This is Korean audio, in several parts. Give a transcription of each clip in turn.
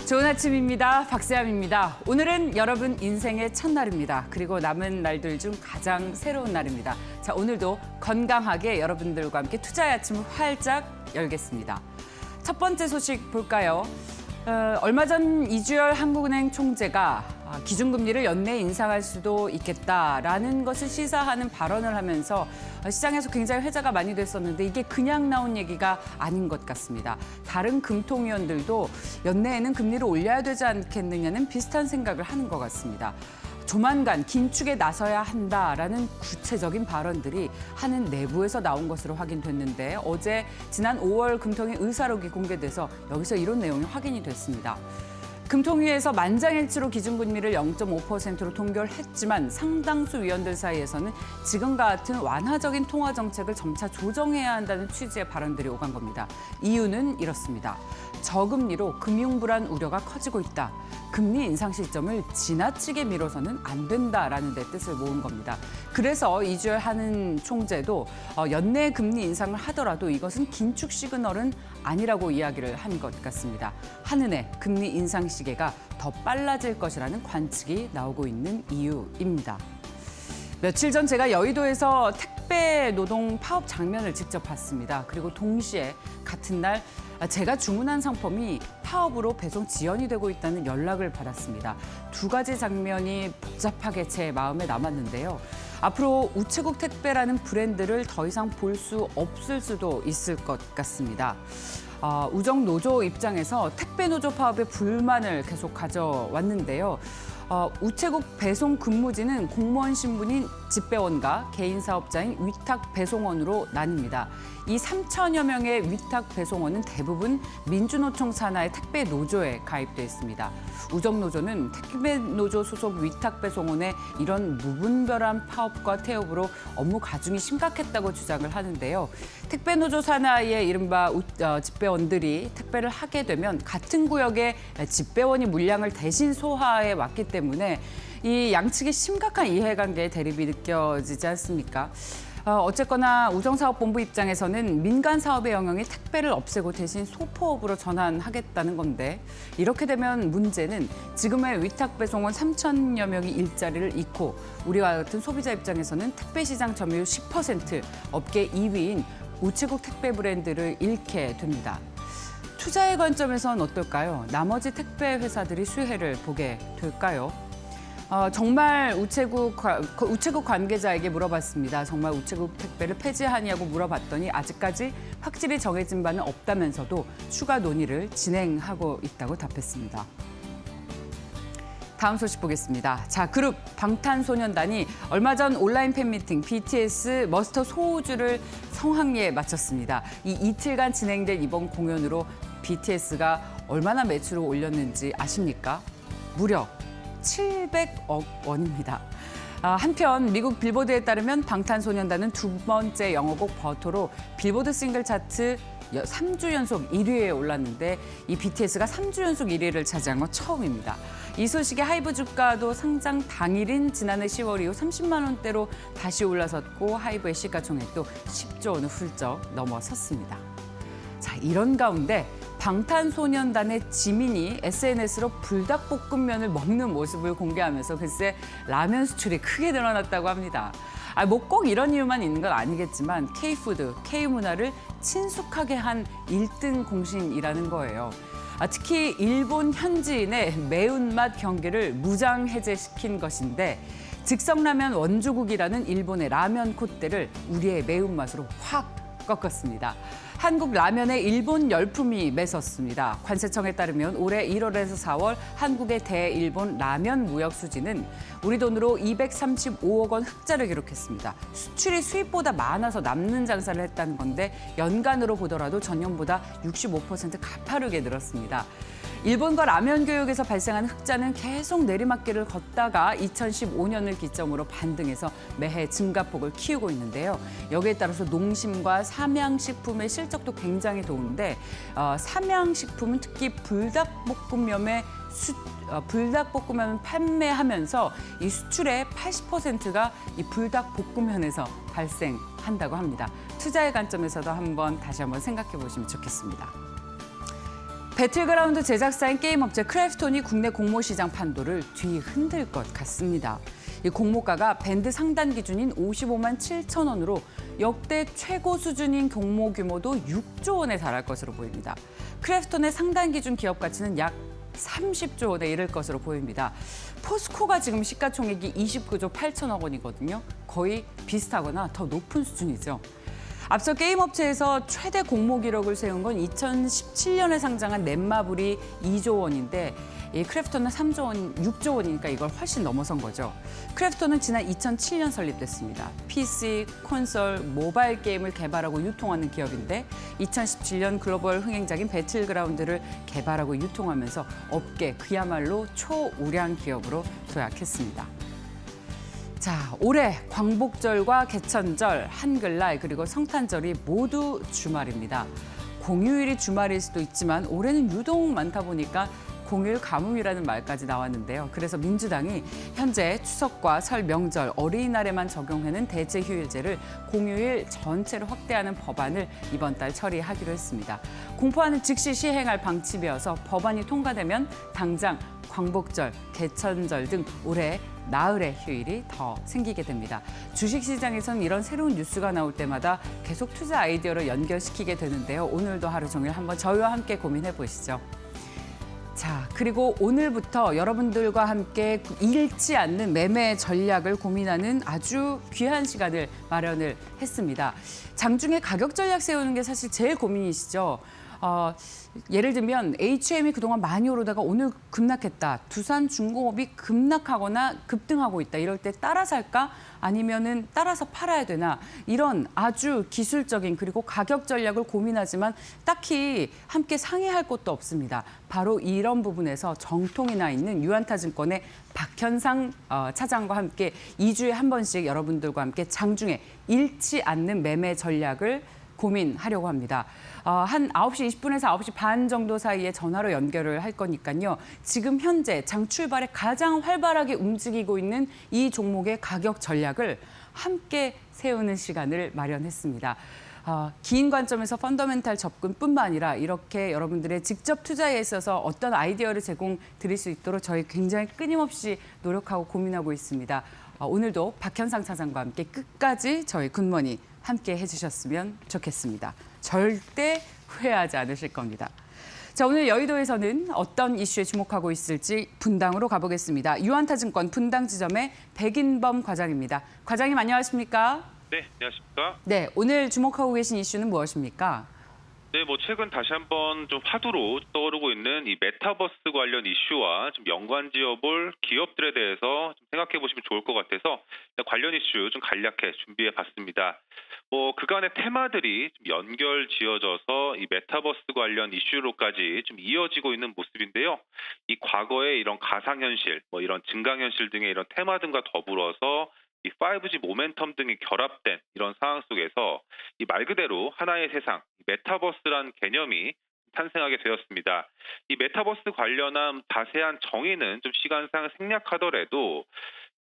좋은 아침입니다. 박세암입니다. 오늘은 여러분 인생의 첫날입니다. 그리고 남은 날들 중 가장 새로운 날입니다. 자, 오늘도 건강하게 여러분들과 함께 투자의 아침을 활짝 열겠습니다. 첫 번째 소식 볼까요? 얼마 전 이주열 한국은행 총재가 기준금리를 연내 인상할 수도 있겠다라는 것을 시사하는 발언을 하면서 시장에서 굉장히 회자가 많이 됐었는데 이게 그냥 나온 얘기가 아닌 것 같습니다. 다른 금통위원들도 연내에는 금리를 올려야 되지 않겠느냐는 비슷한 생각을 하는 것 같습니다. 조만간 긴축에 나서야 한다라는 구체적인 발언들이 한은 내부에서 나온 것으로 확인됐는데 어제 지난 5월 금통위 의사록이 공개돼서 여기서 이런 내용이 확인이 됐습니다. 금통위에서 만장일치로 기준금리를 0.5%로 동결했지만 상당수 위원들 사이에서는 지금과 같은 완화적인 통화 정책을 점차 조정해야 한다는 취지의 발언들이 오간 겁니다. 이유는 이렇습니다. 저금리로 금융불안 우려가 커지고 있다. 금리 인상 시점을 지나치게 미뤄서는 안 된다라는 데 뜻을 모은 겁니다. 그래서 이주열 한은 총재도 연내 금리 인상을 하더라도 이것은 긴축 시그널은 아니라고 이야기를 한 것 같습니다. 한은의 금리 인상 시계가 더 빨라질 것이라는 관측이 나오고 있는 이유입니다. 며칠 전 제가 여의도에서 택배 노동 파업 장면을 직접 봤습니다. 그리고 동시에 같은 날 제가 주문한 상품이 파업으로 배송 지연이 되고 있다는 연락을 받았습니다. 두 가지 장면이 복잡하게 제 마음에 남았는데요. 앞으로 우체국 택배라는 브랜드를 더 이상 볼 수 없을 수도 있을 것 같습니다. 우정노조 입장에서 택배노조 파업에 불만을 계속 가져왔는데요. 우체국 배송 근무지는 공무원 신분인 집배원과 개인 사업자인 위탁 배송원으로 나뉩니다. 이 3천여 명의 위탁 배송원은 대부분 민주노총 산하의 택배 노조에 가입돼 있습니다. 우정노조는 택배노조 소속 위탁 배송원의 이런 무분별한 파업과 태업으로 업무 가중이 심각했다고 주장을 하는데요. 택배노조 산하의 이른바 집배원들이 택배를 하게 되면 같은 구역에 집배원이 물량을 대신 소화해 왔기 때문에 이 양측의 심각한 이해관계의 대립이 느껴지지 않습니까? 어쨌거나 우정사업본부 입장에서는 민간 사업의 영역이 택배를 없애고 대신 소포업으로 전환하겠다는 건데 이렇게 되면 문제는 지금의 위탁배송원 3천여 명이 일자리를 잃고 우리와 같은 소비자 입장에서는 택배시장 점유율 10% 업계 2위인 우체국 택배 브랜드를 잃게 됩니다. 투자의 관점에선 어떨까요? 나머지 택배 회사들이 수혜를 보게 될까요? 정말 우체국 관계자에게 물어봤습니다. 정말 우체국 택배를 폐지하냐고 물어봤더니 아직까지 확실히 정해진 바는 없다면서도 추가 논의를 진행하고 있다고 답했습니다. 다음 소식 보겠습니다. 자, 그룹 방탄소년단이 얼마 전 온라인 팬미팅 BTS 머스터 소우주를 성황리에 마쳤습니다. 이 이틀간 진행된 이번 공연으로 BTS가 얼마나 매출을 올렸는지 아십니까? 무려 700억 원입니다. 한편 미국 빌보드에 따르면 방탄소년단은 두 번째 영어곡 버터로 빌보드 싱글 차트 3주 연속 1위에 올랐는데 이 BTS가 3주 연속 1위를 차지한 건 처음입니다. 이 소식에 하이브 주가도 상장 당일인 지난해 10월 이후 30만 원대로 다시 올라섰고 하이브의 시가총액도 10조 원을 훌쩍 넘어섰습니다. 자, 이런 가운데 방탄소년단의 지민이 SNS로 불닭볶음면을 먹는 모습을 공개하면서 글쎄 라면 수출이 크게 늘어났다고 합니다. 뭐 꼭 이런 이유만 있는 건 아니겠지만 K푸드, K문화를 친숙하게 한 1등 공신이라는 거예요. 특히 일본 현지인의 매운맛 경계를 무장해제시킨 것인데 즉석라면 원조국이라는 일본의 라면 콧대를 우리의 매운맛으로 확 꺾었습니다. 한국 라면에 일본 열풍이 매섰습니다. 관세청에 따르면 올해 1월에서 4월 한국의 대일본 라면 무역 수지는 우리 돈으로 235억 원 흑자를 기록했습니다. 수출이 수입보다 많아서 남는 장사를 했다는 건데 연간으로 보더라도 전년보다 65% 가파르게 늘었습니다. 일본과 라면 교역에서 발생한 흑자는 계속 내리막길을 걷다가 2015년을 기점으로 반등해서 매해 증가폭을 키우고 있는데요. 여기에 따라서 농심과 삼양식품의 실적도 굉장히 좋은데 삼양식품은 특히 불닭볶음면을 판매하면서 이 수출의 80%가 이 불닭볶음면에서 발생한다고 합니다. 투자의 관점에서도 다시 한번 생각해 보시면 좋겠습니다. 배틀그라운드 제작사인 게임업체 크래프톤이 국내 공모 시장 판도를 뒤흔들 것 같습니다. 이 공모가가 밴드 상단 기준인 55만 7천 원으로 역대 최고 수준인 공모 규모도 6조 원에 달할 것으로 보입니다. 크래프톤의 상단 기준 기업 가치는 약 30조 원에 이를 것으로 보입니다. 포스코가 지금 시가총액이 29조 8천억 원이거든요. 거의 비슷하거나 더 높은 수준이죠. 앞서 게임 업체에서 최대 공모 기록을 세운 건 2017년에 상장한 넷마블이 2조 원인데 이 크래프톤은 3조 원, 6조 원이니까 이걸 훨씬 넘어선 거죠. 크래프톤은 지난 2007년 설립됐습니다. PC, 콘솔, 모바일 게임을 개발하고 유통하는 기업인데 2017년 글로벌 흥행작인 배틀그라운드를 개발하고 유통하면서 업계 그야말로 초우량 기업으로 도약했습니다. 자, 올해 광복절과 개천절, 한글날 그리고 성탄절이 모두 주말입니다. 공휴일이 주말일 수도 있지만 올해는 유독 많다 보니까 공휴일 가뭄이라는 말까지 나왔는데요. 그래서 민주당이 현재 추석과 설 명절, 어린이날에만 적용하는 대체 휴일제를 공휴일 전체로 확대하는 법안을 이번 달 처리하기로 했습니다. 공포하는 즉시 시행할 방침이어서 법안이 통과되면 당장 광복절, 개천절 등 올해 나흘의 휴일이 더 생기게 됩니다. 주식시장에서는 이런 새로운 뉴스가 나올 때마다 계속 투자 아이디어로 연결시키게 되는데요. 오늘도 하루 종일 한번 저희와 함께 고민해 보시죠. 자, 그리고 오늘부터 여러분들과 함께 잃지 않는 매매 전략을 고민하는 아주 귀한 시간을 마련을 했습니다. 장중에 가격 전략 세우는 게 사실 제일 고민이시죠. 예를 들면 HM이 그동안 많이 오르다가 오늘 급락했다. 두산중공업이 급락하거나 급등하고 있다. 이럴 때 따라 살까? 아니면은 따라서 팔아야 되나? 이런 아주 기술적인 그리고 가격 전략을 고민하지만 딱히 함께 상의할 것도 없습니다. 바로 이런 부분에서 정통이 나 있는 유안타증권의 박현상 차장과 함께 2주에 한 번씩 여러분들과 함께 장중에 잃지 않는 매매 전략을 고민하려고 합니다. 한 9시 20분에서 9시 반 정도 사이에 전화로 연결을 할 거니까요. 지금 현재 장 출발에 가장 활발하게 움직이고 있는 이 종목의 가격 전략을 함께 세우는 시간을 마련했습니다. 긴 관점에서 펀더멘탈 접근뿐만 아니라 이렇게 여러분들의 직접 투자에 있어서 어떤 아이디어를 제공 드릴 수 있도록 저희 굉장히 끊임없이 노력하고 고민하고 있습니다. 오늘도 박현상 차장과 함께 끝까지 저희 굿모닝 함께 해주셨으면 좋겠습니다. 절대 후회하지 않으실 겁니다. 자, 오늘 여의도에서는 어떤 이슈에 주목하고 있을지 분당으로 가보겠습니다. 유안타증권 분당 지점의 백인범 과장입니다. 과장님 안녕하십니까? 네, 안녕하십니까? 네, 오늘 주목하고 계신 이슈는 무엇입니까? 네, 최근 다시 한번 좀 화두로 떠오르고 있는 이 메타버스 관련 이슈와 좀 연관지어볼 기업들에 대해서 좀 생각해 보시면 좋을 것 같아서 관련 이슈 좀 간략해 준비해 봤습니다. 그간의 테마들이 좀 연결지어져서 이 메타버스 관련 이슈로까지 좀 이어지고 있는 모습인데요. 이 과거의 이런 가상현실, 이런 증강현실 등의 이런 테마 등과 더불어서 이 5G 모멘텀 등이 결합된 이런 상황 속에서 이 말 그대로 하나의 세상, 메타버스란 개념이 탄생하게 되었습니다. 이 메타버스 관련한 자세한 정의는 좀 시간상 생략하더라도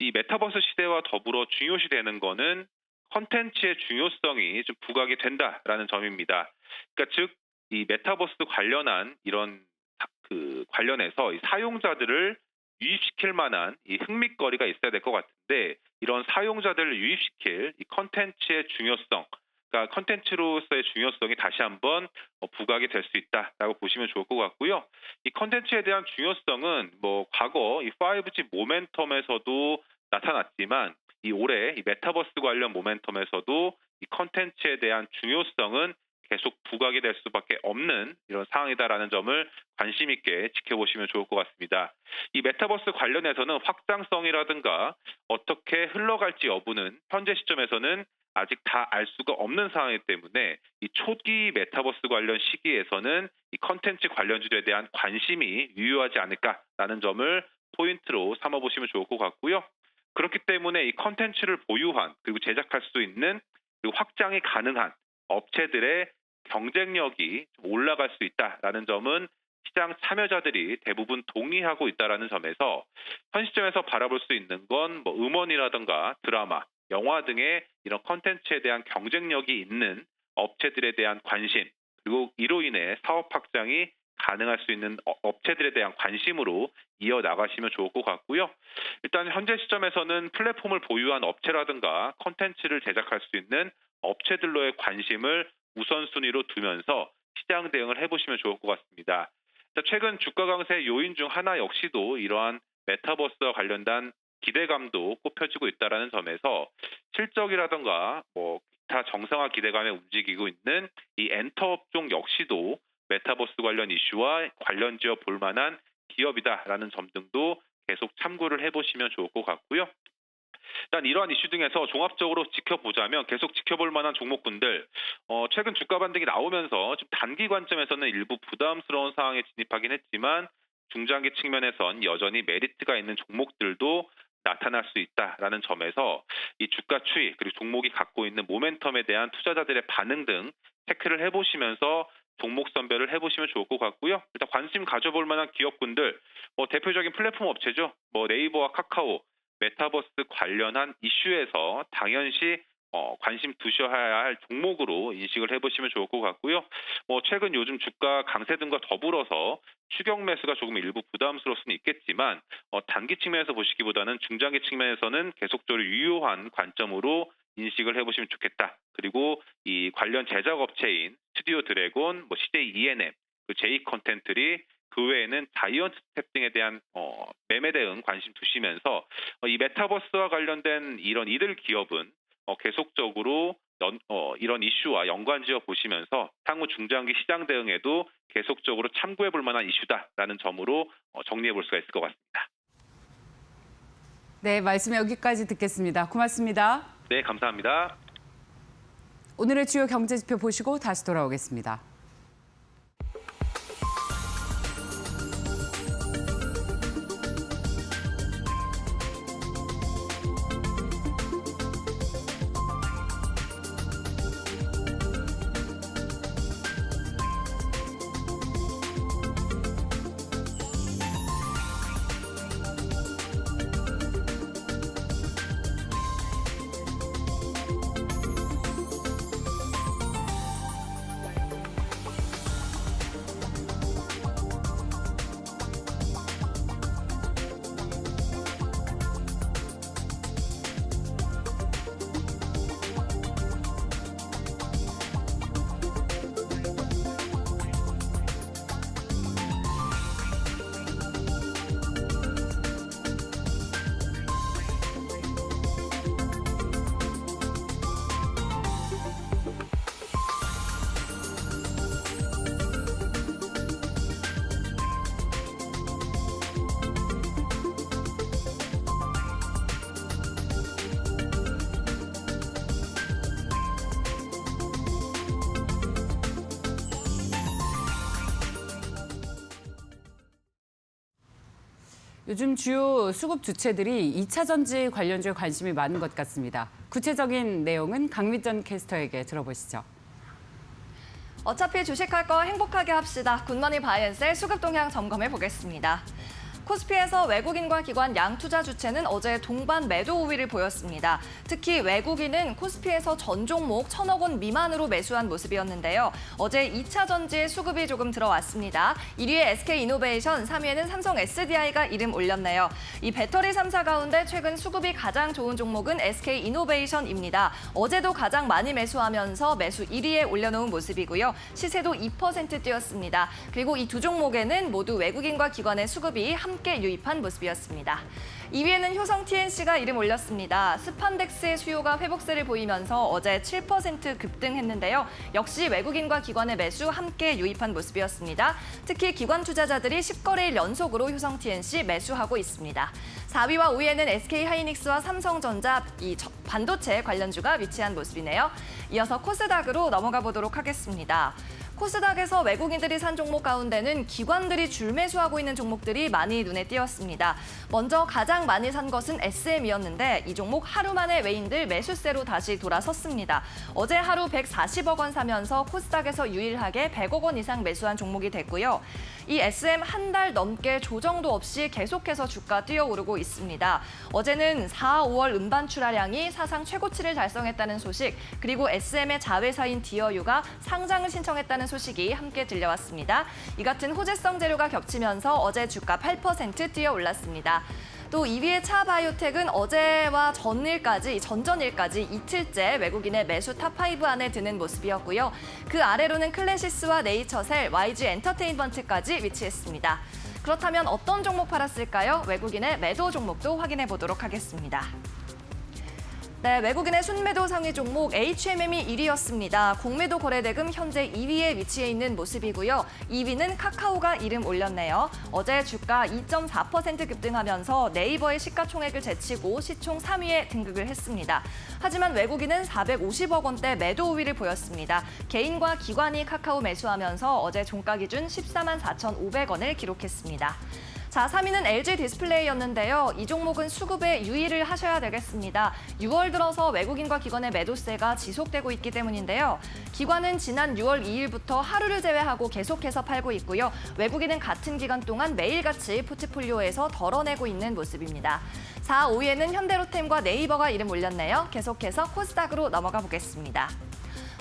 이 메타버스 시대와 더불어 중요시되는 거는 컨텐츠의 중요성이 좀 부각이 된다라는 점입니다. 그러니까 즉 이 메타버스 관련한 이런 관련해서 이 사용자들을 유입시킬 만한 이 흥미거리가 있어야 될 것 같은데 이런 사용자들을 유입시킬 이 컨텐츠의 중요성, 그러니까 컨텐츠로서의 중요성이 다시 한번 부각이 될 수 있다라고 보시면 좋을 것 같고요. 이 컨텐츠에 대한 중요성은 과거 이 5G 모멘텀에서도 나타났지만 이 올해 이 메타버스 관련 모멘텀에서도 이 컨텐츠에 대한 중요성은 계속 부각이 될 수밖에 없는 이런 상황이다라는 점을 관심 있게 지켜보시면 좋을 것 같습니다. 이 메타버스 관련해서는 확장성이라든가 어떻게 흘러갈지 여부는 현재 시점에서는 아직 다 알 수가 없는 상황이기 때문에 이 초기 메타버스 관련 시기에서는 이 컨텐츠 관련주에 대한 관심이 유효하지 않을까라는 점을 포인트로 삼아보시면 좋을 것 같고요. 그렇기 때문에 이 컨텐츠를 보유한 그리고 제작할 수 있는 그리고 확장이 가능한 업체들의 경쟁력이 올라갈 수 있다라는 점은 시장 참여자들이 대부분 동의하고 있다라는 점에서 현 시점에서 바라볼 수 있는 건 음원이라든가 드라마, 영화 등의 이런 컨텐츠에 대한 경쟁력이 있는 업체들에 대한 관심 그리고 이로 인해 사업 확장이 가능할 수 있는 업체들에 대한 관심으로 이어나가시면 좋을 것 같고요. 일단 현재 시점에서는 플랫폼을 보유한 업체라든가 콘텐츠를 제작할 수 있는 업체들로의 관심을 우선순위로 두면서 시장 대응을 해보시면 좋을 것 같습니다. 최근 주가 강세 요인 중 하나 역시도 이러한 메타버스와 관련된 기대감도 꼽혀지고 있다는 점에서 실적이라든가 기타 정상화 기대감에 움직이고 있는 이 엔터 업종 역시도 메타버스 관련 이슈와 관련 지어 볼 만한 기업이다라는 점 등도 계속 참고를 해보시면 좋을 것 같고요. 일단 이러한 이슈 등에서 종합적으로 지켜보자면 계속 지켜볼 만한 종목군들 최근 주가 반등이 나오면서 좀 단기 관점에서는 일부 부담스러운 상황에 진입하긴 했지만 중장기 측면에선 여전히 메리트가 있는 종목들도 나타날 수 있다라는 점에서 이 주가 추이 그리고 종목이 갖고 있는 모멘텀에 대한 투자자들의 반응 등 체크를 해보시면서 종목 선별을 해보시면 좋을 것 같고요. 일단 관심 가져볼 만한 기업군들 대표적인 플랫폼 업체죠. 네이버와 카카오 메타버스 관련한 이슈에서 당연시 관심 두셔야 할 종목으로 인식을 해보시면 좋을 것 같고요. 최근 요즘 주가 강세 등과 더불어서 추격 매수가 조금 일부 부담스러울 수는 있겠지만 단기 측면에서 보시기보다는 중장기 측면에서는 계속적으로 유효한 관점으로 인식을 해보시면 좋겠다. 그리고 이 관련 제작 업체인 스튜디오 드래곤, CJ ENM, J 컨텐트리 그 외에는 자이언트 스텝 등에 대한 매매 대응 관심 두시면서 이 메타버스와 관련된 이런 이들 기업은 계속적으로 이런 이슈와 연관지어 보시면서 향후 중장기 시장 대응에도 계속적으로 참고해 볼 만한 이슈다라는 점으로 정리해 볼 수가 있을 것 같습니다. 네, 말씀 여기까지 듣겠습니다. 고맙습니다. 네, 감사합니다. 오늘의 주요 경제지표 보시고 다시 돌아오겠습니다. 요즘 주요 수급 주체들이 2차 전지 관련주에 관심이 많은 것 같습니다. 구체적인 내용은 강미전 캐스터에게 들어보시죠. 어차피 주식할 거 행복하게 합시다. 굿모닝 바이앤셀 수급 동향 점검해 보겠습니다. 코스피에서 외국인과 기관 양 투자 주체는 어제 동반 매도 우위를 보였습니다. 특히 외국인은 코스피에서 전 종목 1,000억 원 미만으로 매수한 모습이었는데요. 어제 2차 전지의 수급이 조금 들어왔습니다. 1위에 SK이노베이션, 3위에는 삼성 SDI가 이름 올렸네요. 이 배터리 3사 가운데 최근 수급이 가장 좋은 종목은 SK이노베이션입니다. 어제도 가장 많이 매수하면서 매수 1위에 올려놓은 모습이고요. 시세도 2% 뛰었습니다. 그리고 이 두 종목에는 모두 외국인과 기관의 수급이 함께 유입한 모습이었습니다. 2위에는 효성 TNC가 이름 올렸습니다. 스판덱스의 수요가 회복세를 보이면서 어제 7% 급등했는데요. 역시 외국인과 기관의 매수 함께 유입한 모습이었습니다. 특히 기관 투자자들이 10거래일 연속으로 효성 TNC 매수하고 있습니다. 4위와 5위에는 SK하이닉스와 삼성전자 이 반도체 관련주가 위치한 모습이네요. 이어서 코스닥으로 넘어가 보도록 하겠습니다. 코스닥에서 외국인들이 산 종목 가운데는 기관들이 줄 매수하고 있는 종목들이 많이 눈에 띄었습니다. 먼저 가장 많이 산 것은 SM이었는데 이 종목 하루 만에 외인들 매수세로 다시 돌아섰습니다. 어제 하루 140억 원 사면서 코스닥에서 유일하게 100억 원 이상 매수한 종목이 됐고요. 이 SM 한 달 넘게 조정도 없이 계속해서 주가 뛰어오르고 있습니다. 어제는 4, 5월 음반 출하량이 사상 최고치를 달성했다는 소식, 그리고 SM의 자회사인 디어유가 상장을 신청했다는 소식이 함께 들려왔습니다. 이 같은 호재성 재료가 겹치면서 어제 주가 8% 뛰어 올랐습니다. 또 2위의 차바이오텍은 어제와 전전일까지 이틀째 외국인의 매수 탑5 안에 드는 모습이었고요. 그 아래로는 클래시스와 네이처셀, YG 엔터테인먼트까지 위치했습니다. 그렇다면 어떤 종목 팔았을까요? 외국인의 매도 종목도 확인해 보도록 하겠습니다. 네, 외국인의 순매도 상위 종목 HMM이 1위였습니다. 공매도 거래 대금 현재 2위에 위치해 있는 모습이고요. 2위는 카카오가 이름 올렸네요. 어제 주가 2.4% 급등하면서 네이버의 시가총액을 제치고 시총 3위에 등극을 했습니다. 하지만 외국인은 450억 원대 매도 우위를 보였습니다. 개인과 기관이 카카오 매수하면서 어제 종가 기준 14만 4,500원을 기록했습니다. 자, 3위는 LG 디스플레이였는데요. 이 종목은 수급에 유의를 하셔야 되겠습니다. 6월 들어서 외국인과 기관의 매도세가 지속되고 있기 때문인데요. 기관은 지난 6월 2일부터 하루를 제외하고 계속해서 팔고 있고요. 외국인은 같은 기간 동안 매일같이 포트폴리오에서 덜어내고 있는 모습입니다. 4, 5위에는 현대로템과 네이버가 이름 올렸네요. 계속해서 코스닥으로 넘어가 보겠습니다.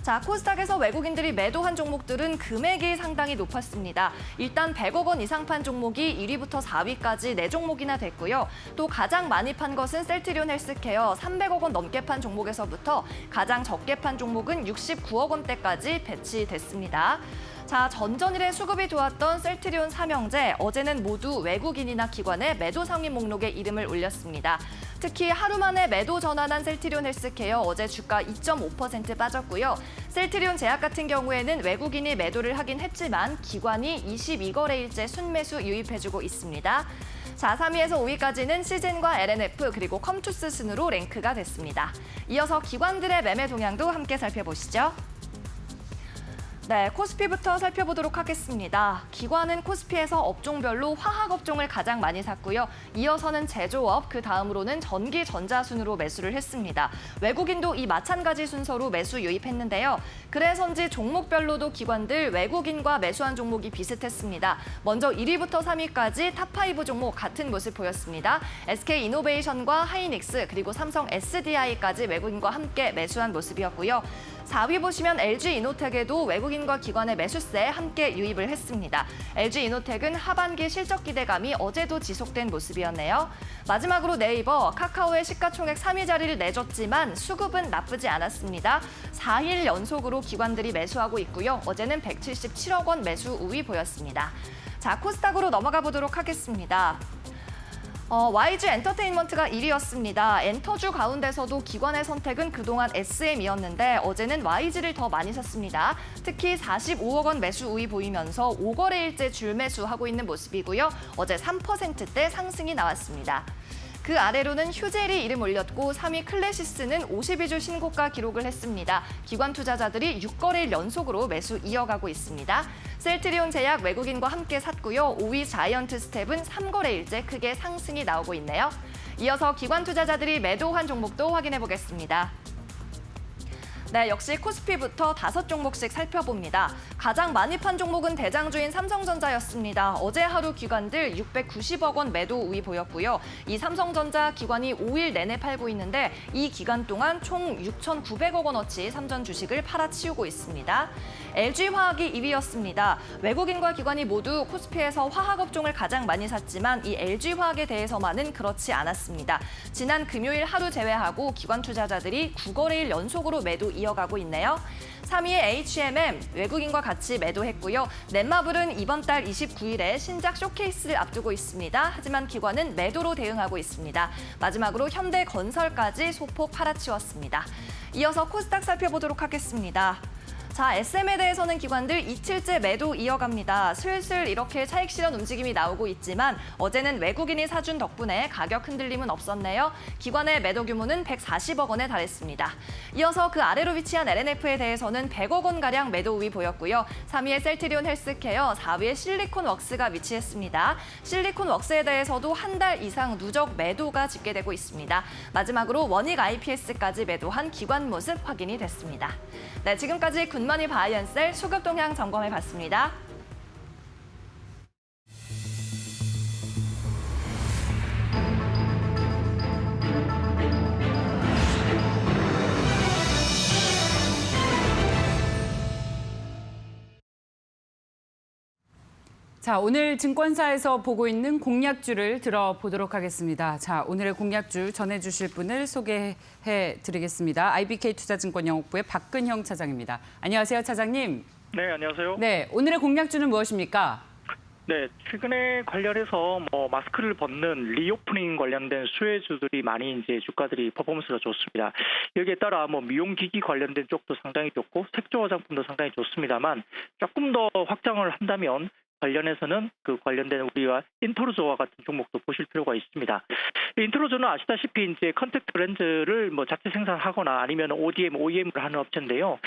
자, 코스닥에서 외국인들이 매도한 종목들은 금액이 상당히 높았습니다. 일단 100억 원 이상 판 종목이 1위부터 4위까지 4종목이나 됐고요. 또 가장 많이 판 것은 셀트리온 헬스케어 300억 원 넘게 판 종목에서부터 가장 적게 판 종목은 69억 원대까지 배치됐습니다. 자, 전전일에 수급이 좋았던 셀트리온 삼형제, 어제는 모두 외국인이나 기관의 매도 상위 목록에 이름을 올렸습니다. 특히 하루 만에 매도 전환한 셀트리온 헬스케어 어제 주가 2.5% 빠졌고요. 셀트리온 제약 같은 경우에는 외국인이 매도를 하긴 했지만 기관이 22거래일째 순매수 유입해주고 있습니다. 자, 3위에서 5위까지는 시즌과 LNF 그리고 컴투스 순으로 랭크가 됐습니다. 이어서 기관들의 매매 동향도 함께 살펴보시죠. 네, 코스피부터 살펴보도록 하겠습니다. 기관은 코스피에서 업종별로 화학 업종을 가장 많이 샀고요. 이어서는 제조업, 그 다음으로는 전기, 전자 순으로 매수를 했습니다. 외국인도 이 마찬가지 순서로 매수 유입했는데요. 그래서인지 종목별로도 기관들 외국인과 매수한 종목이 비슷했습니다. 먼저 1위부터 3위까지 탑5 종목 같은 모습 보였습니다. SK이노베이션과 하이닉스 그리고 삼성 SDI까지 외국인과 함께 매수한 모습이었고요. 4위 보시면 LG이노텍에도 외국인과 기관의 매수세 함께 유입을 했습니다. LG이노텍은 하반기 실적 기대감이 어제도 지속된 모습이었네요. 마지막으로 네이버, 카카오의 시가총액 3위 자리를 내줬지만 수급은 나쁘지 않았습니다. 4일 연속으로 기관들이 매수하고 있고요. 어제는 177억 원 매수 우위 보였습니다. 자, 코스닥으로 넘어가 보도록 하겠습니다. YG 엔터테인먼트가 1위였습니다. 엔터주 가운데서도 기관의 선택은 그동안 SM이었는데 어제는 YG를 더 많이 샀습니다. 특히 45억 원 매수 우위 보이면서 5거래일째 줄 매수하고 있는 모습이고요. 어제 3%대 상승이 나왔습니다. 그 아래로는 휴젤이 이름 올렸고 3위 클래시스는 52주 신고가 기록을 했습니다. 기관 투자자들이 6거래일 연속으로 매수 이어가고 있습니다. 셀트리온 제약 외국인과 함께 샀고요. 5위 자이언트 스텝은 3거래일째 크게 상승이 나오고 있네요. 이어서 기관 투자자들이 매도한 종목도 확인해 보겠습니다. 네, 역시 코스피부터 5종목씩 살펴봅니다. 가장 많이 판 종목은 대장주인 삼성전자였습니다. 어제 하루 기관들 690억 원 매도 우위 보였고요. 이 삼성전자 기관이 5일 내내 팔고 있는데 이 기간 동안 총 6,900억 원어치 삼전 주식을 팔아치우고 있습니다. LG화학이 2위였습니다. 외국인과 기관이 모두 코스피에서 화학 업종을 가장 많이 샀지만 이 LG화학에 대해서만은 그렇지 않았습니다. 지난 금요일 하루 제외하고 기관 투자자들이 9거래일 연속으로 매도 이어가고 있네요. 3위의 HMM, 외국인과 같이 매도했고요. 넷마블은 이번 달 29일에 신작 쇼케이스를 앞두고 있습니다. 하지만 기관은 매도로 대응하고 있습니다. 마지막으로 현대건설까지 소폭 팔아치웠습니다. 이어서 코스닥 살펴보도록 하겠습니다. 자, SM에 대해서는 기관들 이틀째 매도 이어갑니다. 슬슬 이렇게 차익 실현 움직임이 나오고 있지만 어제는 외국인이 사준 덕분에 가격 흔들림은 없었네요. 기관의 매도 규모는 140억 원에 달했습니다. 이어서 그 아래로 위치한 LNF에 대해서는 100억 원가량 매도 우위 보였고요. 3위의 셀트리온 헬스케어, 4위의 실리콘웍스가 위치했습니다. 실리콘웍스에 대해서도 한 달 이상 누적 매도가 집계되고 있습니다. 마지막으로 원익 IPS까지 매도한 기관 모습 확인이 됐습니다. 네, 지금까지 굿머니 바이언셀 수급 동향 점검해봤습니다. 자, 오늘 증권사에서 보고 있는 공략주를 들어보도록 하겠습니다. 자, 오늘의 공략주 전해주실 분을 소개해 드리겠습니다. IBK 투자증권 영업부의 박근형 차장입니다. 안녕하세요, 차장님. 네, 안녕하세요. 네, 오늘의 공략주는 무엇입니까? 네, 최근에 관련해서 마스크를 벗는 리오프닝 관련된 수혜주들이 많이 이제 주가들이 퍼포먼스가 좋습니다. 여기에 따라 미용기기 관련된 쪽도 상당히 좋고 색조 화장품도 상당히 좋습니다만 조금 더 확장을 한다면 관련해서는 그 관련된 우리와 인트로조와 같은 종목도 보실 필요가 있습니다. 인트로조는 아시다시피 이제 컨택트 렌즈를 자체 생산하거나 아니면 ODM, OEM을 하는 업체인데요.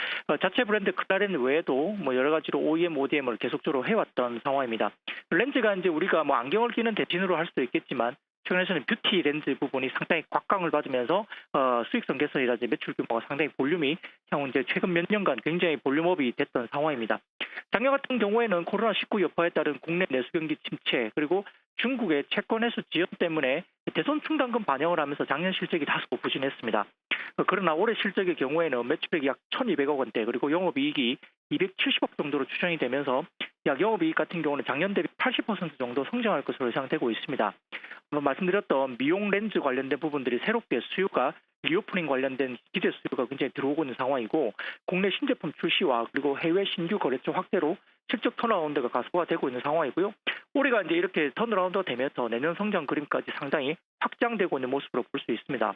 자체 브랜드 클라렌 외에도 여러 가지로 OEM, ODM을 계속적으로 해왔던 상황입니다. 렌즈가 이제 우리가 안경을 끼는 대신으로 할 수도 있겠지만 최근에는 뷰티 렌즈 부분이 상당히 곽강을 받으면서 수익성 개선이라든지 매출 규모가 상당히 볼륨이 향후 이제 최근 몇 년간 굉장히 볼륨업이 됐던 상황입니다. 작년 같은 경우에는 코로나19 여파에 따른 국내 내수 경기 침체 그리고 중국의 채권 회수 지연 때문에 대손 충당금 반영을 하면서 작년 실적이 다소 부진했습니다. 그러나 올해 실적의 경우에는 매출액이 약 1,200억 원대 그리고 영업이익이 270억 정도로 추정이 되면서 약 영업이익 같은 경우는 작년 대비 80% 정도 성장할 것으로 예상되고 있습니다. 말씀드렸던 미용 렌즈 관련된 부분들이 새롭게 수요가 리오프닝 관련된 기대 수요가 굉장히 들어오고 있는 상황이고 국내 신제품 출시와 그리고 해외 신규 거래처 확대로 실적 턴어라운드가 가속화 되고 있는 상황이고요. 올해가 이제 이렇게 턴어라운드가 되면서 내년 성장 그림까지 상당히 확장되고 있는 모습으로 볼 수 있습니다.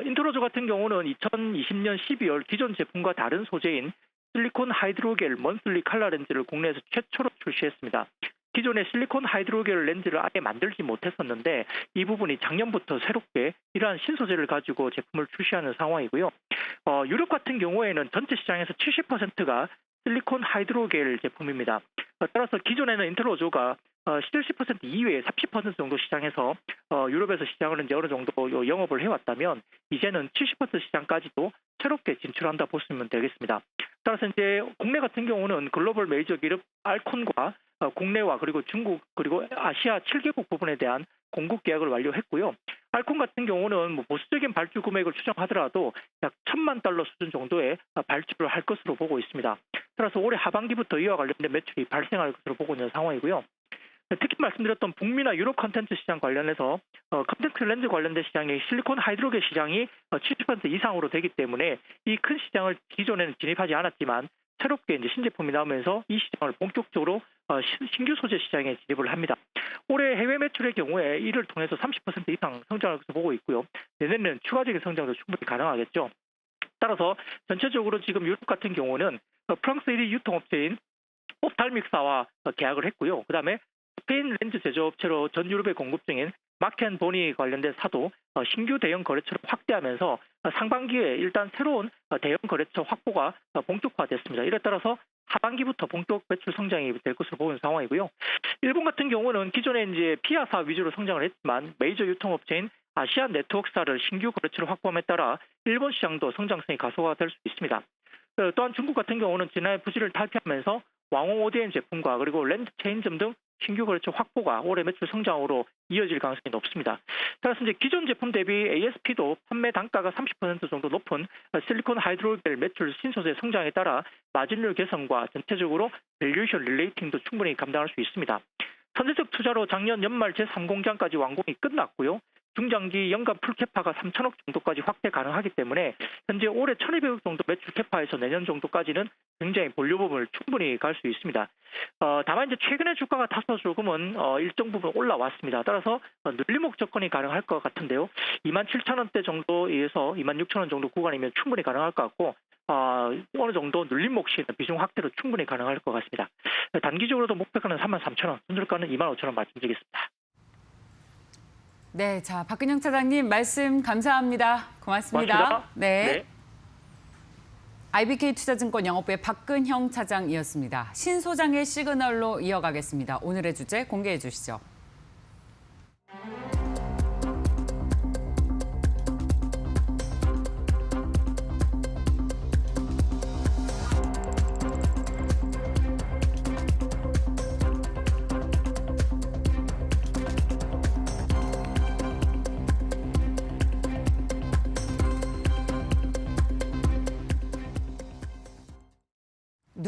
인트로조 같은 경우는 2020년 12월 기존 제품과 다른 소재인 실리콘 하이드로겔 먼슬리 칼라 렌즈를 국내에서 최초로 출시했습니다. 기존의 실리콘 하이드로겔 렌즈를 아예 만들지 못했었는데 이 부분이 작년부터 새롭게 이러한 신소재를 가지고 제품을 출시하는 상황이고요. 유럽 같은 경우에는 전체 시장에서 70%가 실리콘 하이드로겔 제품입니다. 따라서 기존에는 인트로조가 70% 이외에 30% 정도 시장에서 유럽에서 시장을 이제 어느 정도 영업을 해왔다면 이제는 70% 시장까지도 새롭게 진출한다 보시면 되겠습니다. 따라서 이제 국내 같은 경우는 글로벌 메이저 기업 알콘과 국내와 그리고 중국 그리고 아시아 7개국 부분에 대한 공급 계약을 완료했고요. 알콘 같은 경우는 보수적인 발주 금액을 추정하더라도 약 1,000만 달러 수준 정도의 발주를 할 것으로 보고 있습니다. 따라서 올해 하반기부터 이와 관련된 매출이 발생할 것으로 보고 있는 상황이고요. 특히 말씀드렸던 북미나 유럽 컨텐츠 시장 관련해서 컨택트 렌즈 관련된 시장이 실리콘 하이드로겔 시장이 70% 이상으로 되기 때문에 이 큰 시장을 기존에는 진입하지 않았지만 새롭게 이제 신제품이 나오면서 이 시장을 본격적으로 신규 소재 시장에 진입을 합니다. 올해 해외 매출의 경우에 이를 통해서 30% 이상 성장할 것으로 보고 있고요. 내년에는 추가적인 성장도 충분히 가능하겠죠. 따라서 전체적으로 지금 유럽 같은 경우는 프랑스 1위 유통업체인 옵탈믹사와 계약을 했고요. 그다음에 스페인 렌즈 제조업체로 전 유럽에 공급 중인 마켄보니 관련된 사도 신규 대형 거래처를 확대하면서 상반기에 일단 새로운 대형 거래처 확보가 본격화됐습니다. 이에 따라서 하반기부터 본격 매출 성장이 될 것으로 보는 상황이고요. 일본 같은 경우는 기존에 이제 피아사 위주로 성장을 했지만 메이저 유통업체인 아시안 네트워크사를 신규 거래처로 확보함에 따라 일본 시장도 성장성이 가속화될 수 있습니다. 또한 중국 같은 경우는 지난해 부실을 탈피하면서 왕호 ODM 제품과 그리고 렌즈 체인점 등 신규 거래처 확보가 올해 매출 성장으로 이어질 가능성이 높습니다. 따라서 이제 기존 제품 대비 ASP도 판매 단가가 30% 정도 높은 실리콘 하이드로겔 매출 신소재 성장에 따라 마진율 개선과 전체적으로 밸류에이션 릴레이팅도 충분히 감당할 수 있습니다. 선제적 투자로 작년 연말 제3공장까지 완공이 끝났고요. 중장기 연간 풀 캐파가 3천억 정도까지 확대 가능하기 때문에 현재 올해 1,200억 정도 매출 캐파에서 내년 정도까지는 굉장히 볼륨업을 충분히 갈 수 있습니다. 다만 이제 최근에 주가가 다소 조금은 일정 부분 올라왔습니다. 따라서 늘림목 접근이 가능할 것 같은데요. 27,000원대 정도에서 26,000원 정도 구간이면 충분히 가능할 것 같고 어느 정도 눌림목 시에는 비중 확대로 충분히 가능할 것 같습니다. 단기적으로도 목표가는 33,000원, 손절가는 25,000원 말씀드리겠습니다. 네, 자 박근형 차장님 말씀 감사합니다. 고맙습니다. 고맙습니다. 네. IBK 투자증권 영업부의 박근형 차장이었습니다. 신소장의 시그널로 이어가겠습니다. 오늘의 주제 공개해 주시죠.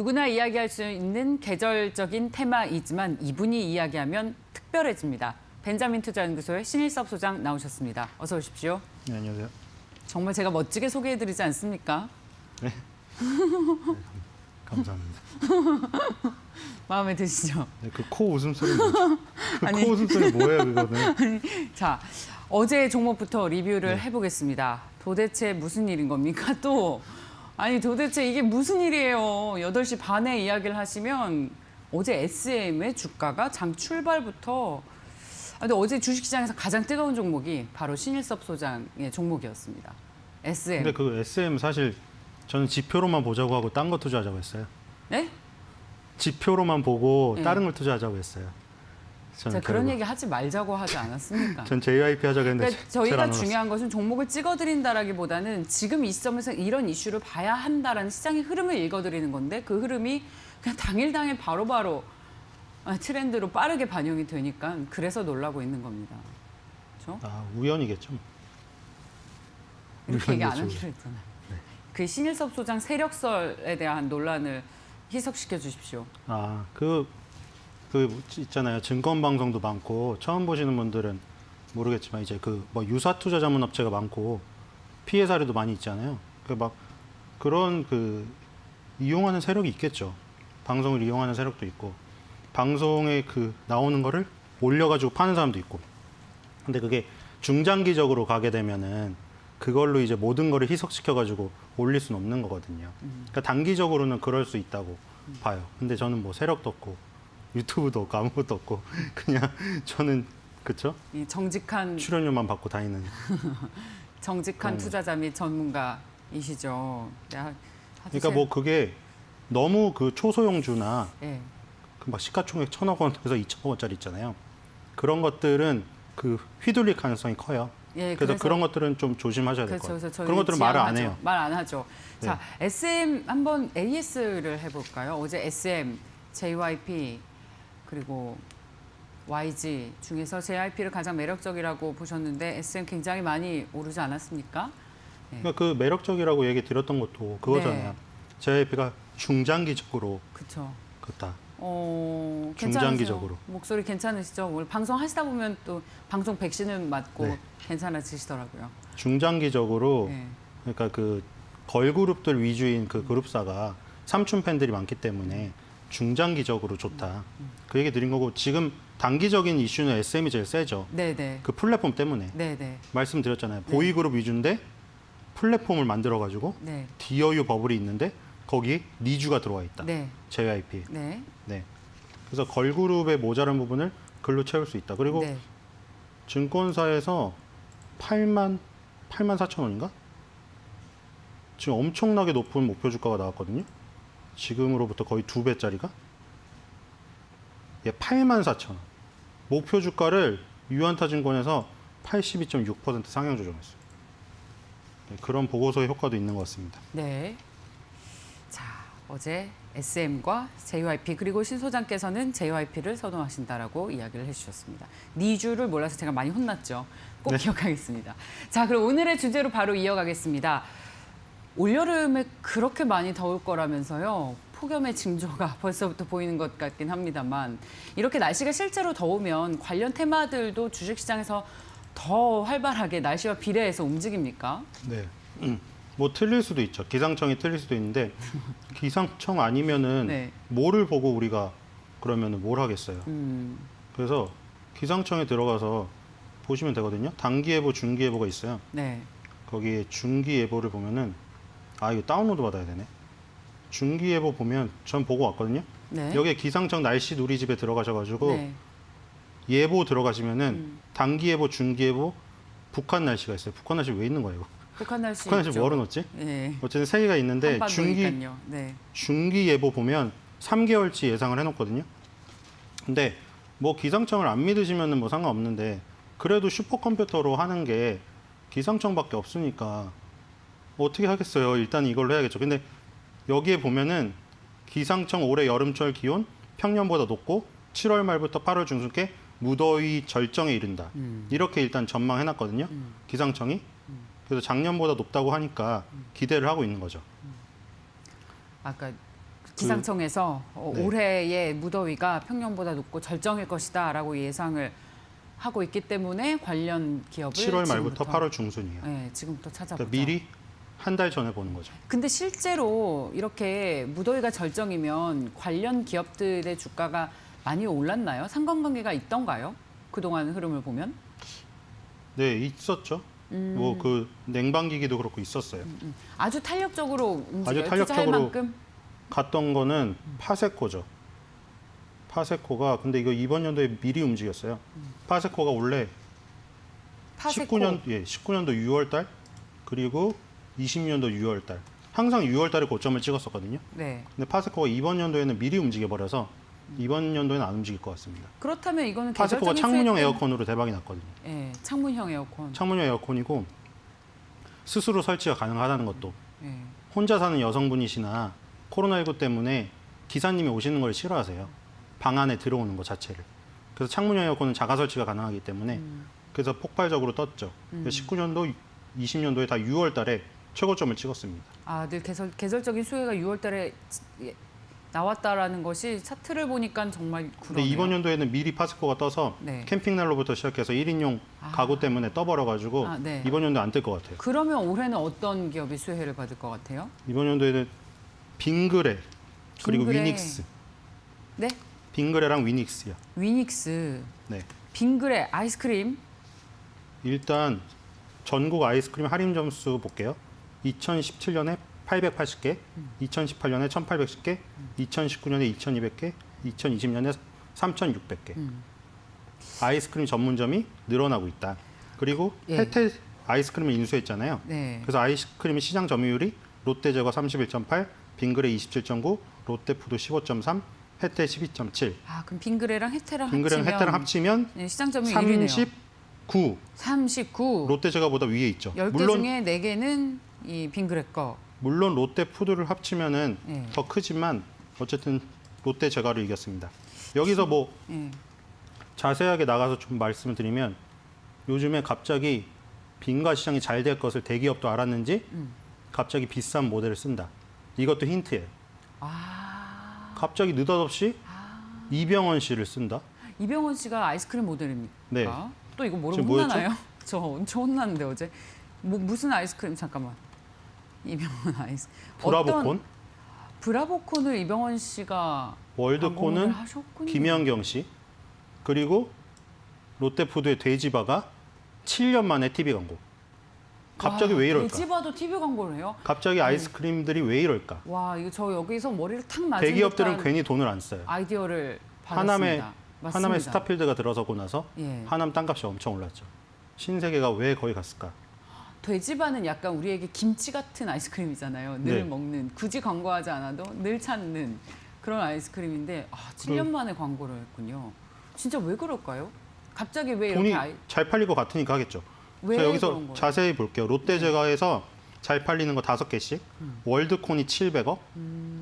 누구나 이야기할 수 있는 계절적인 테마이지만 이분이 이야기하면 특별해집니다. 벤자민 투자연구소의 신일섭 소장 나오셨습니다. 어서 오십시오. 네, 안녕하세요. 정말 제가 멋지게 소개해드리지 않습니까? 네. 감사합니다. 마음에 드시죠? 네, 그 코 웃음소리 뭐죠? 아니. 코 웃음소리 뭐예요, 그거는? 자, 어제 종목부터 리뷰를 네. 해보겠습니다. 도대체 무슨 일인 겁니까? 또 아니 도대체 이게 무슨 일이에요? 8시 반에 이야기를 하시면 어제 SM의 주가가 장 출발부터 근데 어제 주식시장에서 가장 뜨거운 종목이 바로 신일섭 소장의 종목이었습니다. SM. 근데 그 SM 사실 저는 지표로만 보자고 하고 딴 거 투자하자고 했어요. 네? 지표로만 보고 네. 다른 걸 투자하자고 했어요. 저는 제가 그런 결국. 얘기 하지 말자고 하지 않았습니까? 전 JYP 하자고 했는데 그러니까 잘 안 저희가 올랐어요. 중요한 것은 종목을 찍어드린다라기보다는 지금 이 시점에서 이런 이슈를 봐야 한다라는 시장의 흐름을 읽어드리는 건데 그 흐름이 그냥 당일 바로바로 트렌드로 빠르게 반영이 되니까 그래서 놀라고 있는 겁니다. 그렇죠? 아, 우연이겠죠. 이렇게 얘기 안 우연이겠죠. 하기로 했잖아요. 네. 그 신일섭 소장 세력설에 대한 논란을 희석시켜 주십시오. 아, 그 있잖아요. 증권 방송도 많고 처음 보시는 분들은 모르겠지만 이제 그 뭐 유사 투자 전문 업체가 많고 피해 사례도 많이 있잖아요. 그 막 그런 그 이용하는 세력이 있겠죠. 방송을 이용하는 세력도 있고 방송에 그 나오는 거를 올려가지고 파는 사람도 있고. 근데 그게 중장기적으로 가게 되면은 그걸로 이제 모든 거를 희석시켜가지고 올릴 수는 없는 거거든요. 그러니까 단기적으로는 그럴 수 있다고 봐요. 근데 저는 뭐 세력도 없고 유튜브도 없고 아무것도 없고 그냥 저는 그쵸? 이 정직한 출연료만 받고 다니는. 그럼요. 투자자 및 전문가이시죠. 그러니까 뭐 그게 너무 그 초소형주나 예. 그 막 시가총액 1,000억 원에서 2,000억 원짜리 있잖아요. 그런 것들은 그 휘둘릴 가능성이 커요. 예, 그래서 그런 것들은 좀 조심하셔야 될 그렇죠. 것 같아요. 그래서 그런 것들은 말을 안 지양하죠. 해요. 말 안 하죠. 네. 자, SM 한번 AS를 해볼까요? 어제 SM, JYP 그리고 YG 중에서 JYP를 가장 매력적이라고 보셨는데 SM 굉장히 많이 오르지 않았습니까? 그러니까 그 매력적이라고 얘기 드렸던 것도 그거잖아요. 네. JYP가 중장기적으로 그렇죠. 그렇다. 괜찮으세요? 중장기적으로. 목소리 괜찮으시죠? 오늘 방송 하시다 보면 또 방송 백신을 맞고 네. 괜찮아지시더라고요. 중장기적으로 네. 그러니까 그 걸그룹들 위주인 그 그룹사가 삼촌 팬들이 많기 때문에 중장기적으로 좋다. 그 얘기 드린 거고 지금 단기적인 이슈는 SM이 제일 세죠. 네네. 그 플랫폼 때문에 네네. 말씀드렸잖아요. 보이그룹 위주인데 플랫폼을 만들어가지고 네. DOU 버블이 있는데 거기 니주가 들어와 있다. 네. JYP. 네. 네. 그래서 걸그룹의 모자란 부분을 글로 채울 수 있다. 그리고 네. 증권사에서 8만 4천 원인가? 지금 엄청나게 높은 목표 주가가 나왔거든요. 지금으로부터 거의 2배짜리가. 예, 8만 4천 원. 목표 주가를 유한타증권에서 82.6% 상향 조정했어요. 네, 그런 보고서의 효과도 있는 것 같습니다. 네. 자, 어제 SM과 JYP 그리고 신 소장께서는 JYP를 선호하신다라고 이야기를 해주셨습니다. 니주를 몰라서 제가 많이 혼났죠. 꼭 네. 기억하겠습니다. 자, 그럼 오늘의 주제로 바로 이어가겠습니다. 올여름에 그렇게 많이 더울 거라면서요. 폭염의 징조가 벌써부터 보이는 것 같긴 합니다만 이렇게 날씨가 실제로 더우면 관련 테마들도 주식시장에서 더 활발하게 날씨와 비례해서 움직입니까? 네. 뭐 틀릴 수도 있죠. 기상청이 틀릴 수도 있는데 기상청 아니면은 네. 뭐를 보고 우리가 그러면은 뭘 하겠어요. 음, 그래서 기상청에 들어가서 보시면 되거든요. 단기예보, 중기예보가 있어요. 네. 거기에 중기예보를 보면은 이거 다운로드 받아야 되네. 중기예보 보면 전 보고 왔거든요. 네. 여기에 기상청 날씨 누리집에 들어가셔가지고 네. 예보 들어가시면은 단기예보, 중기예보, 북한 날씨가 있어요. 북한 날씨 왜 있는 거예요? 북한 날씨 북한 날씨 있죠. 뭐하러 넣었지? 예. 어쨌든 세 개가 있는데 한반도니까요. 네. 중기 예보 보면 3개월치 예상을 해놓거든요. 근데 뭐 기상청을 안 믿으시면은 뭐 상관없는데 그래도 슈퍼컴퓨터로 하는 게 기상청밖에 없으니까 어떻게 하겠어요. 일단 이걸로 해야겠죠. 근데 여기에 보면은 기상청 올해 여름철 기온 평년보다 높고 7월 말부터 8월 중순께 무더위 절정에 이른다. 이렇게 일단 전망해놨거든요. 기상청이. 그래서 작년보다 높다고 하니까 기대를 하고 있는 거죠. 아까 기상청에서 네. 올해의 무더위가 평년보다 높고 절정일 것이다라고 예상을 하고 있기 때문에 관련 기업을 7월 말부터 지금부터, 8월 중순이에요. 네, 지금부터 찾아보자. 그러니까 미리 한 달 전에 보는 거죠. 근데 실제로 이렇게 무더위가 절정이면 관련 기업들의 주가가 많이 올랐나요? 상관관계가 있던가요? 그동안 흐름을 보면? 네, 있었죠. 뭐 그 냉방기기도 그렇고 있었어요. 아주 탄력적으로 움직여요. 탄력적으로 투자할 만큼? 갔던 거는 파세코죠. 파세코가 근데 이거 이번 연도에 미리 움직였어요. 파세코가 원래 파세코. 19년도 6월 달 그리고 20년도 6월 달 항상 6월 달에 고점을 찍었었거든요. 네. 근데 파세코가 이번 연도에는 미리 움직여 버려서 이번 연도에는 안 움직일 것 같습니다. 그렇다면 이거는 파세코가 계절적인 창문형 수익 에어컨으로 대박이 났거든요. 네, 창문형 에어컨. 창문형 에어컨이고 스스로 설치가 가능하다는 것도 네. 혼자 사는 여성분이시나 코로나19 때문에 기사님이 오시는 걸 싫어하세요. 방 안에 들어오는 것 자체를. 그래서 창문형 에어컨은 자가 설치가 가능하기 때문에 그래서 폭발적으로 떴죠. 19년도, 20년도에 다 6월 달에 최고점을 찍었습니다. 아, 늘 계절적인 수혜가 6월달에 나왔다라는 것이 차트를 보니까 정말 근데 그러네요. 이번 연도에는 미리 파스코가 떠서 네. 캠핑난로부터 시작해서 1인용 가구 때문에 떠버려가지고 아, 네. 이번 연도에 안 뜰 것 같아요. 그러면 올해는 어떤 기업이 수혜를 받을 것 같아요? 이번 연도에는 빙그레 그리고 빙그레. 위닉스. 네, 빙그레랑 위닉스요. 위닉스, 네. 빙그레 아이스크림. 일단 전국 아이스크림 할인 점수 볼게요. 2017년에 880개, 2018년에 1810개, 2019년에 2200개, 2020년에 3600개. 아이스크림 전문점이 늘어나고 있다. 그리고 예. 혜태 아이스크림을 인수했잖아요. 네. 그래서 아이스크림의 시장 점유율이 롯데제과 31.8, 빙그레 27.9, 롯데푸드 15.3, 혜태 12.7. 아, 그럼 빙그레랑 혜태랑 빙그레랑 합치면 혜태랑 합치면 네, 시장 점유율 1위네요. 39. 39. 롯데제과보다 위에 있죠. 10개 물론 중에 4개는 이 빙그레 거. 물론 롯데푸드를 합치면은 네. 더 크지만 어쨌든 롯데제과를 이겼습니다. 여기서 뭐 예. 자세하게 나가서 좀 말씀을 드리면 요즘에 갑자기 빙가 시장이 잘 될 것을 대기업도 알았는지 갑자기 비싼 모델을 쓴다. 이것도 힌트예요. 아, 갑자기 느닷없이 이병헌 씨를 쓴다. 이병헌 씨가 아이스크림 모델입니까? 네. 또 이거 모르면 지금 뭐였죠? 혼나나요? 저 엄청 혼났는데 어제. 뭐 무슨 아이스크림 잠깐만. 이병헌 아이스. 브라보콘, 어떤 브라보콘을 이병헌 씨가 월드콘은 광고를 하셨군요. 김연경 씨, 그리고 롯데푸드의 돼지바가 7년 만에 TV 광고. 갑자기 와, 왜 이럴까? 돼지바도 TV 광고를 해요? 갑자기 아이스크림들이 왜 이럴까? 와, 이거 저 여기서 머리를 탁 맞은 대기업들은 듯한 괜히 돈을 안 써요. 아이디어를 하남에 받았습니다. 맞습니다. 하남에 스타필드가 들어서고 나서 예. 하남 땅값이 엄청 올랐죠. 신세계가 왜 거기 갔을까? 돼지바는 약간 우리에게 김치 같은 아이스크림이잖아요. 늘 네. 먹는, 굳이 광고하지 않아도 늘 찾는 그런 아이스크림인데 7년 만에 광고를 했군요. 진짜 왜 그럴까요? 갑자기 왜 돈이 이렇게 잘 팔릴 것 같으니까 하겠죠. 왜 자, 그런 여기서 거예요? 자세히 볼게요. 롯데제과에서 잘 팔리는 거 5개씩, 월드콘이 700억,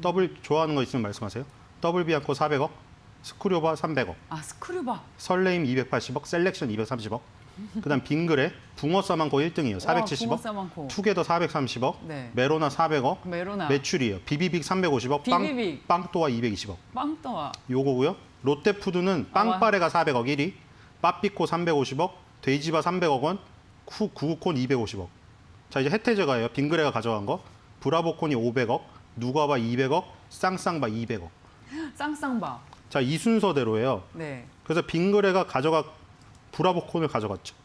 더블 좋아하는 거 있으면 말씀하세요. 더블 비앙코 400억, 스크류바 300억, 아, 스크류바. 설레임 280억, 셀렉션 230억, 그다음 빙그레, 붕어 싸만코 1등이에요. 470억, 붕어싸만코. 투게더 430억, 네. 메로나 400억, 메로나. 매출이에요. 비비빅 350억, 비비빅. 빵또와 220억. 빵떠와. 요거고요. 롯데푸드는 빵빠레가 400억 1위, 빠삐코 350억, 돼지바 300억 원, 구구콘 250억. 자, 이제 혜태제과예요. 빙그레가 가져간 거. 브라보콘이 500억, 누가바 200억, 쌍쌍바 200억. 쌍쌍바. 자, 이 순서대로예요. 네. 그래서 빙그레가 브라보콘을 가져갔죠.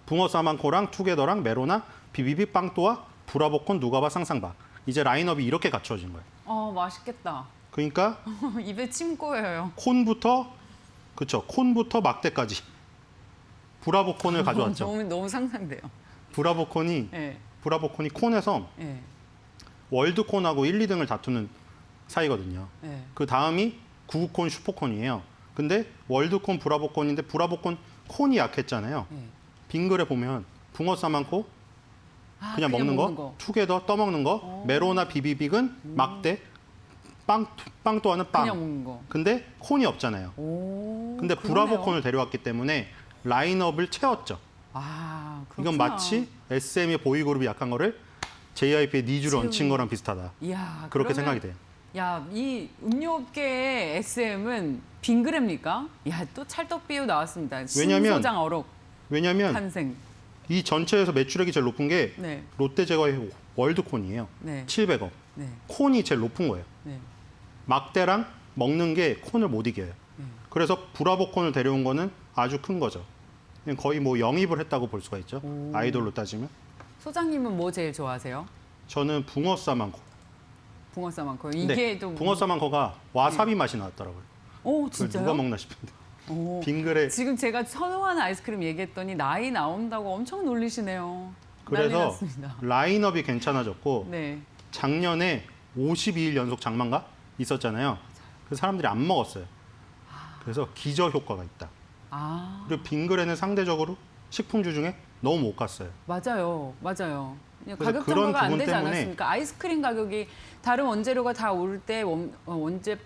붕어 싸만코랑 투게더랑 메로나, 비비비, 빵또와 브라보콘, 누가바, 쌍쌍바. 이제 라인업이 이렇게 갖춰진 거예요. 맛있겠다. 그러니까 입에 침 꼬여요. 콘부터 막대까지 브라보콘을 가져왔죠. 너무 상상돼요. 브라보콘이 예. 콘에서 예. 월드콘하고 1, 2등을 다투는 사이거든요. 예. 그 다음이 구구콘, 슈퍼콘이에요. 근데 월드콘, 브라보콘인데 브라보콘 콘이 약했잖아요. 예. 빙그레 보면 붕어 싸만코 그냥 먹는 거, 투게더 떠먹는 거, 메로나 비비빅은 막대, 빵또하는 빵. 그냥 먹는 거. 근데 콘이 없잖아요. 오. 근데 그러네요. 브라보콘을 데려왔기 때문에 라인업을 채웠죠. 아, 그렇구나. 이건 마치 SM의 보이그룹이 약한 거를 JYP의 니즈로 지금- 얹힌 거랑 비슷하다. 이야, 그렇게 그러면 생각이 돼요. 야, 이 음료업계의 SM은 빙그레입니까? 야, 또 찰떡비유 나왔습니다. 왜냐면- 신소장 어록 왜냐하면 탄생. 이 전체에서 매출액이 제일 높은 게 네, 롯데 제과의 월드콘이에요. 네, 700억. 네, 콘이 제일 높은 거예요. 네. 막대랑 먹는 게 콘을 못 이겨요. 그래서 브라보콘을 데려온 거는 아주 큰 거죠. 그냥 거의 뭐 영입을 했다고 볼 수가 있죠. 오. 아이돌로 따지면. 소장님은 뭐 제일 좋아하세요? 저는 붕어 싸만코. 붕어 싸만코. 근데 이게 또 붕어 싸만코가 와사비 맛이 나왔더라고요. 오, 그걸 진짜요? 누가 먹나 싶은데. 오. 빙그레. 지금 제가 선호하는 아이스크림 얘기했더니 나이 나온다고 엄청 놀리시네요. 난리 그래서 났습니다. 라인업이 괜찮아졌고 네. 작년에 52일 연속 장만가 있었잖아요. 그래서 사람들이 안 먹었어요. 그래서 기저 효과가 있다. 아, 그리고 빙그레는 상대적으로 식품주 중에 너무 못 갔어요. 맞아요. 맞아요. 그래서 가격 그런 정가가 안 부분 되지 때문에 않았습니까? 아이스크림 가격이 다른 원재료가 다 오를 때 원재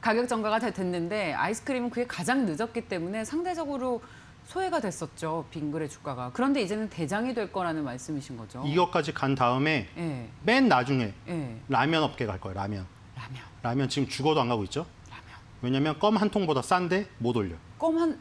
가격 정가가 다 됐는데 아이스크림은 그게 가장 늦었기 때문에 상대적으로 소외가 됐었죠. 빙그레 주가가. 그런데 이제는 대장이 될 거라는 말씀이신 거죠. 이것까지 간 다음에 예. 맨 나중에 예. 라면 업계 갈 거예요. 라면. 라면. 라면 지금 죽어도 안 가고 있죠. 라면. 왜냐면 껌 한 통보다 싼데 못 올려. 껌 한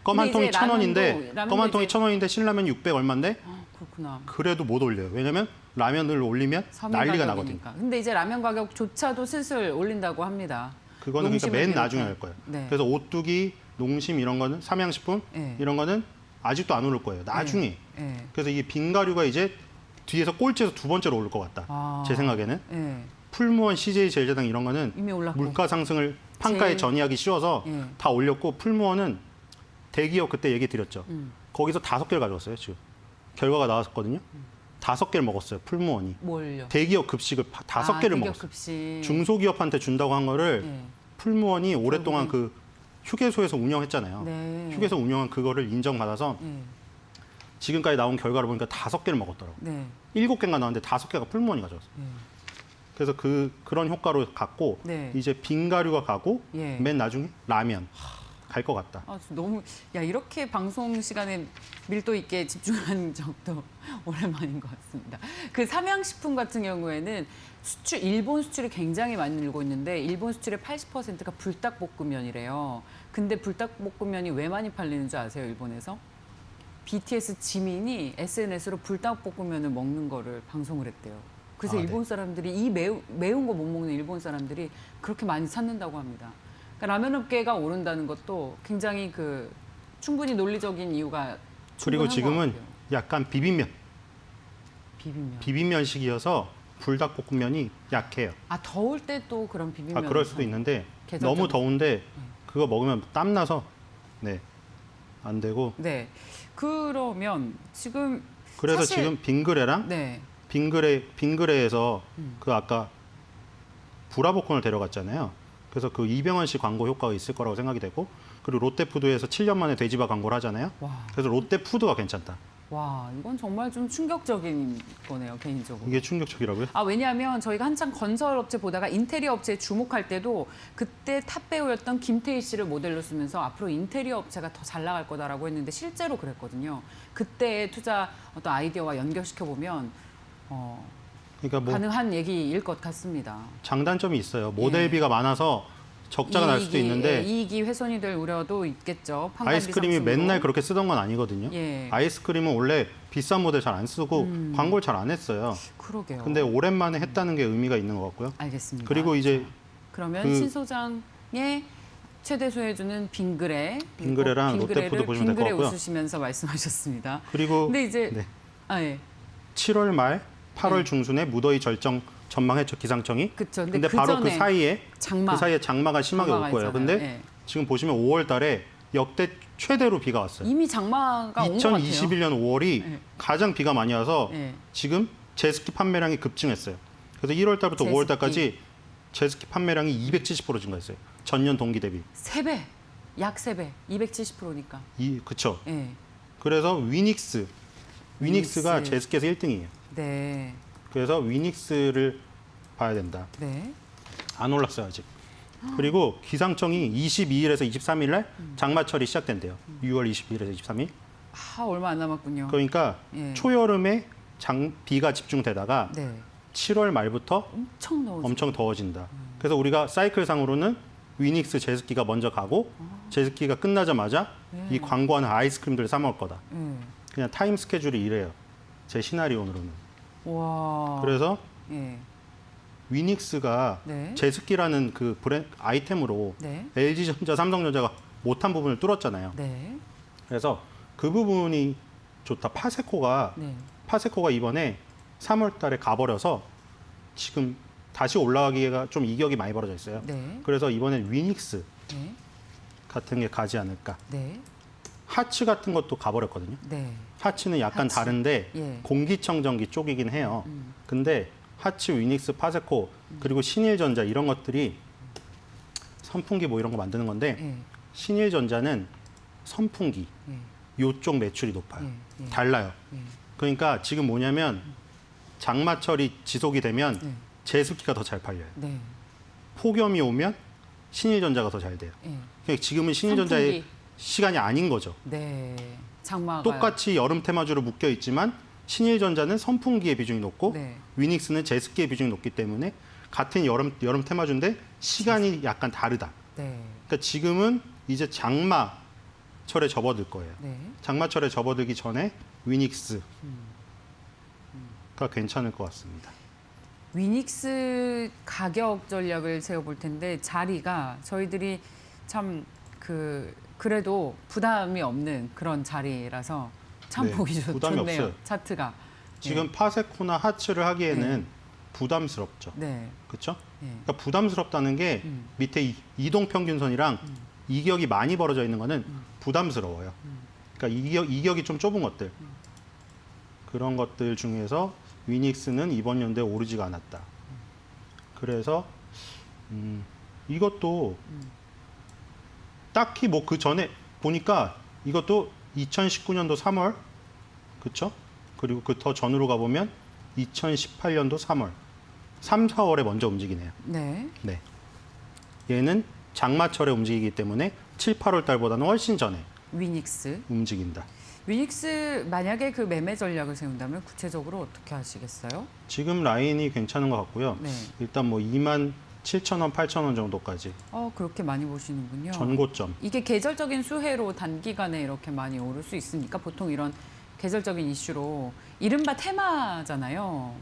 껌 한 근데 통이 이제 1,000원인데 라면도 껌 한 통이 이제- 1,000원인데 신라면 600 얼마인데 그렇구나. 그래도 못 올려요. 왜냐면 라면을 올리면 섬유 난리가 가격이니까. 나거든요. 근데 이제 라면 가격조차도 슬슬 올린다고 합니다. 그거는 그러니까 농심을 맨 비롯한. 나중에 할 거예요. 네. 그래서 오뚜기, 농심 이런 거는 삼양식품 네. 이런 거는 아직도 안 오를 거예요. 나중에. 예. 그래서 이게 빙가류가 이제 뒤에서 꼴찌에서 두 번째로 오를 것 같다. 아. 제 생각에는. 예. 풀무원, CJ 제일제당 이런 거는 이미 올랐고. 물가 상승을 판가에 제일- 전이하기 쉬워서 예. 다 올렸고 풀무원은 대기업 그때 얘기 드렸죠. 음. 거기서 5개를 가져왔어요. 지금 결과가 나왔거든요. 5개를 먹었어요. 풀무원이. 뭘요? 대기업 급식을 5개를 대기업 먹었어요. 급식. 중소기업한테 준다고 한 거를 예. 풀무원이 오랫동안 그 휴게소에서 운영했잖아요. 네. 휴게소 운영한 그거를 인정받아서 예. 지금까지 나온 결과를 보니까 5개를 먹었더라고요. 네. 7개인가 나왔는데 5개가 풀무원이 가져왔어요. 예. 그래서 그런 효과로 갔고 네. 이제 빙가류가 가고 예. 맨 나중에 라면 갈 것 같다. 아, 너무 이렇게 방송 시간에 밀도 있게 집중한 적도 오랜만인 것 같습니다. 그 삼양식품 같은 경우에는 일본 수출이 굉장히 많이 늘고 있는데 일본 수출의 80%가 불닭볶음면이래요. 근데 불닭볶음면이 왜 많이 팔리는 줄 아세요, 일본에서? BTS 지민이 SNS로 불닭볶음면을 먹는 거를 방송을 했대요. 그래서 아, 네. 일본 사람들이 이 매운 거 못 먹는 일본 사람들이 그렇게 많이 찾는다고 합니다. 그러니까 라면 업계가 오른다는 것도 굉장히 충분히 논리적인 이유가 그리고 충분한 것 지금은 같아요. 약간 비빔면, 비빔면. 비빔면식이어서 불닭볶음면이 약해요. 더울 때 또 그런 비빔면. 그럴 수도 있는데 계절적으로. 너무 더운데 그거 먹으면 땀 나서 네. 안 되고 네. 그러면 지금 그래서 사실- 지금 빙그레랑 네. 빙그레에서 그 아까 브라보콘을 데려갔잖아요. 그래서 그 이병헌 씨 광고 효과가 있을 거라고 생각이 되고 그리고 롯데푸드에서 7년 만에 돼지바 광고를 하잖아요. 와. 그래서 롯데푸드가 괜찮다. 와, 이건 정말 좀 충격적인 거네요, 개인적으로. 이게 충격적이라고요? 왜냐하면 저희가 한창 건설업체 보다가 인테리어 업체에 주목할 때도 그때 탑 배우였던 김태희 씨를 모델로 쓰면서 앞으로 인테리어 업체가 더 잘 나갈 거다라고 했는데 실제로 그랬거든요. 그때의 투자 어떤 아이디어와 연결시켜 보면 그러니까 뭐 가능한 얘기일 것 같습니다. 장단점이 있어요. 모델비가 많아서 적자가 날 수도 있는데 이익이 훼손이 될 우려도 있겠죠. 판관비 아이스크림이 상승으로. 맨날 그렇게 쓰던 건 아니거든요. 예. 아이스크림은 원래 비싼 모델 잘 안 쓰고 광고를 잘 안 했어요. 그러게요. 근데 오랜만에 했다는 게 의미가 있는 것 같고요. 알겠습니다. 그리고 이제 그러면 그- 신 소장의 최대 소해주는 빙그레. 빙그레랑 롯데푸드 보시면 될것 빙그레 같고요. 웃으시면서 말씀하셨습니다. 그리고 근데 이제 네. 예. 7월 말, 8월 네. 중순에 무더위 절정 전망했죠 기상청이. 그쵸. 근데 바로 그 전에 사이에 장마. 장마가 심하게 올 거예요. 있잖아요. 근데 예. 지금 보시면 5월 달에 역대 최대로 비가 왔어요. 이미 장마가 온 것 같아요. 2021년 5월이 네. 가장 비가 많이 와서 네. 지금 제스키 판매량이 급증했어요. 그래서 1월 달부터 제스키. 5월 달까지 제스키 판매량이 270% 증가했어요. 전년 동기 대비. 3배, 약 3배, 270%니까. 그쵸. 예. 그래서 위닉스가 위닉스. 제스키에서 1등이에요. 네. 그래서 위닉스를 봐야 된다. 네. 안 올랐어요 아직. 그리고 기상청이 22일에서 23일 날 장마철이 시작된대요. 6월 22일에서 23일. 얼마 안 남았군요. 그러니까 예. 초여름에 비가 집중되다가 네. 7월 말부터 엄청 넣어줘. 엄청 더워진다. 그래서 우리가 사이클상으로는 위닉스 제습기가 먼저 가고 제습기가 끝나자마자 이 광고하는 아이스크림들을 사 먹을 거다. 그냥 타임 스케줄이 이래요. 제 시나리오로는. 와. 그래서 예. 위닉스가 네. 제습기라는 그 브랜드 아이템으로 네. LG전자, 삼성전자가 못한 부분을 뚫었잖아요. 네. 그래서 그 부분이 좋다. 파세코가 네. 이번에 3월 달에 가버려서 지금 다시 올라가기가 좀 이격이 많이 벌어져 있어요. 네. 그래서 이번엔 위닉스 네. 같은 게 가지 않을까. 네. 하츠 같은 것도 가버렸거든요. 네. 하츠는 약간 하츠. 다른데 예. 공기청정기 쪽이긴 해요. 근데 하츠, 위닉스, 파세코 그리고 신일전자 이런 것들이 선풍기 뭐 이런 거 만드는 건데 예. 신일전자는 선풍기 예. 요쪽 매출이 높아요. 예. 예. 달라요. 예. 그러니까 지금 뭐냐면 장마철이 지속이 되면 네. 제습기가 더 잘 팔려요. 네. 폭염이 오면 신일전자가 더 잘 돼요. 예. 그러니까 지금은 신일전자의 선풍기. 시간이 아닌 거죠. 네. 장마가 똑같이 여름 테마주로 묶여 있지만 신일전자는 선풍기의 비중이 높고 네. 위닉스는 제습기의 비중이 높기 때문에 같은 여름 테마주인데 시간이 약간 다르다. 네. 그러니까 지금은 이제 장마철에 접어들 거예요. 네. 장마철에 접어들기 전에 위닉스가 괜찮을 것 같습니다. 위닉스 가격 전략을 제가 볼 텐데 자리가 저희들이 참 그래도 부담이 없는 그런 자리라서 참 네, 보기 부담이 좋네요. 없어요. 차트가. 지금 파세코나 하츠를 하기에는 부담스럽죠. 네. 그렇죠? 네. 그러니까 부담스럽다는 게 밑에 이동 평균선이랑 이격이 많이 벌어져 있는 거는 부담스러워요. 그러니까 이격이 좀 좁은 것들. 그런 것들 중에서 위닉스는 이번 연도에 오르지가 않았다. 그래서 이것도 딱히 뭐 그 전에 보니까 이것도 2019년도 3월 그렇죠? 그리고 그 더 전으로 가보면 2018년도 3월 3, 4월에 먼저 움직이네요. 네. 네. 얘는 장마철에 움직이기 때문에 7, 8월 달보다는 훨씬 전에 위닉스. 움직인다. 위닉스 만약에 그 매매 전략을 세운다면 구체적으로 어떻게 하시겠어요? 지금 라인이 괜찮은 것 같고요. 네. 일단 뭐 27,000원, 8,000원 정도까지 그렇게 많이 보시는군요. 전고점. 이게 계절적인 수혜로 단기간에 이렇게 많이 오를 수 있습니까? 보통 이런 계절적인 이슈로 이른바 테마잖아요.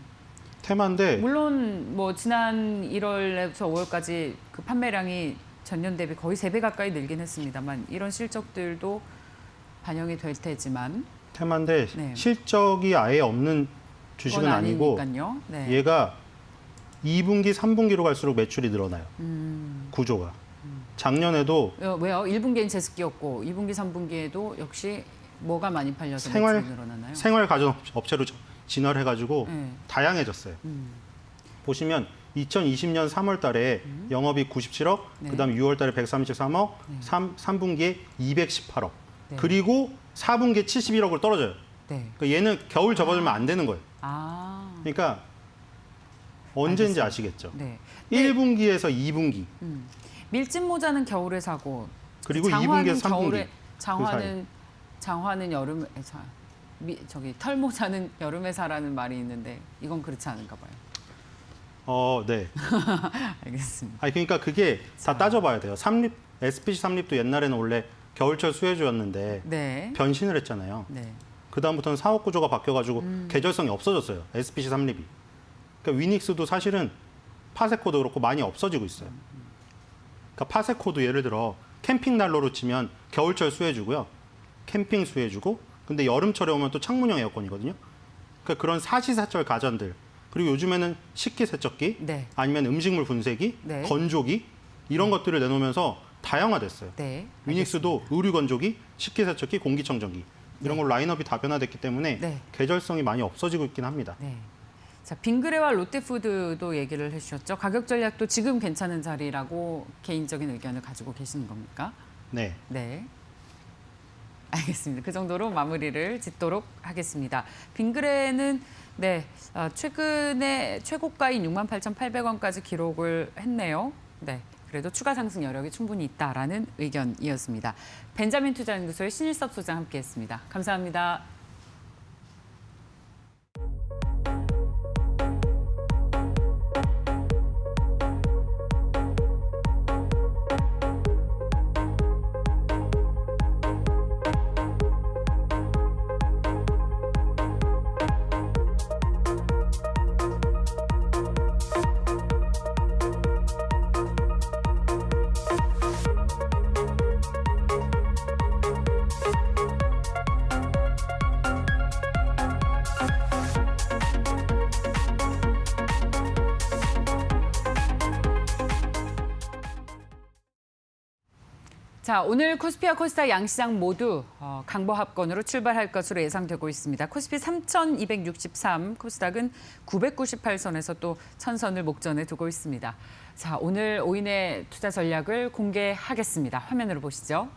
테마인데 물론 뭐 지난 1월에서 5월까지 그 판매량이 전년 대비 거의 3배 가까이 늘긴 했습니다만 이런 실적들도 반영이 될 테지만 테마인데 네. 실적이 아예 없는 주식은 그건 아니고 아니니까요. 네. 얘가 2분기, 3분기로 갈수록 매출이 늘어나요. 구조가. 작년에도 왜요? 1분기엔 제습기였고 2분기, 3분기에도 역시 뭐가 많이 팔려서 생활- 매출이 늘어나나요? 생활 가전 업체로 진화해가지고 네. 다양해졌어요. 보시면 2020년 3월 달에 영업이익 97억, 네. 그다음 6월 달에 133억, 3분기에 218억. 네. 그리고 4분기에 71억으로 떨어져요. 네. 그러니까 얘는 겨울 접어들면 안 되는 거예요. 아. 그러니까 언제인지 알겠습니다. 아시겠죠? 네. 1분기에서 2분기, 밀짚 모자는 겨울에 사고 그리고 장화는 2분기에서 3분기. 겨울에 장화는 여름에 사. 털 모자는 여름에 사라는 말이 있는데 이건 그렇지 않은가 봐요. 네. 알겠습니다. 아니 그러니까 그게 다 따져봐야 돼요. SPC 삼립도 옛날에는 원래 겨울철 수혜주였는데 네. 변신을 했잖아요. 네. 그 다음부터는 사업 구조가 바뀌어가지고 계절성이 없어졌어요. SPC 삼립이. 그러니까 위닉스도 사실은 파세코도 그렇고 많이 없어지고 있어요. 그러니까 파세코도 예를 들어 캠핑 난로로 치면 겨울철 수혜주고요. 캠핑 수혜주고 근데 여름철에 오면 또 창문형 에어컨이거든요. 그러니까 그런 사시사철 가전들 그리고 요즘에는 식기세척기 네. 아니면 음식물 분쇄기, 네. 건조기 이런 것들을 내놓으면서 다양화됐어요. 네. 위닉스도 의류 건조기, 식기세척기, 공기청정기 이런 걸로 라인업이 다변화됐기 때문에 네. 계절성이 많이 없어지고 있긴 합니다. 네. 자, 빙그레와 롯데푸드도 얘기를 해주셨죠. 가격 전략도 지금 괜찮은 자리라고 개인적인 의견을 가지고 계시는 겁니까? 네. 네. 알겠습니다. 그 정도로 마무리를 짓도록 하겠습니다. 빙그레는 최근에 최고가인 68,800원까지 기록을 했네요. 네. 그래도 추가 상승 여력이 충분히 있다라는 의견이었습니다. 벤자민 투자연구소의 신일섭 소장 함께했습니다. 감사합니다. 자, 오늘 코스피와 코스닥 양시장 모두 강보합권으로 출발할 것으로 예상되고 있습니다. 코스피 3,263, 코스닥은 998선에서 또 1,000선을 목전에 두고 있습니다. 자, 오늘 오인의 투자 전략을 공개하겠습니다. 화면으로 보시죠.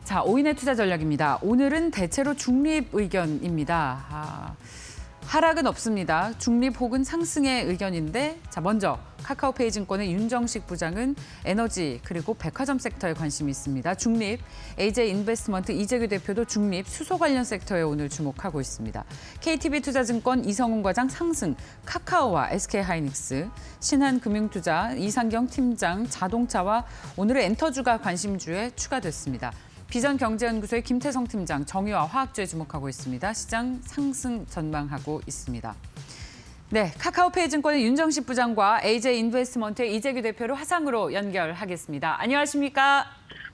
자, 오인의 투자 전략입니다. 오늘은 대체로 중립 의견입니다. 하락은 없습니다. 중립 혹은 상승의 의견인데, 자, 먼저 카카오페이 증권의 윤정식 부장은 에너지 그리고 백화점 섹터에 관심이 있습니다. 중립, AJ 인베스트먼트 이재규 대표도 중립, 수소 관련 섹터에 오늘 주목하고 있습니다. KTB투자증권 이성훈 과장 상승, 카카오와 SK하이닉스, 신한금융투자 이상경 팀장 자동차와 오늘의 엔터주가 관심주에 추가됐습니다. 비전경제연구소의 김태성 팀장, 정유와 화학주에 주목하고 있습니다. 시장 상승 전망하고 있습니다. 네, 카카오페이 증권의 윤정식 부장과 AJ 인베스트먼트의 이재규 대표를 화상으로 연결하겠습니다. 안녕하십니까?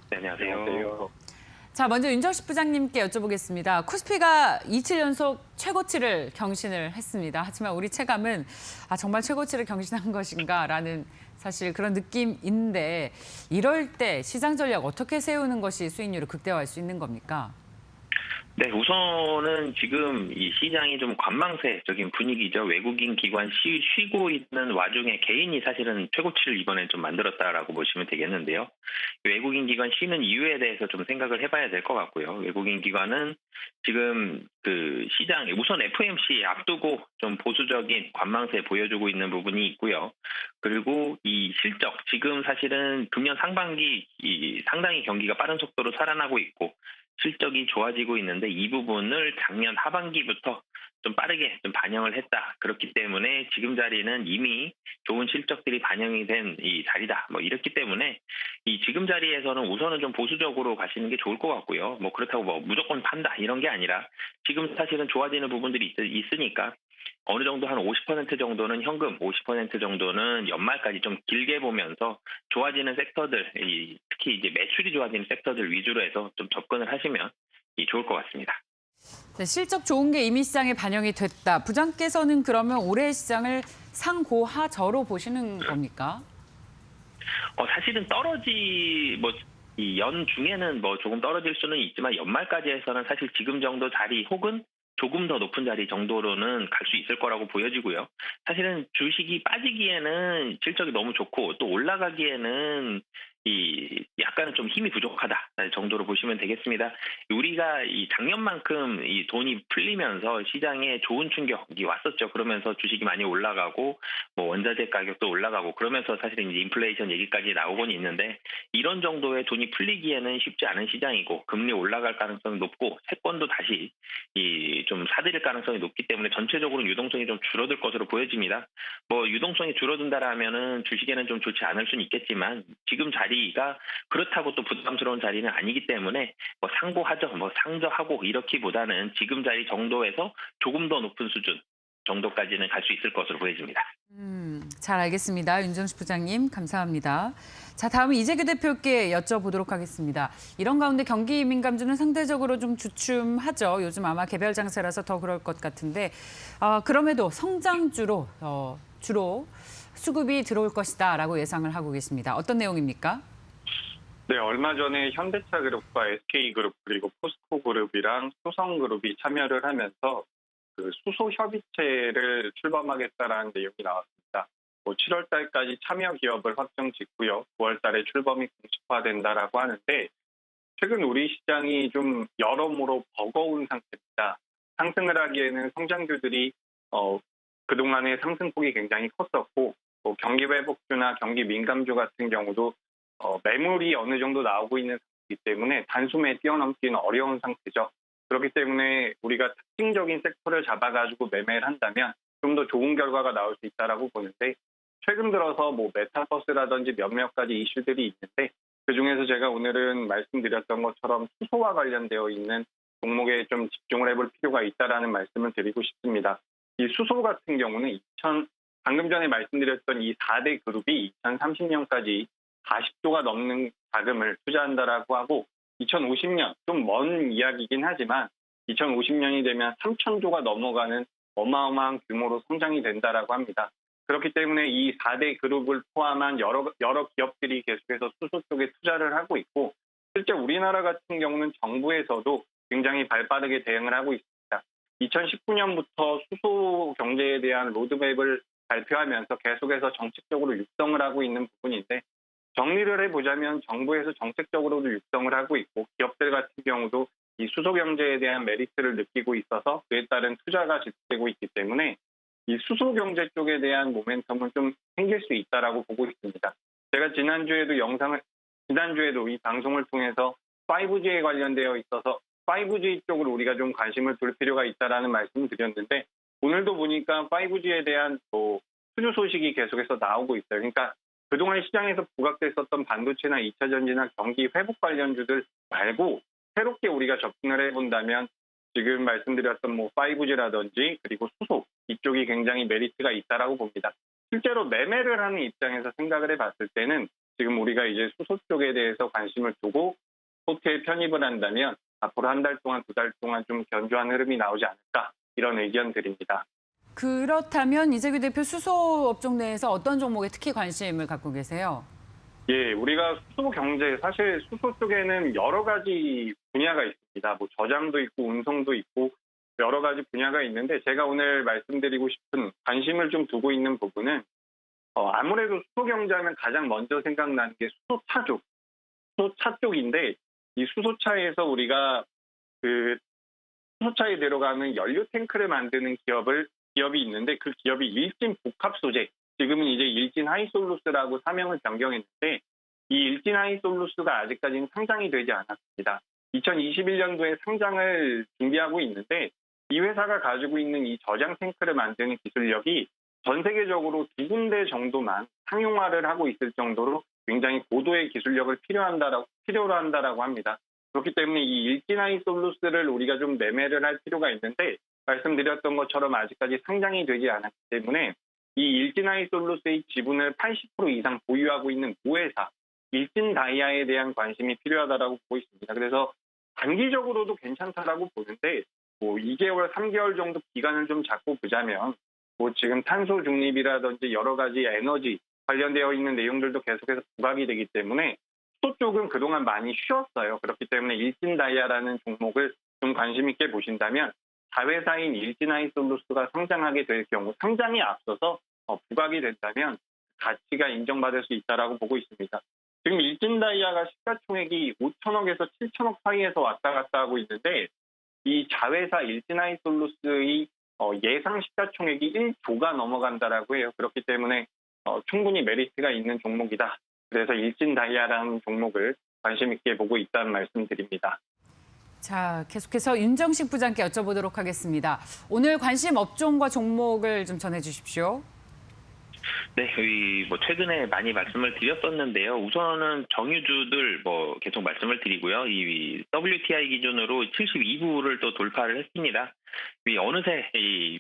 네, 안녕하세요. 자, 먼저 윤정식 부장님께 여쭤보겠습니다. 코스피가 이틀 연속 최고치를 경신을 했습니다. 하지만 우리 체감은 정말 최고치를 경신한 것인가라는 사실 그런 느낌인데, 이럴 때 시장 전략 어떻게 세우는 것이 수익률을 극대화할 수 있는 겁니까? 네, 우선은 지금 이 시장이 좀 관망세적인 분위기죠. 외국인 기관 쉬고 있는 와중에 개인이 사실은 최고치를 이번에 좀 만들었다라고 보시면 되겠는데요. 외국인 기관 쉬는 이유에 대해서 좀 생각을 해봐야 될 것 같고요. 외국인 기관은 지금 그 시장에 우선 FOMC 앞두고 좀 보수적인 관망세 보여주고 있는 부분이 있고요. 그리고 이 실적, 지금 사실은 금년 상반기 상당히 경기가 빠른 속도로 살아나고 있고 실적이 좋아지고 있는데, 이 부분을 작년 하반기부터 좀 빠르게 좀 반영을 했다. 그렇기 때문에 지금 자리는 이미 좋은 실적들이 반영이 된 이 자리다. 이렇기 때문에 이 지금 자리에서는 우선은 좀 보수적으로 가시는 게 좋을 것 같고요. 그렇다고 무조건 판다 이런 게 아니라 지금 사실은 좋아지는 부분들이 있으니까 어느 정도 한 50% 정도는 현금, 50% 정도는 연말까지 좀 길게 보면서 좋아지는 섹터들, 특히 이제 매출이 좋아지는 섹터들 위주로 해서 좀 접근을 하시면 좋을 것 같습니다. 네, 실적 좋은 게 이미 시장에 반영이 됐다. 부장께서는 그러면 올해 시장을 상고하저로 보시는 겁니까? 사실은 이 연 중에는 조금 떨어질 수는 있지만 연말까지 해서는 사실 지금 정도 자리 혹은 조금 더 높은 자리 정도로는 갈 수 있을 거라고 보여지고요. 사실은 주식이 빠지기에는 실적이 너무 좋고 또 올라가기에는 약간은 좀 힘이 부족하다 정도로 보시면 되겠습니다. 우리가 이 작년만큼 이 돈이 풀리면서 시장에 좋은 충격이 왔었죠. 그러면서 주식이 많이 올라가고 원자재 가격도 올라가고 그러면서 사실은 이제 인플레이션 얘기까지 나오곤 있는데, 이런 정도의 돈이 풀리기에는 쉽지 않은 시장이고 금리 올라갈 가능성이 높고 채권도 다시 좀 사들일 가능성이 높기 때문에 전체적으로 유동성이 좀 줄어들 것으로 보여집니다. 유동성이 줄어든다라면은 주식에는 좀 좋지 않을 수는 있겠지만 지금 자리가 그렇다고 또 부담스러운 자리는 아니기 때문에 상고하죠, 상저하고 이렇기보다는 지금 자리 정도에서 조금 더 높은 수준 정도까지는 갈 수 있을 것으로 보여집니다. 잘 알겠습니다. 윤정식 부장님, 감사합니다. 자, 다음은 이재규 대표께 여쭤보도록 하겠습니다. 이런 가운데 경기 민감주는 상대적으로 좀 주춤하죠. 요즘 아마 개별 장세라서 더 그럴 것 같은데, 그럼에도 성장주로 주로 수급이 들어올 것이다라고 예상을 하고 계십니다. 어떤 내용입니까? 네, 얼마 전에 현대차그룹과 SK그룹 그리고 포스코그룹이랑 소성그룹이 참여를 하면서 그 수소협의체를 출범하겠다라는 내용이 나왔습니다. 7월 달까지 참여 기업을 확정 짓고요. 9월 달에 출범이 공식화된다라고 하는데, 최근 우리 시장이 좀 여러모로 버거운 상태입니다. 상승을 하기에는 성장주들이 그동안의 상승폭이 굉장히 컸었고, 경기 회복주나 경기 민감주 같은 경우도 매물이 어느 정도 나오고 있는 상태이기 때문에 단숨에 뛰어넘기는 어려운 상태죠. 그렇기 때문에 우리가 특징적인 섹터를 잡아가지고 매매를 한다면 좀 더 좋은 결과가 나올 수 있다라고 보는데, 최근 들어서 메타버스라든지 몇몇 가지 이슈들이 있는데, 그중에서 제가 오늘은 말씀드렸던 것처럼 수소와 관련되어 있는 종목에 좀 집중을 해볼 필요가 있다라는 말씀을 드리고 싶습니다. 이 수소 같은 경우는 방금 전에 말씀드렸던 이 4대 그룹이 2030년까지 40조가 넘는 자금을 투자한다라고 하고, 2050년, 좀 먼 이야기이긴 하지만 2050년이 되면 3,000조가 넘어가는 어마어마한 규모로 성장이 된다라고 합니다. 그렇기 때문에 이 4대 그룹을 포함한 여러 기업들이 계속해서 수소 쪽에 투자를 하고 있고 실제 우리나라 같은 경우는 정부에서도 굉장히 발빠르게 대응을 하고 있습니다. 2019년부터 수소 경제에 대한 로드맵을 발표하면서 계속해서 정책적으로 육성을 하고 있는 부분인데 정리를 해보자면 정부에서 정책적으로도 육성을 하고 있고 기업들 같은 경우도 이 수소 경제에 대한 메리트를 느끼고 있어서 그에 따른 투자가 지속되고 있기 때문에 이 수소 경제 쪽에 대한 모멘텀은 좀 생길 수 있다라고 보고 있습니다. 제가 지난주에도 이 방송을 통해서 5G에 관련되어 있어서 5G 쪽으로 우리가 좀 관심을 둘 필요가 있다라는 말씀을 드렸는데 오늘도 보니까 5G에 대한 수주 소식이 계속해서 나오고 있어요. 그러니까 그동안 시장에서 부각됐었던 반도체나 2차 전지나 경기 회복 관련주들 말고 새롭게 우리가 접근을 해본다면 지금 말씀드렸던 5G라든지 그리고 수소 이쪽이 굉장히 메리트가 있다라고 봅니다. 실제로 매매를 하는 입장에서 생각을 해봤을 때는 지금 우리가 이제 수소 쪽에 대해서 관심을 두고 포트에 편입을 한다면 앞으로 한 달 동안, 2달 동안 좀 견조한 흐름이 나오지 않을까 이런 의견 드립니다. 그렇다면 이재규 대표 수소 업종 내에서 어떤 종목에 특히 관심을 갖고 계세요? 예, 우리가 수소 경제, 사실 수소 쪽에는 여러 가지 분야가 있습니다. 저장도 있고 운송도 있고 여러 가지 분야가 있는데 제가 오늘 말씀드리고 싶은 관심을 좀 두고 있는 부분은 아무래도 수소 경제하면 가장 먼저 생각나는 게 수소차 쪽, 수소차 쪽인데 이 수소차에서 우리가 그 수소차에 들어가는 연료 탱크를 만드는 기업이 있는데 그 기업이 일진 복합 소재, 지금은 이제 일진 하이솔루스라고 사명을 변경했는데 이 일진 하이솔루스가 아직까지는 상장이 되지 않았습니다. 2021년도에 상장을 준비하고 있는데 이 회사가 가지고 있는 이 저장 탱크를 만드는 기술력이 전 세계적으로 2군데 정도만 상용화를 하고 있을 정도로 굉장히 고도의 기술력을 필요로 한다라고 합니다. 그렇기 때문에 이 일진 하이솔루스를 우리가 좀 매매를 할 필요가 있는데 말씀드렸던 것처럼 아직까지 상장이 되지 않았기 때문에 이 일진 하이솔루스의 지분을 80% 이상 보유하고 있는 모회사 일진 다이아에 대한 관심이 필요하다라고 보고 있습니다. 그래서 단기적으로도 괜찮다라고 보는데 2개월, 3개월 정도 기간을 좀 잡고 보자면 지금 탄소 중립이라든지 여러 가지 에너지 관련되어 있는 내용들도 계속해서 부각이 되기 때문에 수소 쪽은 그동안 많이 쉬었어요. 그렇기 때문에 일진 다이아라는 종목을 좀 관심 있게 보신다면 자회사인 일진 하이솔루스가 상장하게 될 경우 상장에 앞서서 부각이 된다면 가치가 인정받을 수 있다라고 보고 있습니다. 지금 일진 다이아가 시가총액이 5천억에서 7천억 사이에서 왔다 갔다 하고 있는데 이 자회사 일진 하이솔루스의 예상 시가총액이 1조가 넘어간다라고 해요. 그렇기 때문에 충분히 메리트가 있는 종목이다. 그래서 일진 다이아라는 종목을 관심 있게 보고 있다는 말씀드립니다. 자, 계속해서 윤정식 부장께 여쭤보도록 하겠습니다. 오늘 관심 업종과 종목을 좀 전해주십시오. 네, 최근에 많이 말씀을 드렸었는데요. 우선은 정유주들 계속 말씀을 드리고요. 이 WTI 기준으로 72불을 또 돌파를 했습니다. 어느새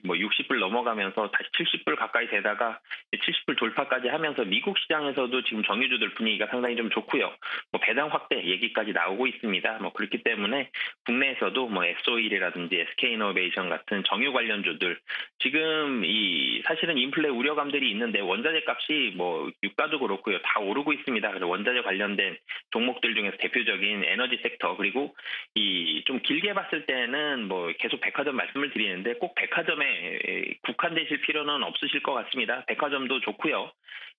60불 넘어가면서 다시 70불 가까이 되다가 70불 돌파까지 하면서 미국 시장에서도 지금 정유주들 분위기가 상당히 좀 좋고요. 배당 확대 얘기까지 나오고 있습니다. 그렇기 때문에 국내에서도 S-OIL이라든지 SK이노베이션 같은 정유 관련주들 지금 사실은 인플레 우려감들이 있는데 원자재 값이 유가도 그렇고요. 다 오르고 있습니다. 그래서 원자재 관련된 종목들 중에서 대표적인 에너지 섹터 그리고 좀 길게 봤을 때는 계속 백화점 말씀을 드리는데 꼭 백화점에 국한되실 필요는 없으실 것 같습니다. 백화점도 좋고요.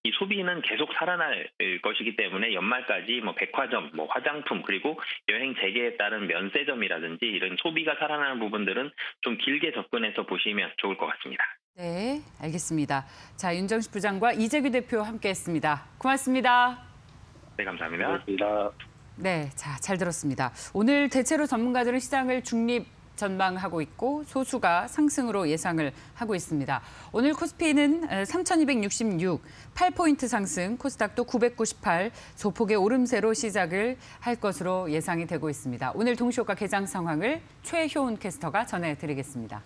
이 소비는 계속 살아날 것이기 때문에 연말까지 백화점, 화장품 그리고 여행 재개에 따른 면세점이라든지 이런 소비가 살아나는 부분들은 좀 길게 접근해서 보시면 좋을 것 같습니다. 네, 알겠습니다. 자, 윤정식 부장과 이재규 대표 함께했습니다. 고맙습니다. 네, 감사합니다. 고맙습니다. 네, 자, 잘 들었습니다. 오늘 대체로 전문가들은 시장을 중립 전망하고 있고 소수가 상승으로 예상을 하고 있습니다. 오늘 코스피는 3,266, 8포인트 상승, 코스닥도 998, 소폭의 오름세로 시작을 할 것으로 예상이 되고 있습니다. 오늘 동시효과 개장 상황을 최효은 캐스터가 전해드리겠습니다.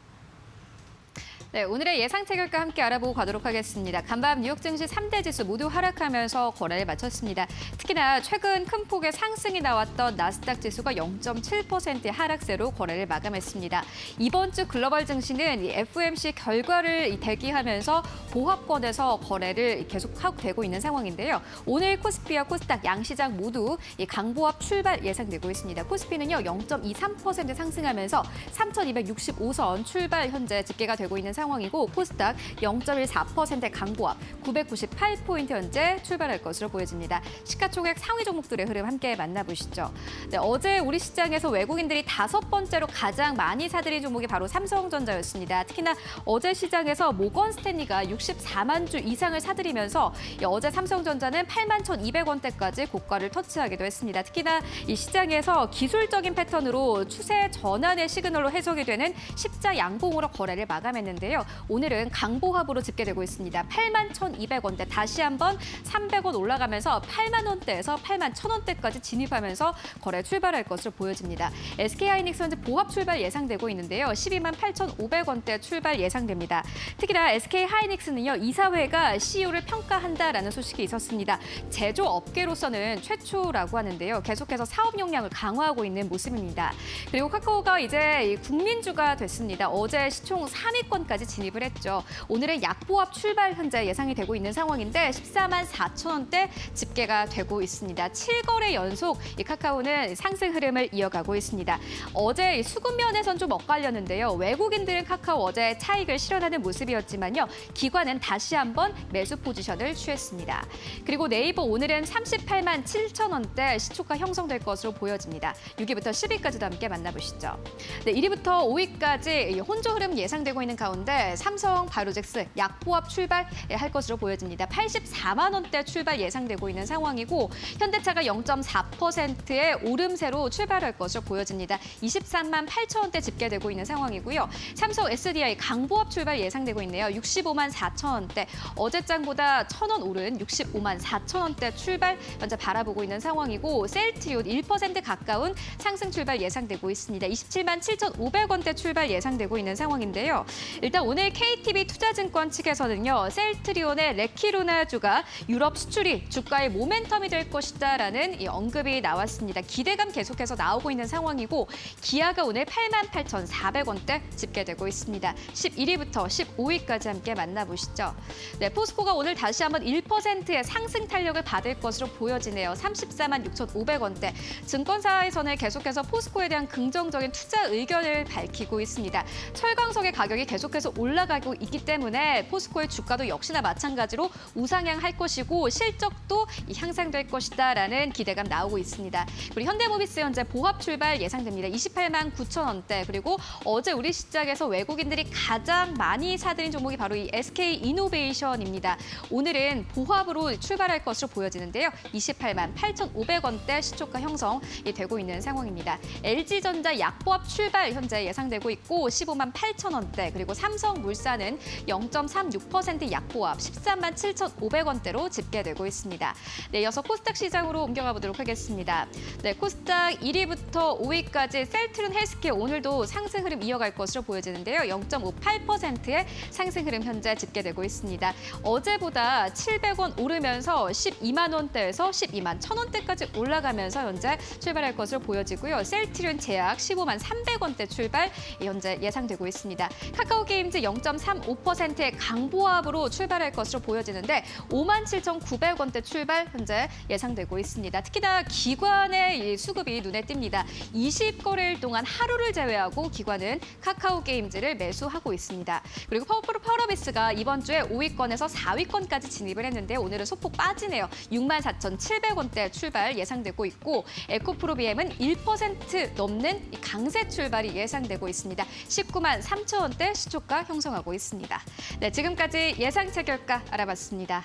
네, 오늘의 예상 체결가 함께 알아보고 가도록 하겠습니다. 간밤 뉴욕 증시 3대 지수 모두 하락하면서 거래를 마쳤습니다. 특히나 최근 큰 폭의 상승이 나왔던 나스닥 지수가 0.7%의 하락세로 거래를 마감했습니다. 이번 주 글로벌 증시는 이 FOMC 결과를 대기하면서 보합권에서 거래를 계속하고 되고 있는 상황인데요. 오늘 코스피와 코스닥 양시장 모두 이 강보합 출발 예상되고 있습니다. 코스피는요 0.23% 상승하면서 3,265선 출발 현재 집계가 되고 있는 상황이고 코스닥 0.14% 강보합 998포인트 현재 출발할 것으로 보여집니다. 시가총액 상위 종목들의 흐름 함께 만나보시죠. 네, 어제 우리 시장에서 외국인들이 5번째로 가장 많이 사들인 종목이 바로 삼성전자였습니다. 특히나 어제 시장에서 모건 스탠리가 64만 주 이상을 사들이면서 어제 삼성전자는 81,200원대까지 고가를 터치하기도 했습니다. 특히나 이 시장에서 기술적인 패턴으로 추세 전환의 시그널로 해석이 되는 십자 양봉으로 거래를 마감했는데요. 오늘은 강보합으로 집계되고 있습니다. 81,200원대 다시 한번 300원 올라가면서 8만 원대에서 8만 1,000원대까지 진입하면서 거래 출발할 것으로 보여집니다. SK하이닉스 현재 보합 출발 예상되고 있는데요. 12만 8,500원대 출발 예상됩니다. 특히나 SK하이닉스는요. 이사회가 CEO를 평가한다라는 소식이 있었습니다. 제조업계로서는 최초라고 하는데요. 계속해서 사업 역량을 강화하고 있는 모습입니다. 그리고 카카오가 이제 국민주가 됐습니다. 어제 시총 3위권까지 진입을 했죠. 오늘은 약보합 출발 현재 예상이 되고 있는 상황인데 14만 4천 원대 집계가 되고 있습니다. 7거래 연속 이 카카오는 상승 흐름을 이어가고 있습니다. 어제 수급면에선 좀 엇갈렸는데요. 외국인들은 카카오 어제 차익을 실현하는 모습이었지만요. 기관은 다시 한번 매수 포지션을 취했습니다. 그리고 네이버 오늘은 38만 7천 원대 시초가 형성될 것으로 보여집니다. 6위부터 10위까지도 함께 만나보시죠. 네, 1위부터 5위까지 혼조 흐름 예상되고 있는 가운데 삼성 바이오로직스 약보합 출발할 것으로 보여집니다. 84만 원대 출발 예상되고 있는 상황이고 현대차가 0.4%의 오름세로 출발할 것으로 보여집니다. 23만 8천 원대 집계되고 있는 상황이고요. 삼성 SDI 강보합 출발 예상되고 있네요. 65만 4천 원대. 어제장보다 1,000원 오른 65만 4천 원대 출발 현재 바라보고 있는 상황이고 셀트리온 1% 가까운 상승 출발 예상되고 있습니다. 27만 7,500원대 출발 예상되고 있는 상황인데요. 일단 오늘 KTB 투자증권 측에서는요. 셀트리온의 레키로나주가 유럽 수출이 주가의 모멘텀이 될 것이다라는 이 언급이 나왔습니다. 기대감 계속해서 나오고 있는 상황이고 기아가 오늘 88,400원대 집계되고 있습니다. 11위부터 15위까지 함께 만나보시죠. 네, 포스코가 오늘 다시 한번 1%의 상승 탄력을 받을 것으로 보여지네요. 34만 6,500원대. 증권사에서는 계속해서 포스코에 대한 긍정적인 투자 의견을 밝히고 있습니다. 철강석의 가격이 계속해서 올라가고 있기 때문에 포스코의 주가도 역시나 마찬가지로 우상향할 것이고 실적도 향상될 것이다라는 기대감 나오고 있습니다. 그리고 현대모비스 현재 보합 출발 예상됩니다. 28만 9천 원대. 그리고 어제 우리 시장에서 외국인들이 가장 많이 사들인 종목이 바로 이 SK이노베이션입니다. 오늘은 보합으로 출발할 것으로 보여지는데요. 28만 8,500원대 시초가 형성이 되고 있는 상황입니다. LG전자 약보합 출발 현재 예상되고 있고 15만 8천 원대. 그리고 삼성물산은 0.36% 약보합 13만 7,500원대로 집계되고 있습니다. 네, 이어서 코스닥 시장으로 옮겨가 보도록 하겠습니다. 네, 코스닥 1위부터 5위까지 셀트리온 헬스케어 오늘도 상승 흐름 이어갈 것으로 보여지는데요. 0.58%의 상승 흐름 현재 집계되고 있습니다. 어제보다 700원 오르면서 12만 원대에서 12만 1천 원대까지 올라가면서 현재 출발할 것으로 보여지고요. 셀트리온 제약 15만 300원대 출발 현재 예상되고 있습니다. 카카오게임즈 0.35%의 강보합으로 출발할 것으로 보여지는데 5만 7,900원대 출발 현재 예상되고 있습니다. 특히나 기관의 이 수급이 눈에 띕니다. 20거래일 동안 하루를 제외하고 기관은 카카오게임즈를 매수하고 있습니다. 그리고 파워러비스가 이번 주에 5위권에서 4위권까지 진입을 했는데 오늘은 소폭 빠지네요. 6만 4,700원대 출발 예상되고 있고 에코프로비엠은 1% 넘는 강세 출발이 예상되고 있습니다. 19만 3천 원대 시초가 형성하고 있습니다. 네, 지금까지 예상 체결가 알아봤습니다.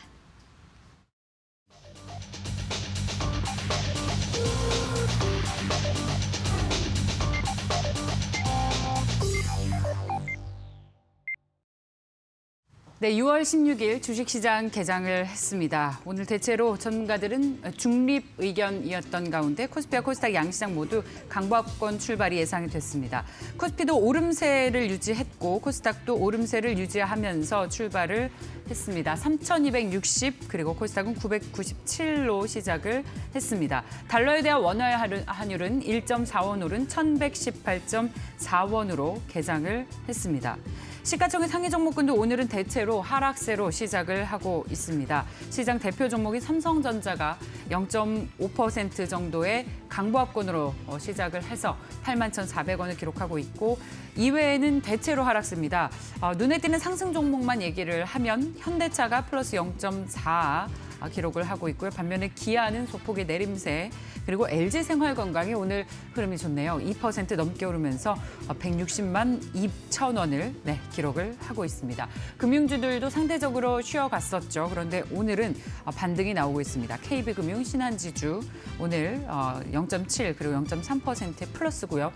네, 6월 16일 주식시장 개장을 했습니다. 오늘 대체로 전문가들은 중립 의견이었던 가운데 코스피와 코스닥 양시장 모두 강보합권 출발이 예상이 됐습니다. 코스피도 오름세를 유지했고 코스닥도 오름세를 유지하면서 출발을 했습니다. 3,260 그리고 코스닥은 997로 시작을 했습니다. 달러에 대한 원화의 환율은 1.4원 오른 1,118.4원으로 개장을 했습니다. 시가총액 상위 종목군도 오늘은 대체로 하락세로 시작을 하고 있습니다. 시장 대표 종목인 삼성전자가 0.5% 정도의 강보합권으로 시작을 해서 81,400원을 기록하고 있고 이외에는 대체로 하락세입니다. 눈에 띄는 상승 종목만 얘기를 하면 현대차가 플러스 0.4 기록을 하고 있고요. 반면에 기아는 소폭의 내림세, 그리고 LG생활건강이 오늘 흐름이 좋네요. 2% 넘게 오르면서 160만 2천 원을 기록을 하고 있습니다. 금융주들도 상대적으로 쉬어갔었죠. 그런데 오늘은 반등이 나오고 있습니다. KB금융, 신한지주 오늘 0.7 그리고 0.3% 플러스고요.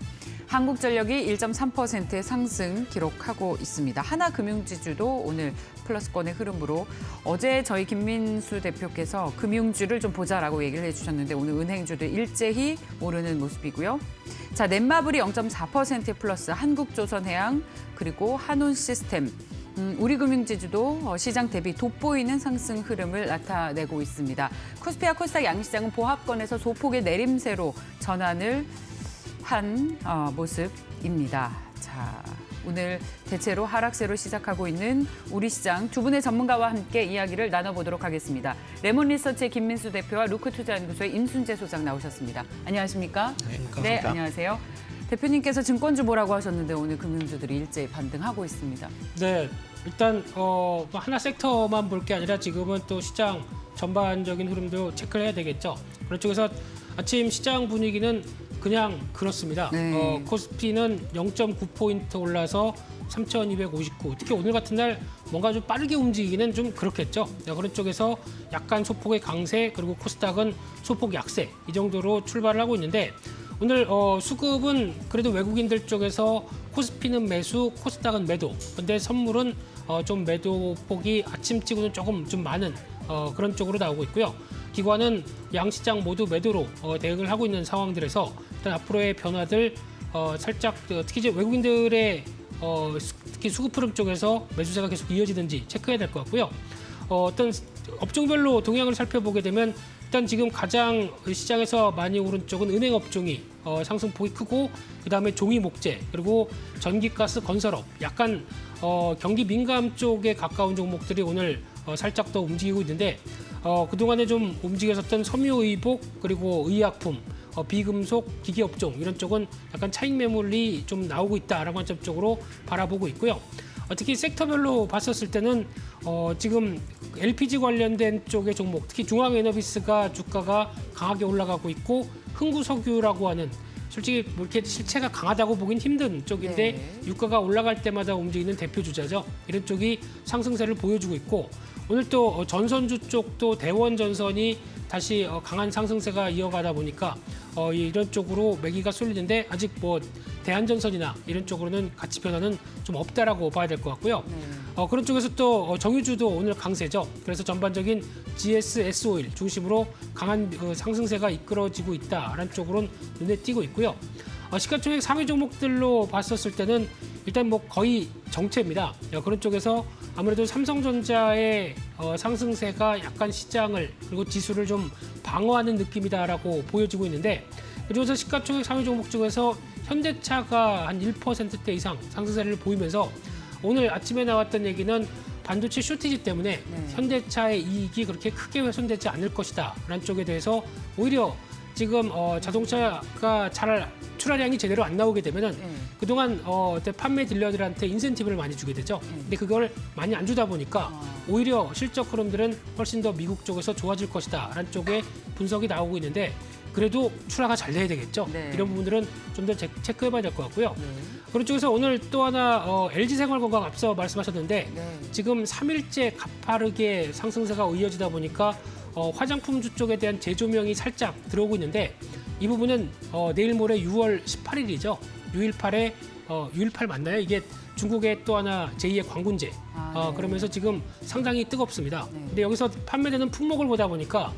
한국전력이 1.3%의 상승 기록하고 있습니다. 하나금융지주도 오늘 플러스권의 흐름으로 어제 저희 김민수 대표께서 금융주를 좀 보자라고 얘기를 해주셨는데 오늘 은행주도 일제히 오르는 모습이고요. 자, 넷마블이 0.4% 플러스, 한국조선해양 그리고 한온시스템, 우리금융지주도 시장 대비 돋보이는 상승 흐름을 나타내고 있습니다. 코스피와 코스닥 양시장은 보합권에서 소폭의 내림세로 전환을 한 모습입니다. 자, 오늘 대체로 하락세로 시작하고 있는 우리 시장 두 분의 전문가와 함께 이야기를 나눠보도록 하겠습니다. 레몬리서치의 김민수 대표와 루크투자연구소의 임순재 소장 나오셨습니다. 안녕하십니까? 네, 안녕하세요. 대표님께서 증권주 보라고 하셨는데 오늘 금융주들이 일제히 반등하고 있습니다. 네, 일단 하나 섹터만 볼 게 아니라 지금은 또 시장 전반적인 흐름도 체크를 해야 되겠죠. 그런 쪽에서 아침 시장 분위기는 그냥 그렇습니다. 네. 코스피는 0.9포인트 올라서 3,259. 특히 오늘 같은 날 뭔가 좀 빠르게 움직이기는 좀 그렇겠죠. 그런 쪽에서 약간 소폭의 강세, 그리고 코스닥은 소폭 약세 이 정도로 출발을 하고 있는데 오늘 수급은 그래도 외국인들 쪽에서 코스피는 매수, 코스닥은 매도. 근데 선물은 좀 매도 폭이 아침치고는 조금 좀 많은 그런 쪽으로 나오고 있고요. 기관은 양시장 모두 매도로 대응을 하고 있는 상황들에서 일단 앞으로의 변화들 살짝 특히 이제 외국인들의 특히 수급 흐름 쪽에서 매수세가 계속 이어지는지 체크해야 될 것 같고요. 어떤 업종별로 동향을 살펴보게 되면 일단 지금 가장 시장에서 많이 오른 쪽은 은행 업종이 상승폭이 크고 그다음에 종이 목재 그리고 전기가스 건설업 약간 경기 민감 쪽에 가까운 종목들이 오늘 살짝 더 움직이고 있는데 그동안에 좀 움직였었던 섬유의복 그리고 의약품 비금속 기기업종 이런 쪽은 약간 차익 매물이 좀 나오고 있다라고 관점 쪽으로 바라보고 있고요. 특히 섹터별로 봤었을 때는 지금 LPG 관련된 쪽의 종목, 특히 중앙에너비스가 주가가 강하게 올라가고 있고 흥구석유라고 하는 솔직히 뭐 이렇게 실체가 강하다고 보긴 힘든 쪽인데 네. 유가가 올라갈 때마다 움직이는 대표 주자죠. 이런 쪽이 상승세를 보여주고 있고 오늘 또 전선주 쪽도 대원전선이 다시 강한 상승세가 이어가다 보니까 이런 쪽으로 매기가 쏠리는데 아직 뭐 대한전선이나 이런 쪽으로는 가치 변화는 좀 없다라고 봐야 될 것 같고요. 그런 쪽에서 또 정유주도 오늘 강세죠. 그래서 전반적인 GS, S-오일 중심으로 강한 상승세가 이끌어지고 있다라는 쪽으로는 눈에 띄고 있고요. 시가총액 상위 종목들로 봤었을 때는 일단 뭐 거의 정체입니다. 그런 쪽에서 아무래도 삼성전자의 상승세가 약간 시장을 그리고 지수를 좀 방어하는 느낌이다라고 보여지고 있는데 그중에서 시가총액 상위 종목 중에서 현대차가 한 1%대 이상 상승세를 보이면서 오늘 아침에 나왔던 얘기는 반도체 쇼티지 때문에 현대차의 이익이 그렇게 크게 훼손되지 않을 것이다 라는 쪽에 대해서 오히려 지금 자동차가 잘 출하량이 제대로 안 나오게 되면은 그동안 판매 딜러들한테 인센티브를 많이 주게 되죠. 근데 그걸 많이 안 주다 보니까 오히려 실적 흐름들은 훨씬 더 미국 쪽에서 좋아질 것이다 라는 쪽의 분석이 나오고 있는데 그래도 출하가 잘 돼야 되겠죠. 네. 이런 부분들은 좀 더 체크해봐야 될 것 같고요. 그런 쪽에서 오늘 또 하나 LG생활건강 앞서 말씀하셨는데 지금 3일째 가파르게 상승세가 이어지다 보니까 화장품주 쪽에 대한 재조명이 살짝 들어오고 있는데 이 부분은 내일 모레 6월 18일이죠. 6.18에 U18 맞나요? 이게 중국의 또 하나 제2의 광군제. 네. 그러면서 지금 상당히 뜨겁습니다. 네. 근데 여기서 판매되는 품목을 보다 보니까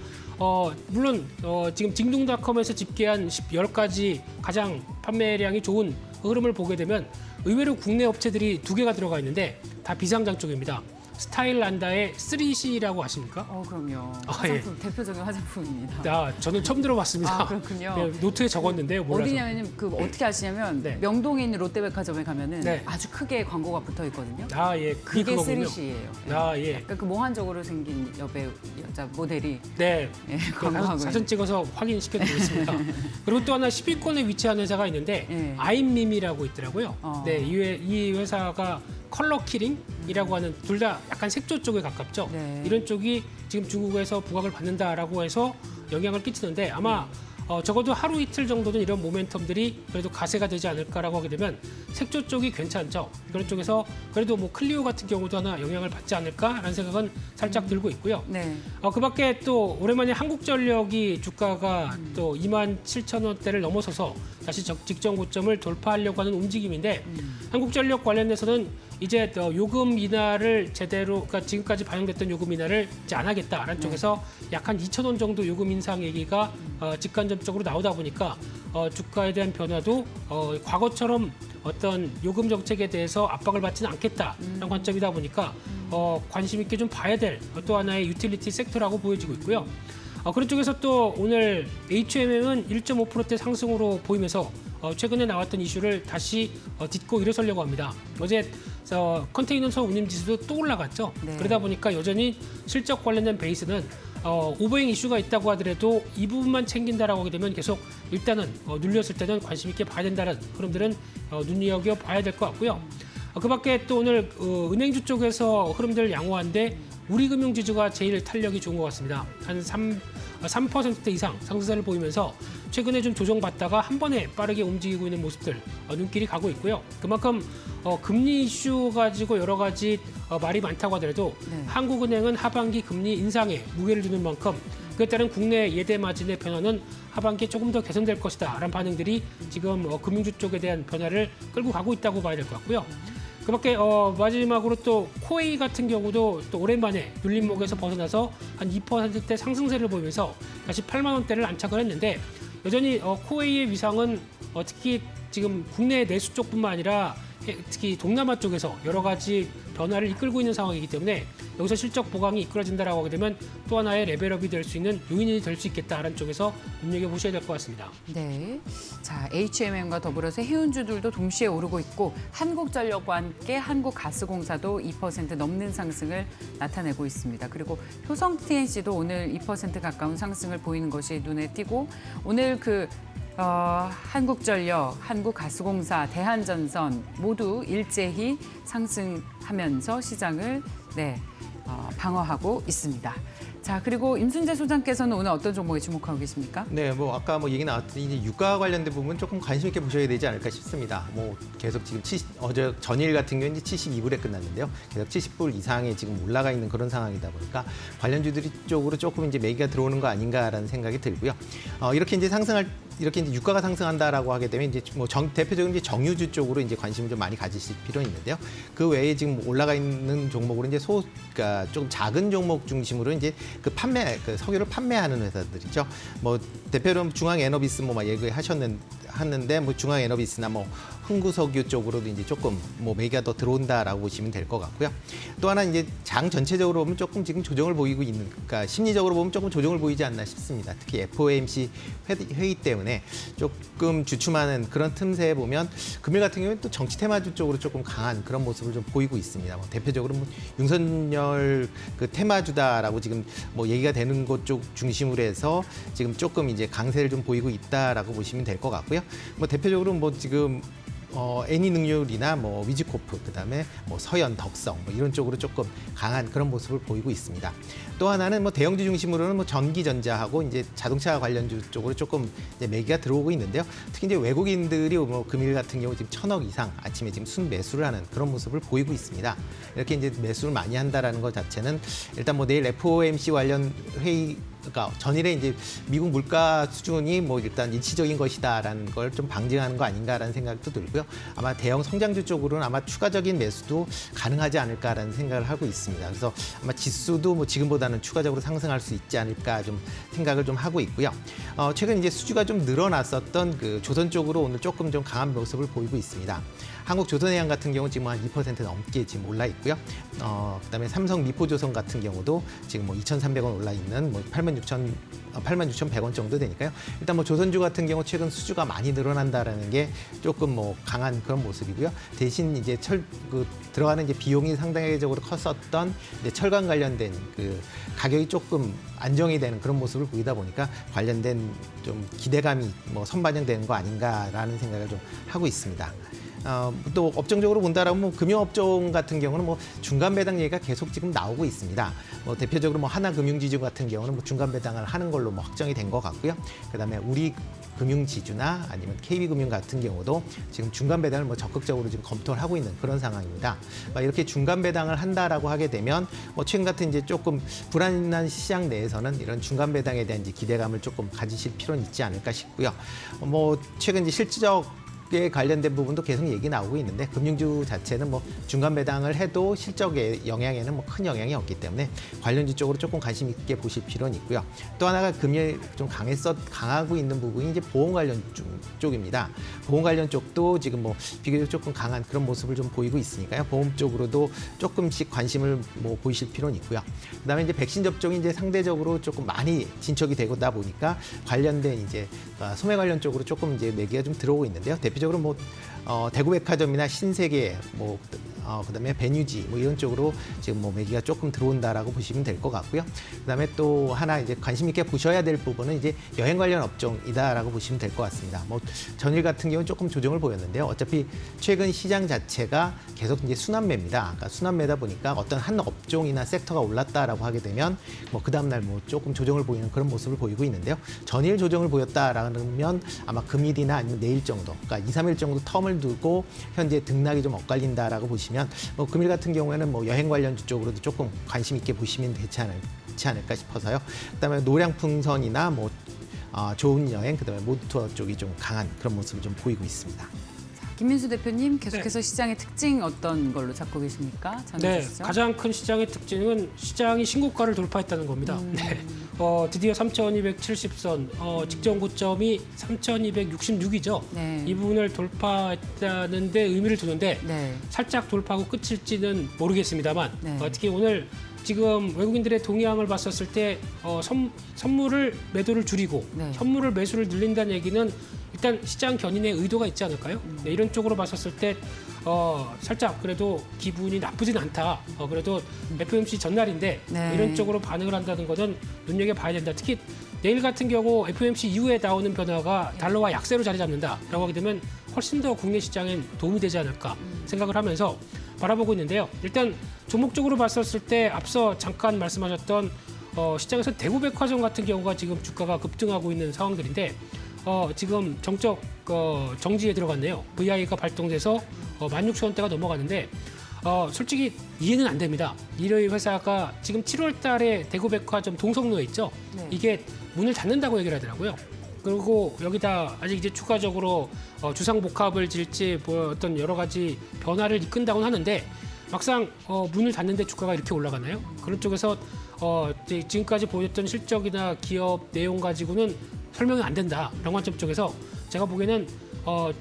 물론 지금 징둥닷컴에서 집계한 10가지 가장 판매량이 좋은 흐름을 보게 되면 의외로 국내 업체들이 2개가 들어가 있는데 다 비상장 쪽입니다. 스타일란다의 3C라고 아십니까? 그럼요. 예. 화장품, 대표적인 화장품입니다. 저는 처음 들어봤습니다. 그렇군요. 네, 노트에 적었는데요. 몰라서. 어디냐면 어떻게 하시냐면 네. 명동에 있는 롯데백화점에 가면은 네. 아주 크게 광고가 붙어 있거든요. 예, 그게 그거군요. 3C예요. 예. 그러니까 그 몽환적으로 생긴 여자 모델이 네. 광고하고 사진 찍어서 확인시켜 드리겠습니다. 그리고 또 하나 10위권에 위치한 회사가 있는데 예. 아임미미라고 있더라고요. 어. 네, 이 회사가 컬러 키링이라고 하는 둘 다 약간 색조 쪽에 가깝죠. 네. 이런 쪽이 지금 중국에서 부각을 받는다라고 해서 영향을 끼치는데 아마 적어도 하루 이틀 정도는 이런 모멘텀들이 그래도 가세가 되지 않을까라고 하게 되면 색조 쪽이 괜찮죠. 그런 쪽에서 그래도 뭐 클리오 같은 경우도 하나 영향을 받지 않을까라는 생각은 살짝 들고 있고요. 네. 그밖에 또 오랜만에 한국전력이 주가가 또 27,000원대를 넘어서서 다시 직전 고점을 돌파하려고 하는 움직임인데 한국전력 관련해서는 이제 요금 인하를 제대로, 그러니까 지금까지 반영됐던 요금 인하를 이제 안 하겠다라는 쪽에서 약 한 2,000원 정도 요금 인상 얘기가 직간접적으로 나오다 보니까 주가에 대한 변화도 과거처럼 어떤 요금 정책에 대해서 압박을 받지는 않겠다라는 관점이다 보니까 관심 있게 좀 봐야 될 또 하나의 유틸리티 섹터라고 보여지고 있고요. 그런 쪽에서 또 오늘 HMM은 1.5%대 상승으로 보이면서 최근에 나왔던 이슈를 다시 딛고 일어서려고 합니다. 어제 컨테이너선 운임 지수도 또 올라갔죠. 네. 그러다 보니까 여전히 실적 관련된 베이스는 오버행 이슈가 있다고 하더라도 이 부분만 챙긴다라고 하게 되면 계속 일단은 눌렸을 때는 관심 있게 봐야 된다는 흐름들은 눈여겨 봐야 될 것 같고요. 그밖에 또 오늘 은행주 쪽에서 흐름들 양호한데 우리금융지주가 제일 탄력이 좋은 것 같습니다. 한 3%대 이상 상승세를 보이면서 최근에 좀 조정받다가 한 번에 빠르게 움직이고 있는 모습들 눈길이 가고 있고요. 그만큼 금리 이슈 가지고 여러 가지 말이 많다고 하더라도 네. 한국은행은 하반기 금리 인상에 무게를 두는 만큼 그에 따른 국내 예대 마진의 변화는 하반기에 조금 더 개선될 것이다 라는 반응들이 지금 금융주 쪽에 대한 변화를 끌고 가고 있다고 봐야 될 것 같고요. 그밖에 마지막으로 또 코웨이 같은 경우도 또 오랜만에 눌림목에서 벗어나서 한 2%대 상승세를 보이면서 다시 8만 원대를 안착을 했는데 여전히 코웨이의 위상은 특히 지금 국내 내수 쪽뿐만 아니라 특히 동남아 쪽에서 여러 가지 변화를 이끌고 있는 상황이기 때문에 여기서 실적 보강이 이끌어진다라고 하게 되면 또 하나의 레벨업이 될 수 있는 요인이 될 수 있겠다라는 쪽에서 눈여겨보셔야 될 것 같습니다. 네. 자, HMM과 더불어서 해운주들도 동시에 오르고 있고 한국전력과 함께 한국가스공사도 2% 넘는 상승을 나타내고 있습니다. 그리고 효성 TNC도 오늘 2% 가까운 상승을 보이는 것이 눈에 띄고 오늘 한국전력, 한국가스공사, 대한전선 모두 일제히 상승하면서 시장을 방어하고 있습니다. 자, 그리고 임순재 소장께서는 오늘 어떤 종목에 주목하고 계십니까? 네, 뭐 아까 얘기 나왔더니 이제 유가 관련된 부분 조금 관심 있게 보셔야 되지 않을까 싶습니다. 뭐 계속 지금 어제 전일 같은 경우는 이제 72불에 끝났는데요. 계속 70불 이상에 지금 올라가 있는 그런 상황이다 보니까 관련주들이 쪽으로 조금 이제 매기가 들어오는 거 아닌가라는 생각이 들고요. 이렇게 이제 유가가 상승한다라고 하게 되면 이제 뭐 대표적으로 이제 정유주 쪽으로 이제 관심을 좀 많이 가지실 필요는 있는데요. 그 외에 지금 올라가 있는 종목으로 이제 그러니까 좀 작은 종목 중심으로 이제 석유를 판매하는 회사들이죠. 뭐 대표로 중앙에너비스 뭐 얘기하셨는데 뭐 중앙에너비스나 뭐 흥구석유 쪽으로도 이제 조금 뭐 매기가 더 들어온다라고 보시면 될 것 같고요. 또 하나 이제 장 전체적으로 보면 조금 지금 조정을 보이고 있는, 그러니까 심리적으로 보면 조금 조정을 보이지 않나 싶습니다. 특히 FOMC 회의 때문에 조금 주춤하는 그런 틈새에 보면 금일 같은 경우는 또 정치 테마주 쪽으로 조금 강한 그런 모습을 좀 보이고 있습니다. 뭐 대표적으로 뭐 윤석열 그 테마주다라고 지금 뭐 얘기가 되는 곳 쪽 중심으로 해서 지금 조금 이제 강세를 좀 보이고 있다라고 보시면 될 것 같고요. 뭐 대표적으로 뭐 지금 애니능률이나 뭐 위즈코프, 그다음에 뭐 서현, 덕성 뭐 이런 쪽으로 조금 강한 그런 모습을 보이고 있습니다. 또 하나는 뭐 대형주 중심으로는 뭐 전기전자하고 이제 자동차 관련주 쪽으로 조금 이제 매기가 들어오고 있는데요. 특히 이제 외국인들이 뭐 금일 같은 경우 지금 1,000억 이상 아침에 지금 순매수를 하는 그런 모습을 보이고 있습니다. 이렇게 이제 매수를 많이 한다라는 것 자체는 일단 뭐 내일 FOMC 관련 회의 그러니까 전일에 이제 미국 물가 수준이 뭐 일단 일시적인 것이다라는 걸 좀 방증하는 거 아닌가라는 생각도 들고요. 아마 대형 성장주 쪽으로는 아마 추가적인 매수도 가능하지 않을까라는 생각을 하고 있습니다. 그래서 아마 지수도 뭐 지금보다는 추가적으로 상승할 수 있지 않을까 좀 생각을 좀 하고 있고요. 최근 이제 수주가 좀 늘어났었던 그 조선 쪽으로 오늘 조금 좀 강한 모습을 보이고 있습니다. 한국조선해양 같은 경우 지금 한 2% 넘게 지금 올라 있고요. 그다음에 삼성 미포조선 같은 경우도 지금 뭐 2,300원 올라 있는 뭐 86,100원 정도 되니까요. 일단 뭐 조선주 같은 경우 최근 수주가 많이 늘어난다라는 게 조금 뭐 강한 그런 모습이고요. 대신 이제 들어가는 이제 비용이 상당히적으로 컸었던 이제 철강 관련된 그 가격이 조금 안정이 되는 그런 모습을 보이다 보니까 관련된 좀 기대감이 뭐 선반영되는 거 아닌가라는 생각을 좀 하고 있습니다. 또 업종적으로 본다라면 뭐 금융업종 같은 경우는 뭐 중간 배당 얘기가 계속 지금 나오고 있습니다. 뭐 대표적으로 뭐 하나금융지주 같은 경우는 뭐 중간 배당을 하는 걸로 뭐 확정이 된 것 같고요. 그다음에 우리 금융지주나 아니면 KB금융 같은 경우도 지금 중간 배당을 뭐 적극적으로 지금 검토를 하고 있는 그런 상황입니다. 이렇게 중간 배당을 한다라고 하게 되면 뭐 최근 같은 이제 조금 불안한 시장 내에서는 이런 중간 배당에 대한 이제 기대감을 조금 가지실 필요는 있지 않을까 싶고요. 뭐 최근 이제 실질적 에 관련된 부분도 계속 얘기 나오고 있는데 금융주 자체는 뭐 중간 배당을 해도 실적의 영향에는 뭐 큰 영향이 없기 때문에 관련주 쪽으로 조금 관심 있게 보실 필요는 있고요. 또 하나가 금리에 좀 강하고 있는 부분이 이제 보험 관련 쪽입니다. 보험 관련 쪽도 지금 뭐 비교적 조금 강한 그런 모습을 좀 보이고 있으니까요. 보험 쪽으로도 조금씩 관심을 뭐 보이실 필요는 있고요. 그다음에 이제 백신 접종이 이제 상대적으로 조금 많이 진척이 되다 보니까 관련된 이제 소매 관련 쪽으로 조금 이제 매기가 좀 들어오고 있는데요. 대표적으로 뭐 대구백화점이나 신세계 뭐 그다음에 베뉴지 뭐 이런 쪽으로 지금 뭐 매기가 조금 들어온다라고 보시면 될 것 같고요. 그다음에 또 하나 이제 관심 있게 보셔야 될 부분은 이제 여행 관련 업종이다라고 보시면 될 것 같습니다. 뭐 전일 같은 경우는 조금 조정을 보였는데요. 어차피 최근 시장 자체가 계속 이제 순환매입니다. 그러니까 순환매다 보니까 어떤 한 업종이나 섹터가 올랐다라고 하게 되면 뭐 그 다음 날 뭐 조금 조정을 보이는 그런 모습을 보이고 있는데요. 전일 조정을 보였다라면 아마 금일이나 아니면 내일 정도, 그러니까 2, 3일 정도 텀을 두고 현재 등락이 좀 엇갈린다라고 보시면 뭐 금일 같은 경우에는 뭐 여행 관련주 쪽으로도 조금 관심 있게 보시면 되지 않을까 싶어서요. 그다음에 노량풍선이나 뭐 좋은 여행, 그다음에 모투어 쪽이 좀 강한 그런 모습을 좀 보이고 있습니다. 김민수 대표님 계속해서 시장의 특징 어떤 걸로 잡고 계십니까? 네, 전해주시죠. 가장 큰 시장의 특징은 시장이 신고가를 돌파했다는 겁니다. 네. 드디어 3,270선, 직전 고점이 3,266이죠. 네. 이 부분을 돌파했다는 데 의미를 두는데 네. 살짝 돌파하고 끝일지는 모르겠습니다만 네. 특히 오늘 지금 외국인들의 동향을 봤었을 때 선물을 매도를 줄이고 네. 선물을 매수를 늘린다는 얘기는 일단 시장 견인의 의도가 있지 않을까요? 네, 이런 쪽으로 봤었을 때 살짝 그래도 기분이 나쁘진 않다. 그래도 FOMC 전날인데 네. 이런 쪽으로 반응을 한다는 것은 눈여겨봐야 된다. 특히 내일 같은 경우 FOMC 이후에 나오는 변화가 달러와 약세로 자리 잡는다라고 하게 되면 훨씬 더 국내 시장엔 도움이 되지 않을까 생각을 하면서 바라보고 있는데요. 일단 종목적으로 봤었을 때 앞서 잠깐 말씀하셨던 시장에서 대구백화점 같은 경우가 지금 주가가 급등하고 있는 상황들인데 지금 정적 정지에 들어갔네요. VI가 발동돼서 16,000원대가 넘어가는데 솔직히 이해는 안 됩니다. 이 회사가 지금 7월 달에 대구백화점 동성로에 있죠. 네. 이게 문을 닫는다고 얘기를 하더라고요. 그리고 여기다 아직 이제 추가적으로 주상복합을 질지 뭐 어떤 여러 가지 변화를 이끈다고는 하는데 막상 문을 닫는데 주가가 이렇게 올라가나요? 그런 쪽에서 지금까지 보였던 실적이나 기업 내용 가지고는 설명이 안 된다라는 관점 쪽에서 제가 보기에는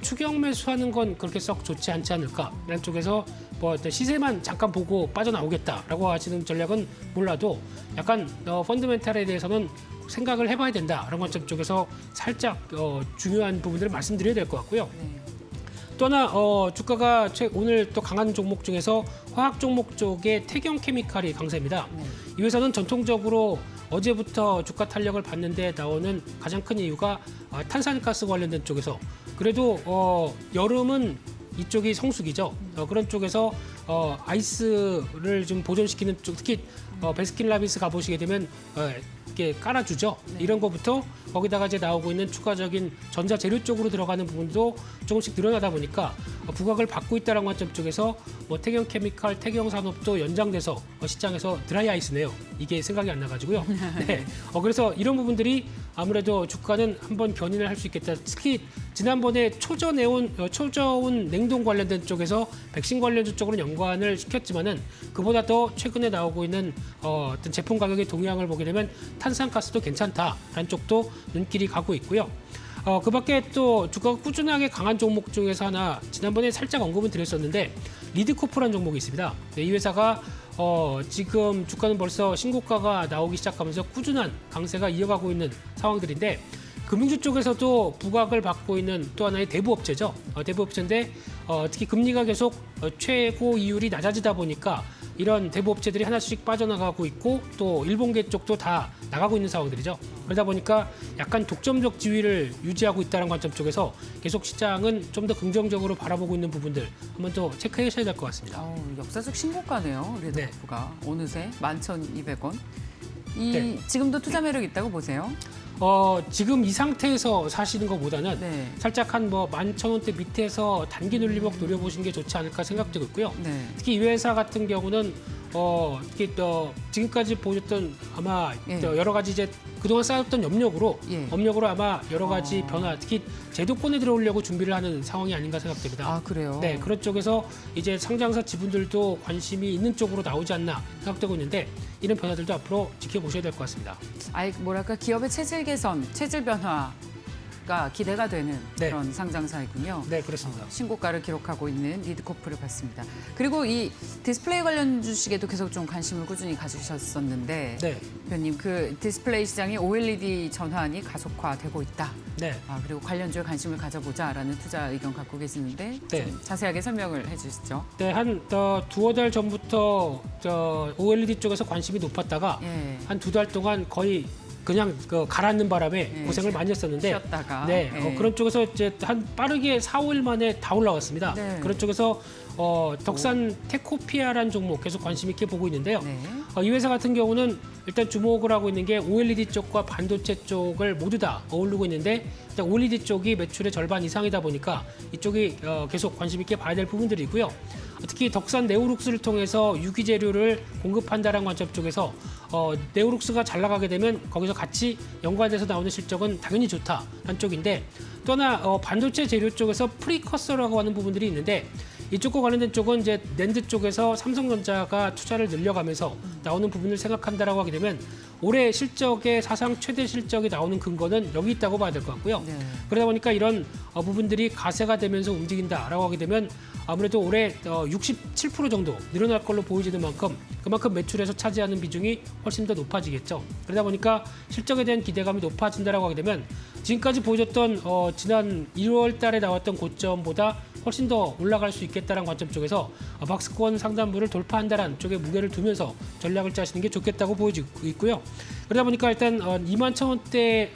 추경 매수하는 건 그렇게 썩 좋지 않지 않을까라는 쪽에서 뭐 시세만 잠깐 보고 빠져나오겠다라고 하시는 전략은 몰라도 약간 펀더멘탈에 대해서는 생각을 해봐야 된다라는 관점 쪽에서 살짝 중요한 부분들을 말씀드려야 될 것 같고요. 네. 또 하나 주가가 오늘 또 강한 종목 중에서 화학 종목 쪽의 태경케미칼이 강세입니다. 네. 이 회사는 전통적으로 어제부터 주가 탄력을 받는데 나오는 가장 큰 이유가 탄산가스 관련된 쪽에서 그래도 여름은 이쪽이 성수기죠. 그런 쪽에서 아이스를 좀 보존시키는 쪽, 특히 베스킨라빈스 가보시게 되면 이렇게 깔아주죠. 이런 것부터 거기다가 이제 나오고 있는 추가적인 전자 재료 쪽으로 들어가는 부분도 조금씩 늘어나다 보니까 부각을 받고 있다는 관점 쪽에서 뭐 태경 케미칼, 태경 산업도 연장돼서 시장에서 드라이 아이스네요. 이게 생각이 안 나가지고요. 네. 그래서 이런 부분들이 아무래도 주가는 한번 견인을 할 수 있겠다. 특히 지난번에 초저온 냉동 관련된 쪽에서 백신 관련주 쪽으로 연관을 시켰지만은 그보다 더 최근에 나오고 있는 어떤 제품 가격의 동향을 보게 되면 탄산가스도 괜찮다라는 쪽도 눈길이 가고 있고요. 그 밖에 또 주가가 꾸준하게 강한 종목 중에서 하나 지난번에 살짝 언급은 드렸었는데 리드코프라는 종목이 있습니다. 네, 이 회사가 지금 주가는 벌써 신고가가 나오기 시작하면서 꾸준한 강세가 이어가고 있는 상황들인데 금융주 쪽에서도 부각을 받고 있는 또 하나의 대부업체죠. 대부업체인데 특히 금리가 계속 최고 이율이 낮아지다 보니까 이런 대부업체들이 하나씩 빠져나가고 있고 또 일본계 쪽도 다 나가고 있는 상황들이죠. 그러다 보니까 약간 독점적 지위를 유지하고 있다는 관점 쪽에서 계속 시장은 좀 더 긍정적으로 바라보고 있는 부분들 한번 또 체크하셔야 될 것 같습니다. 역사적 신고가네요. 레드코프가 어느새 11,200원. 지금도 투자 매력 있다고 보세요? 지금 이 상태에서 사시는 것보다는 네. 살짝 한 11,000원대 밑에서 단기 눌림목 노려보시는 게 좋지 않을까 생각되고 있고요. 네. 특히 이 회사 같은 경우는 특히 지금까지 보셨던 아마 여러 가지 이제 그동안 쌓였던 업력으로 아마 여러 가지 변화, 특히 제도권에 들어오려고 준비를 하는 상황이 아닌가 생각됩니다. 아, 그래요? 네, 그런 쪽에서 이제 상장사 지분들도 관심이 있는 쪽으로 나오지 않나 생각되고 있는데 이런 변화들도 앞으로 지켜보셔야 될 것 같습니다. 뭐랄까 기업의 체질 개선, 체질 변화가 기대가 되는 그런 상장사이군요. 네, 그렇습니다. 신고가를 기록하고 있는 리드코프를 봤습니다. 그리고 이 디스플레이 관련 주식에도 계속 좀 관심을 꾸준히 가지셨었는데, 대표님 그 디스플레이 시장이 OLED 전환이 가속화되고 있다. 네. 그리고 관련주에 관심을 가져보자라는 투자 의견 갖고 계시는데 좀 자세하게 설명을 해주시죠. 네, 한 두어 달 전부터 OLED 쪽에서 관심이 높았다가 한 두 달 동안 거의 그냥 가라앉는 바람에 고생을 많이 했었는데 쉬었다가. 그런 쪽에서 이제 한 빠르게 4, 5일 만에 다 올라왔습니다. 그런 쪽에서 덕산 테코피아라는 종목 계속 관심 있게 보고 있는데요. 이 회사 같은 경우는 일단 주목을 하고 있는 게 OLED 쪽과 반도체 쪽을 모두 다 어우르고 있는데 일단 OLED 쪽이 매출의 절반 이상이다 보니까 이쪽이 계속 관심 있게 봐야 될 부분들이고요. 특히 덕산 네오룩스를 통해서 유기재료를 공급한다는 관점 쪽에서 네오룩스가 잘 나가게 되면 거기서 같이 연관돼서 나오는 실적은 당연히 좋다라는 쪽인데 또 하나 반도체 재료 쪽에서 프리커서라고 하는 부분들이 있는데 이쪽과 관련된 쪽은 이제 낸드 쪽에서 삼성전자가 투자를 늘려가면서 나오는 부분을 생각한다라고 하게 되면 올해 실적의 사상 최대 실적이 나오는 근거는 여기 있다고 봐야 될 것 같고요. 그러다 보니까 이런 부분들이 가세가 되면서 움직인다라고 하게 되면 아무래도 올해 67% 정도 늘어날 걸로 보여지는 만큼 그만큼 매출에서 차지하는 비중이 훨씬 더 높아지겠죠. 그러다 보니까 실적에 대한 기대감이 높아진다라고 하게 되면 지금까지 보여줬던 지난 1월 달에 나왔던 고점보다 훨씬 더 올라갈 수 있겠다는 관점 쪽에서 박스권 상단부를 돌파한다는 쪽에 무게를 두면서 전략을 짜시는 게 좋겠다고 보여지고 있고요. 그러다 보니까 일단 21,000원대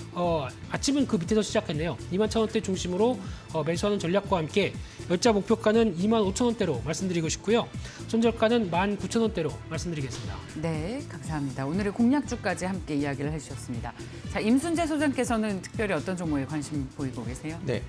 아침은 그 밑에서 시작했네요. 21,000원대 중심으로 매수하는 전략과 함께 열자 목표가는 25,000원대로 말씀드리고 싶고요. 손절가는 19,000원대로 말씀드리겠습니다. 네, 감사합니다. 오늘의 공략주까지 함께 이야기를 해주셨습니다. 자, 임순재 소장께서는 특별히 어떤 종목에 관심 보이고 계세요? 네,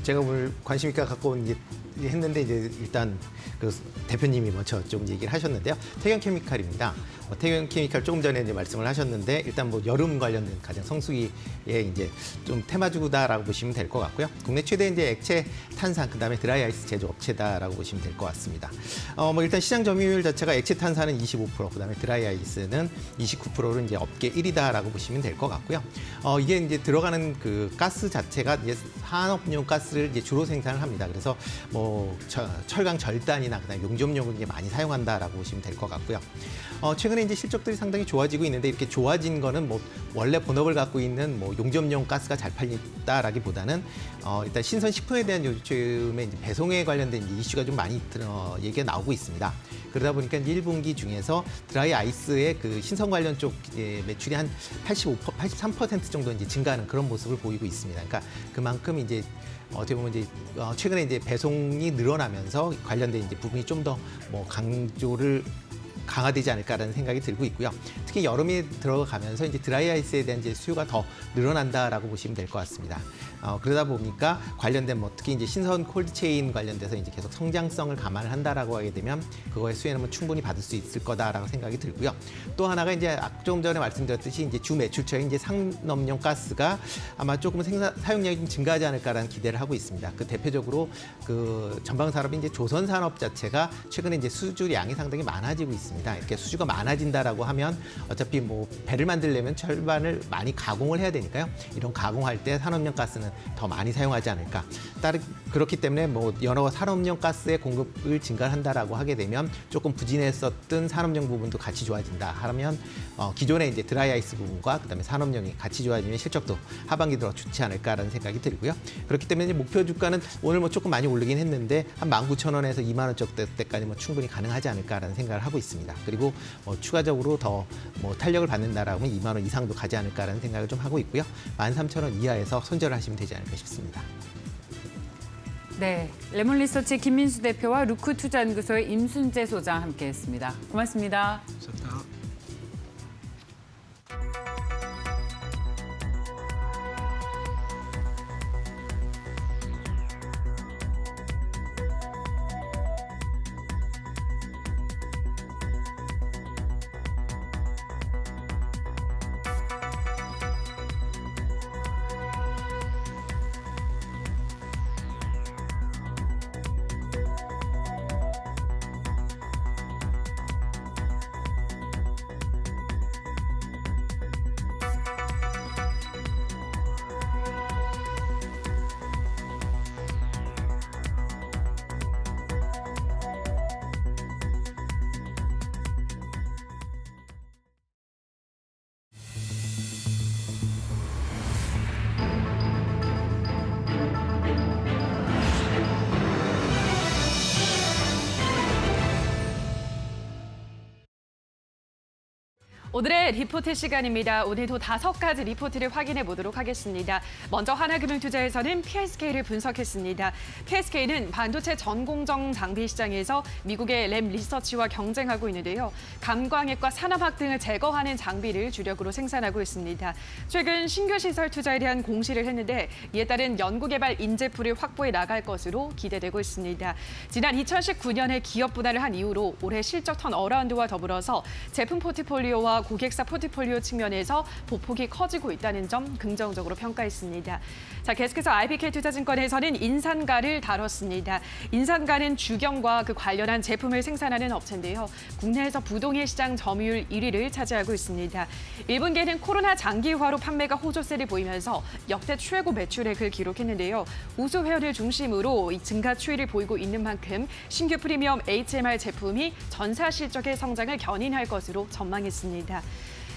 제가 오늘 관심 있게 갖고 온 했는데 이제 일단 그 대표님이 먼저 좀 얘기를 하셨는데요. 태경케미칼입니다. 태경케미칼 조금 전에 이제 말씀을 하셨는데 일단 여름 관련된 가장 성수기에 이제 좀 테마주다라고 보시면 될 것 같고요. 국내 최대 이제 액체 탄산 그다음에 드라이 아이스 제조 업체다라고 보시면 될 것 같습니다. 일단 시장 점유율 자체가 액체 탄산은 25%, 그다음에 드라이 아이스는 29%로 이제 업계 1위다라고 보시면 될 것 같고요. 이게 이제 들어가는 그 가스 자체가 이제 산업용 가스를 이제 주로 생산을 합니다. 그래서 철강 절단이나 그다음에 용접용을 이제 많이 사용한다라고 보시면 될 것 같고요. 최근에 이제 실적들이 상당히 좋아지고 있는데 이렇게 좋아진 거는 원래 본업을 갖고 있는 용접용 가스가 잘 팔린다라기보다는 일단 신선 식품에 대한 요즘에 이제 배송에 관련된 이제 이슈가 좀 많이 얘기가 나오고 있습니다. 그러다 보니까 1분기 중에서 드라이 아이스의 그 신선 관련 쪽 매출이 한 83% 정도 이제 증가하는 그런 모습을 보이고 있습니다. 그러니까 그만큼 이제 어떻게 보면 이제 최근에 이제 배송이 늘어나면서 관련된 이제 부분이 좀 더 강조를 강화되지 않을까라는 생각이 들고 있고요. 특히 여름이 들어가면서 이제 드라이 아이스에 대한 이제 수요가 더 늘어난다라고 보시면 될 것 같습니다. 그러다 보니까 관련된 특히 이제 신선 콜드체인 관련돼서 이제 계속 성장성을 감안을 한다라고 하게 되면 그거의 수혜는 충분히 받을 수 있을 거다라고 생각이 들고요. 또 하나가 이제 조금 전에 말씀드렸듯이 이제 주 매출처인 이제 산업용 가스가 아마 조금 사용량이 좀 증가하지 않을까라는 기대를 하고 있습니다. 그 대표적으로 그 전방 산업인 이제 조선 산업 자체가 최근에 이제 수주 양이 상당히 많아지고 있습니다. 이렇게 수주가 많아진다라고 하면 어차피 배를 만들려면 철반을 많이 가공을 해야 되니까요. 이런 가공할 때 산업용 가스는 더 많이 사용하지 않을까. 그렇기 때문에 여러 산업용 가스의 공급을 증가한다라고 하게 되면 조금 부진했었던 산업용 부분도 같이 좋아진다 하면 기존의 이제 드라이 아이스 부분과 그다음에 산업용이 같이 좋아지면 실적도 하반기 들어 좋지 않을까라는 생각이 들고요. 그렇기 때문에 이제 목표 주가는 오늘 조금 많이 오르긴 했는데 한 19,000원에서 2만 원대까지 충분히 가능하지 않을까라는 생각을 하고 있습니다. 그리고 추가적으로 더 탄력을 받는다라고 하면 2만 원 이상도 가지 않을까라는 생각을 좀 하고 있고요. 13,000원 이하에서 손절을 하시면 되지 않을까 싶습니다. 네, 레몬리서치 김민수 대표와 루크 투자연구소의 임순재 소장 함께했습니다. 고맙습니다. 감사합니다. 오늘의 리포트 시간입니다. 오늘도 5가지 리포트를 확인해 보도록 하겠습니다. 먼저 하나금융투자에서는 PSK를 분석했습니다. PSK는 반도체 전공정 장비 시장에서 미국의 램 리서치와 경쟁하고 있는데요. 감광액과 산화막 등을 제거하는 장비를 주력으로 생산하고 있습니다. 최근 신규 시설 투자에 대한 공시를 했는데 이에 따른 연구개발 인재풀을 확보해 나갈 것으로 기대되고 있습니다. 지난 2019년에 기업 분할을 한 이후로 올해 실적 턴어라운드와 더불어서 제품 포트폴리오와 고객사 포트폴리오 측면에서 보폭이 커지고 있다는 점 긍정적으로 평가했습니다. 자, 계속해서 IBK 투자증권에서는 인산가를 다뤘습니다. 인산가는 주경과 그 관련한 제품을 생산하는 업체인데요. 국내에서 부동의 시장 점유율 1위를 차지하고 있습니다. 1분기에는 코로나 장기화로 판매가 호조세를 보이면서 역대 최고 매출액을 기록했는데요. 우수 회원을 중심으로 이 증가 추이를 보이고 있는 만큼 신규 프리미엄 HMR 제품이 전사 실적의 성장을 견인할 것으로 전망했습니다.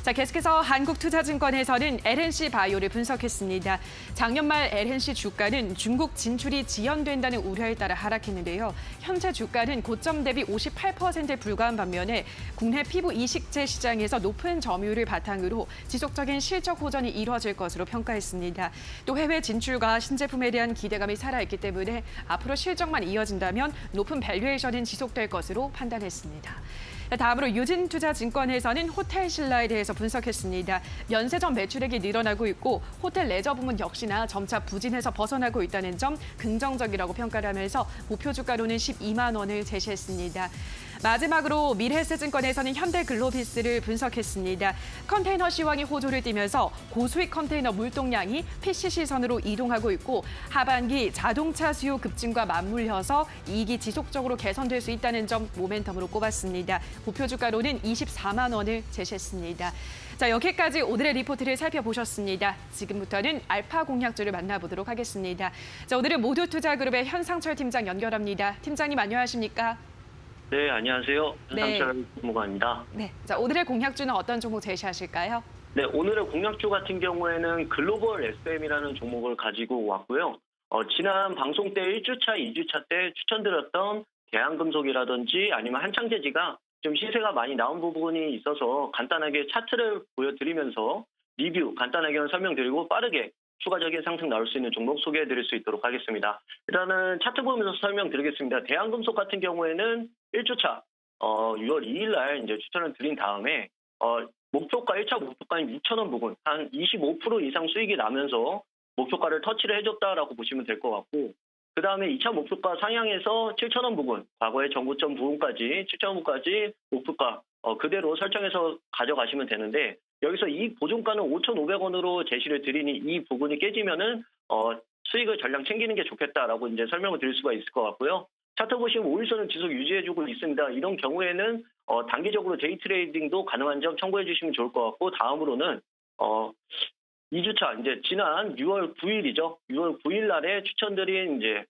자, 계속해서 한국투자증권에서는 LNC 바이오를 분석했습니다. 작년 말 LNC 주가는 중국 진출이 지연된다는 우려에 따라 하락했는데요. 현재 주가는 고점 대비 58%에 불과한 반면에 국내 피부 이식제 시장에서 높은 점유율을 바탕으로 지속적인 실적 호전이 이뤄질 것으로 평가했습니다. 또 해외 진출과 신제품에 대한 기대감이 살아있기 때문에 앞으로 실적만 이어진다면 높은 밸류에이션은 지속될 것으로 판단했습니다. 다음으로 유진투자증권에서는 호텔 신라에 대해서 분석했습니다. 면세점 매출액이 늘어나고 있고 호텔 레저 부문 역시나 점차 부진에서 벗어나고 있다는 점 긍정적이라고 평가를 하면서 목표 주가로는 12만 원을 제시했습니다. 마지막으로 미래에셋증권에서는 현대글로비스를 분석했습니다. 컨테이너 시황이 호조를 띠면서 고수익 컨테이너 물동량이 PCC선으로 이동하고 있고 하반기 자동차 수요 급증과 맞물려서 이익이 지속적으로 개선될 수 있다는 점 모멘텀으로 꼽았습니다. 목표 주가로는 24만 원을 제시했습니다. 자, 여기까지 오늘의 리포트를 살펴보셨습니다. 지금부터는 알파 공략주를 만나보도록 하겠습니다. 자, 오늘은 모두투자그룹의 현상철 팀장 연결합니다. 팀장님 안녕하십니까? 네, 안녕하세요. 현상철 주무관입니다. 네, 자, 오늘의 공략주는 어떤 종목 제시하실까요? 네, 오늘의 공략주 같은 경우에는 글로벌 SM이라는 종목을 가지고 왔고요. 지난 방송 때 1주차, 2주차 때 추천드렸던 대한금속이라든지 아니면 한창재지가 좀 시세가 많이 나온 부분이 있어서 간단하게 차트를 보여드리면서 리뷰 간단하게 설명드리고 빠르게 추가적인 상승 나올 수 있는 종목 소개해드릴 수 있도록 하겠습니다. 일단은 차트 보면서 설명드리겠습니다. 대한금속 같은 경우에는 1주차 6월 2일 날 이제 추천을 드린 다음에 목표가 1차 목표가인 6,000원 부근 한 25% 이상 수익이 나면서 목표가를 터치를 해줬다라고 보시면 될 것 같고 그 다음에 2차 목표가 상향해서 7,000원 부근 과거의 정고점 부근까지 7,000원 부근까지 목표가 그대로 설정해서 가져가시면 되는데 여기서 이 보존가는 5,500원으로 제시를 드리니 이 부분이 깨지면은 수익을 전량 챙기는 게 좋겠다라고 이제 설명을 드릴 수가 있을 것 같고요. 차트 보시면 5일선을 지속 유지해주고 있습니다. 이런 경우에는 단기적으로 데이 트레이딩도 가능한 점 참고해 주시면 좋을 것 같고 다음으로는 2주차 이제 지난 6월 9일이죠. 6월 9일 날에 추천드린 이제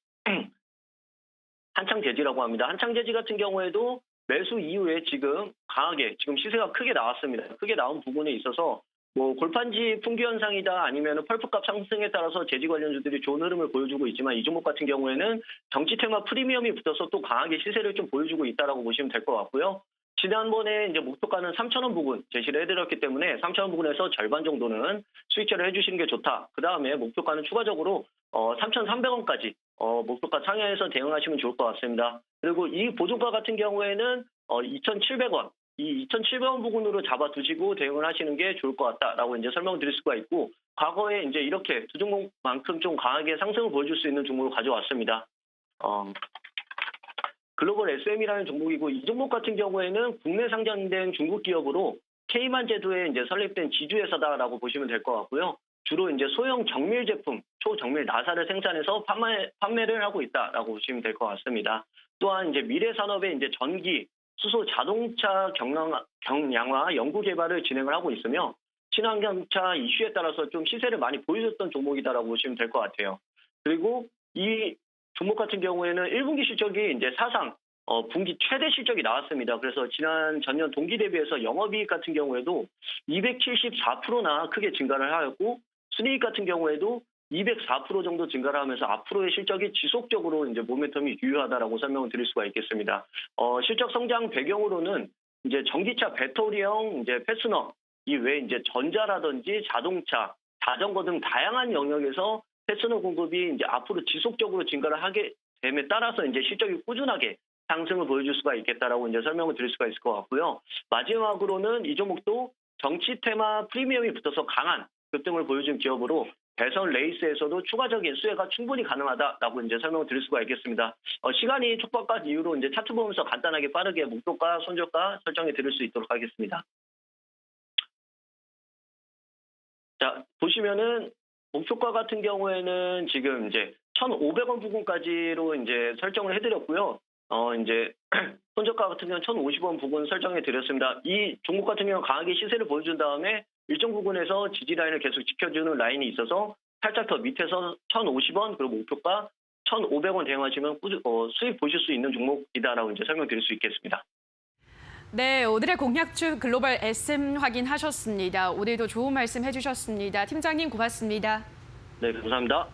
한창제지라고 합니다. 한창제지 같은 경우에도 매수 이후에 지금 강하게 지금 시세가 크게 나왔습니다. 크게 나온 부분에 있어서 뭐 골판지 풍기 현상이다 아니면 펄프값 상승에 따라서 제지 관련주들이 좋은 흐름을 보여주고 있지만 이 종목 같은 경우에는 정치 테마 프리미엄이 붙어서 또 강하게 시세를 좀 보여주고 있다라고 보시면 될 것 같고요. 지난번에 이제 목표가는 3,000원 부근 제시를 해드렸기 때문에 3,000원 부근에서 절반 정도는 수익처를 해주시는 게 좋다. 그 다음에 목표가는 추가적으로 3,300원까지 목표가 상향해서 대응하시면 좋을 것 같습니다. 그리고 이 보조가 같은 경우에는 2,700원. 이 2,700원 부근으로 잡아두시고 대응을 하시는 게 좋을 것 같다라고 이제 설명을 드릴 수가 있고 과거에 이제 이렇게 두 종목만큼 좀 강하게 상승을 보여줄 수 있는 종목을 가져왔습니다. 글로벌 SM이라는 종목이고 이 종목 같은 경우에는 국내 상장된 중국 기업으로 K만 제도에 이제 설립된 지주회사다라고 보시면 될 것 같고요. 주로 이제 소형 정밀 제품, 초정밀 나사를 생산해서 판매를 하고 있다라고 보시면 될 것 같습니다. 또한 이제 미래 산업의 이제 전기, 수소 자동차 경량화 연구 개발을 진행을 하고 있으며 친환경차 이슈에 따라서 좀 시세를 많이 보여줬던 종목이다라고 보시면 될 것 같아요. 그리고 이 종목 같은 경우에는 1분기 실적이 이제 사상 분기 최대 실적이 나왔습니다. 그래서 지난 전년 동기 대비해서 영업이익 같은 경우에도 274%나 크게 증가를 하였고 순이익 같은 경우에도 204% 정도 증가를 하면서 앞으로의 실적이 지속적으로 이제 모멘텀이 유효하다라고 설명을 드릴 수가 있겠습니다. 실적 성장 배경으로는 이제 전기차 배터리형 이제 패스너 이외에 이제 전자라든지 자동차, 자전거 등 다양한 영역에서 패스너 공급이 이제 앞으로 지속적으로 증가를 하게 됨에 따라서 이제 실적이 꾸준하게 상승을 보여줄 수가 있겠다라고 이제 설명을 드릴 수가 있을 것 같고요. 마지막으로는 이 종목도 정치 테마 프리미엄이 붙어서 강한 급등을 보여준 기업으로 대선 레이스에서도 추가적인 수혜가 충분히 가능하다라고 이제 설명을 드릴 수가 있겠습니다. 시간이 촉박한 이유로 이제 차트 보면서 간단하게 빠르게 목표가, 손절가 설정해 드릴 수 있도록 하겠습니다. 자, 보시면은 목표가 같은 경우에는 지금 이제 1,500원 부근까지로 이제 설정을 해드렸고요. 이제 손절가 같은 경우는 1,050원 부근 설정해 드렸습니다. 이 종목 같은 경우는 강하게 시세를 보여준 다음에 일정 부분에서 지지 라인을 계속 지켜주는 라인이 있어서 살짝 더 밑에서 1,050원 그리고 목표가 1,500원 대응하시면 수익 보실 수 있는 종목이다라고 이제 설명드릴 수 있겠습니다. 네, 오늘의 공약주 글로벌 SM 확인하셨습니다. 오늘도 좋은 말씀 해주셨습니다. 팀장님 고맙습니다. 네, 감사합니다.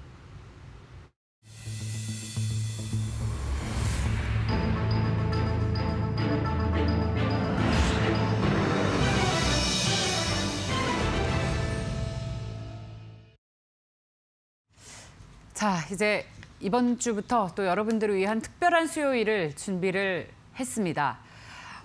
자, 이제 이번 주부터 또 여러분들을 위한 특별한 수요일을 준비를 했습니다.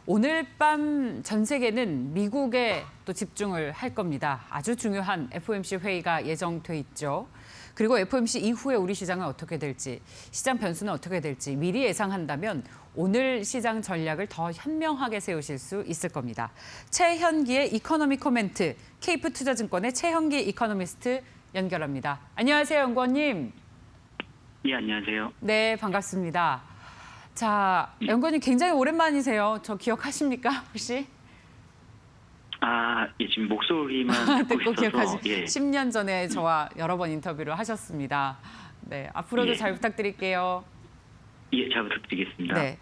오늘 밤 전 세계는 미국에 또 집중을 할 겁니다. 아주 중요한 FOMC 회의가 예정돼 있죠. 그리고 FOMC 이후에 우리 시장은 어떻게 될지, 시장 변수는 어떻게 될지 미리 예상한다면 오늘 시장 전략을 더 현명하게 세우실 수 있을 겁니다. 최현기의 이코노미 코멘트, 케이프 투자증권의 최현기 이코노미스트 연결합니다. 안녕하세요, 연구원님. 예, 안녕하세요. 네, 반갑습니다. 자, 연구원님 굉장히 오랜만이세요. 저 기억하십니까, 혹시? 예, 지금 목소리만 듣고 기억하시. 예. 10년 전에 저와 여러 번 인터뷰를 하셨습니다. 네, 앞으로도 예. 잘 부탁드릴게요. 예, 잘 부탁드리겠습니다. 네.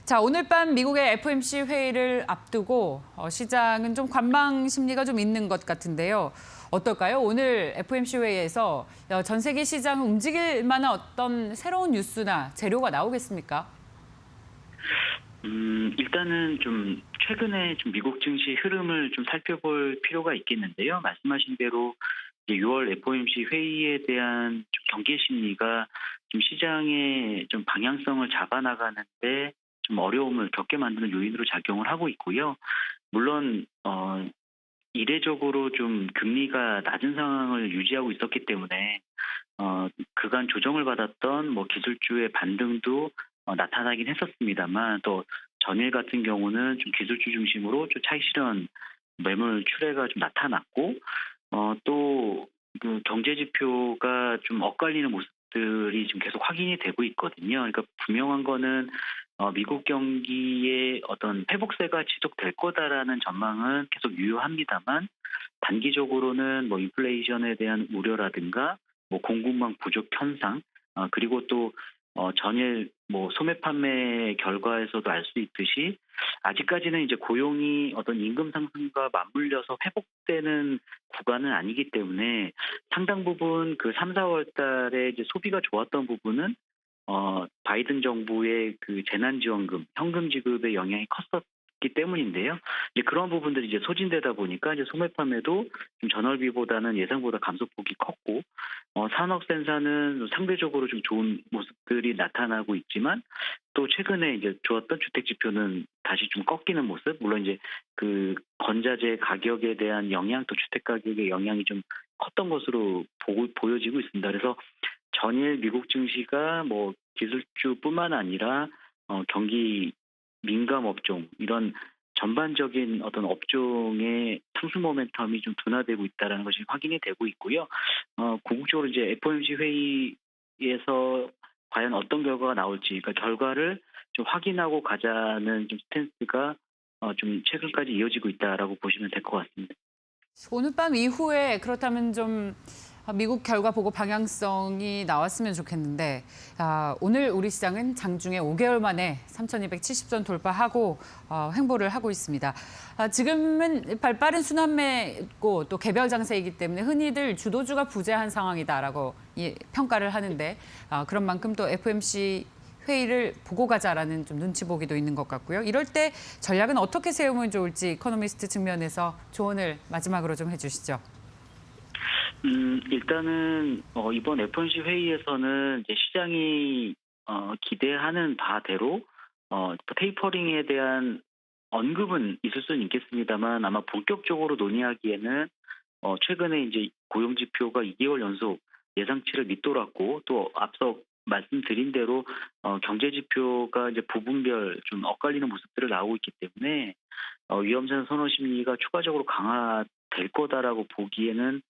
자, 오늘 밤 미국의 FOMC 회의를 앞두고 시장은 좀 관망 심리가 좀 있는 것 같은데요. 어떨까요? 오늘 FOMC 회의에서 전 세계 시장을 움직일 만한 어떤 새로운 뉴스나 재료가 나오겠습니까? 일단은 좀 최근에 좀 미국 증시 흐름을 좀 살펴볼 필요가 있겠는데요. 말씀하신 대로 이제 6월 FOMC 회의에 대한 좀 경계 심리가 좀 시장의 좀 방향성을 잡아나가는데 좀 어려움을 겪게 만드는 요인으로 작용을 하고 있고요. 물론 이례적으로 좀 금리가 낮은 상황을 유지하고 있었기 때문에 그간 조정을 받았던 뭐 기술주의 반등도 나타나긴 했었습니다만 또 전일 같은 경우는 좀 기술주 중심으로 좀 차익 실현 매물 출회가 좀 나타났고 또 그 경제 지표가 좀 엇갈리는 모습들이 지금 계속 확인이 되고 있거든요. 그러니까 분명한 거는 미국 경기의 어떤 회복세가 지속될 거다라는 전망은 계속 유효합니다만 단기적으로는 뭐 인플레이션에 대한 우려라든가 뭐 공급망 부족 현상 그리고 또 전일 뭐 소매 판매 결과에서도 알 수 있듯이 아직까지는 이제 고용이 어떤 임금 상승과 맞물려서 회복되는 구간은 아니기 때문에 상당 부분 그 3, 4월 달에 이제 소비가 좋았던 부분은 바이든 정부의 그 재난지원금, 현금 지급의 영향이 컸었기 때문인데요. 이제 그런 부분들이 이제 소진되다 보니까 이제 소매 판매도 좀 전월비보다는 예상보다 감소폭이 컸고, 산업 생산은 상대적으로 좀 좋은 모습들이 나타나고 있지만 또 최근에 이제 좋았던 주택 지표는 다시 좀 꺾이는 모습. 물론 이제 그 건자재 가격에 대한 영향, 또 주택 가격의 영향이 좀 컸던 것으로 보여지고 있습니다. 그래서 전일 미국 증시가 뭐 기술주뿐만 아니라 경기 민감 업종 이런 전반적인 어떤 업종의 상승 모멘텀이 좀 둔화되고 있다는 것이 확인이 되고 있고요. 궁극적으로 이제 FOMC 회의에서 과연 어떤 결과가 나올지, 그러니까 결과를 좀 확인하고 가자는 좀 스탠스가 좀 최근까지 이어지고 있다라고 보시면 될 것 같습니다. 오늘 밤 이후에 그렇다면 좀 미국 결과 보고 방향성이 나왔으면 좋겠는데 오늘 우리 시장은 장중에 5개월 만에 3,270선 돌파하고 횡보를 하고 있습니다. 지금은 발빠른 순환매고 또 개별 장세이기 때문에 흔히들 주도주가 부재한 상황이다라고 평가를 하는데 그런 만큼 또 FOMC 회의를 보고 가자라는 좀 눈치 보기도 있는 것 같고요. 이럴 때 전략은 어떻게 세우면 좋을지 이코노미스트 측면에서 조언을 마지막으로 좀 해주시죠. 일단은 이번 FOMC 회의에서는 이제 시장이 기대하는 바대로 테이퍼링에 대한 언급은 있을 수는 있겠습니다만 아마 본격적으로 논의하기에는 최근에 이제 고용 지표가 2개월 연속 예상치를 밑돌았고 또 앞서 말씀드린 대로 경제 지표가 이제 부분별 좀 엇갈리는 모습들을 나오고 있기 때문에 위험산 선호 심리가 추가적으로 강화될 거다라고 보기에는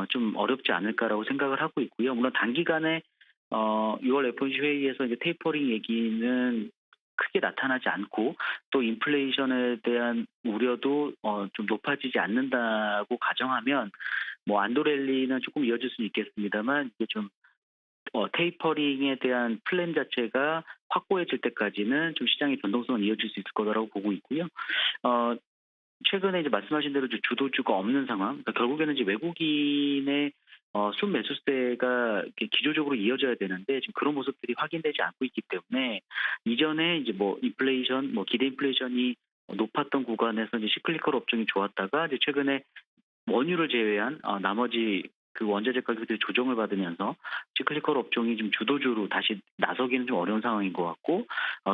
좀 어렵지 않을까라고 생각을 하고 있고요. 물론 단기간에 6월 FOMC 회의에서 이제 테이퍼링 얘기는 크게 나타나지 않고 또 인플레이션에 대한 우려도 좀 높아지지 않는다고 가정하면 뭐 안도랠리는 조금 이어질 수는 있겠습니다만 이게 좀 테이퍼링에 대한 플랜 자체가 확고해질 때까지는 좀 시장의 변동성은 이어질 수 있을 거라고 보고 있고요. 최근에 이제 말씀하신 대로 주도주가 없는 상황, 그러니까 결국에는 이제 외국인의 순매수세가 기조적으로 이어져야 되는데 지금 그런 모습들이 확인되지 않고 있기 때문에 이전에 이제 뭐 인플레이션, 뭐 기대 인플레이션이 높았던 구간에서 이제 시클리컬 업종이 좋았다가 이제 최근에 원유를 제외한 나머지 그 원자재 가격들이 조정을 받으면서 시클리컬 업종이 좀 주도주로 다시 나서기는 좀 어려운 상황인 것 같고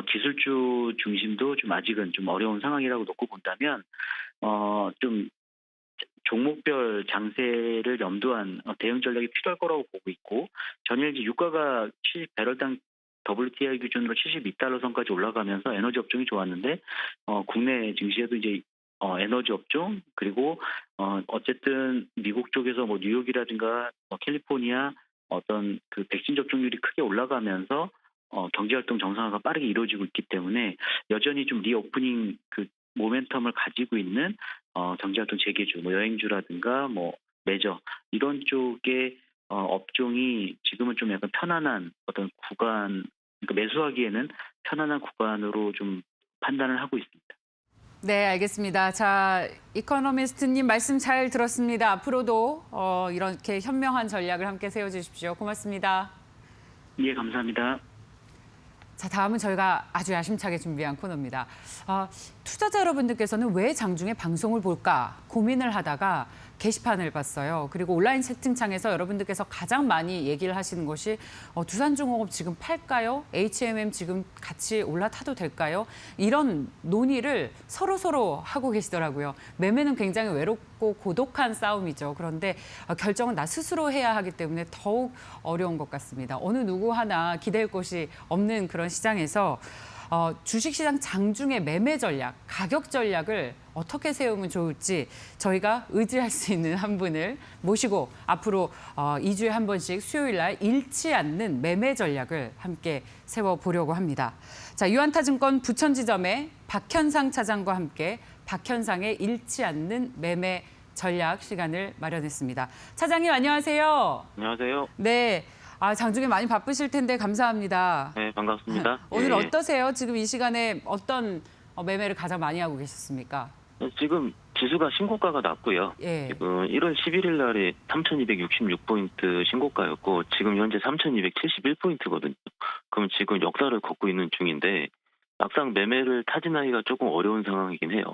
기술주 중심도 좀 아직은 좀 어려운 상황이라고 놓고 본다면 좀 종목별 장세를 염두한 대응 전략이 필요할 거라고 보고 있고 전일 이제 유가가 배럴당 WTI 기준으로 72달러 선까지 올라가면서 에너지 업종이 좋았는데 국내 증시에도 이제 에너지 업종 그리고 어쨌든 미국 쪽에서 뭐 뉴욕이라든가 캘리포니아 어떤 그 백신 접종률이 크게 올라가면서 경제 활동 정상화가 빠르게 이루어지고 있기 때문에 여전히 좀 리오프닝 그 모멘텀을 가지고 있는 경제 활동 재개주, 뭐 여행주라든가 뭐 레저 이런 쪽의 업종이 지금은 좀 약간 편안한 어떤 구간, 그러니까 매수하기에는 편안한 구간으로 좀 판단을 하고 있습니다. 네, 알겠습니다. 자, 이코노미스트님 말씀 잘 들었습니다. 앞으로도 이렇게 현명한 전략을 함께 세워주십시오. 고맙습니다. 예, 감사합니다. 자, 다음은 저희가 아주 야심차게 준비한 코너입니다. 투자자 여러분들께서는 왜 장중에 방송을 볼까 고민을 하다가 게시판을 봤어요. 그리고 온라인 채팅창에서 여러분들께서 가장 많이 얘기를 하시는 것이 두산중공업 지금 팔까요? HMM 지금 같이 올라타도 될까요? 이런 논의를 서로 하고 계시더라고요. 매매는 굉장히 외롭고 고독한 싸움이죠. 그런데 결정은 나 스스로 해야 하기 때문에 더욱 어려운 것 같습니다. 어느 누구 하나 기댈 곳이 없는 그런 시장에서 주식시장 장중의 매매 전략, 가격 전략을 어떻게 세우면 좋을지 저희가 의지할 수 있는 한 분을 모시고 앞으로 2주에 한 번씩 수요일 날 잃지 않는 매매 전략을 함께 세워보려고 합니다. 자, 유한타증권 부천지점의 박현상 차장과 함께 박현상의 잃지 않는 매매 전략 시간을 마련했습니다. 차장님 안녕하세요. 안녕하세요. 네. 장중에 많이 바쁘실 텐데 감사합니다. 네, 반갑습니다. 오늘 예, 어떠세요? 지금 이 시간에 어떤 매매를 가장 많이 하고 계셨습니까? 지금 지수가 신고가가 났고요. 예. 지금 1월 11일 날에 3,266포인트 신고가였고 지금 현재 3,271포인트거든요. 그럼 지금 역사를 걷고 있는 중인데 막상 매매를 타진하기가 조금 어려운 상황이긴 해요.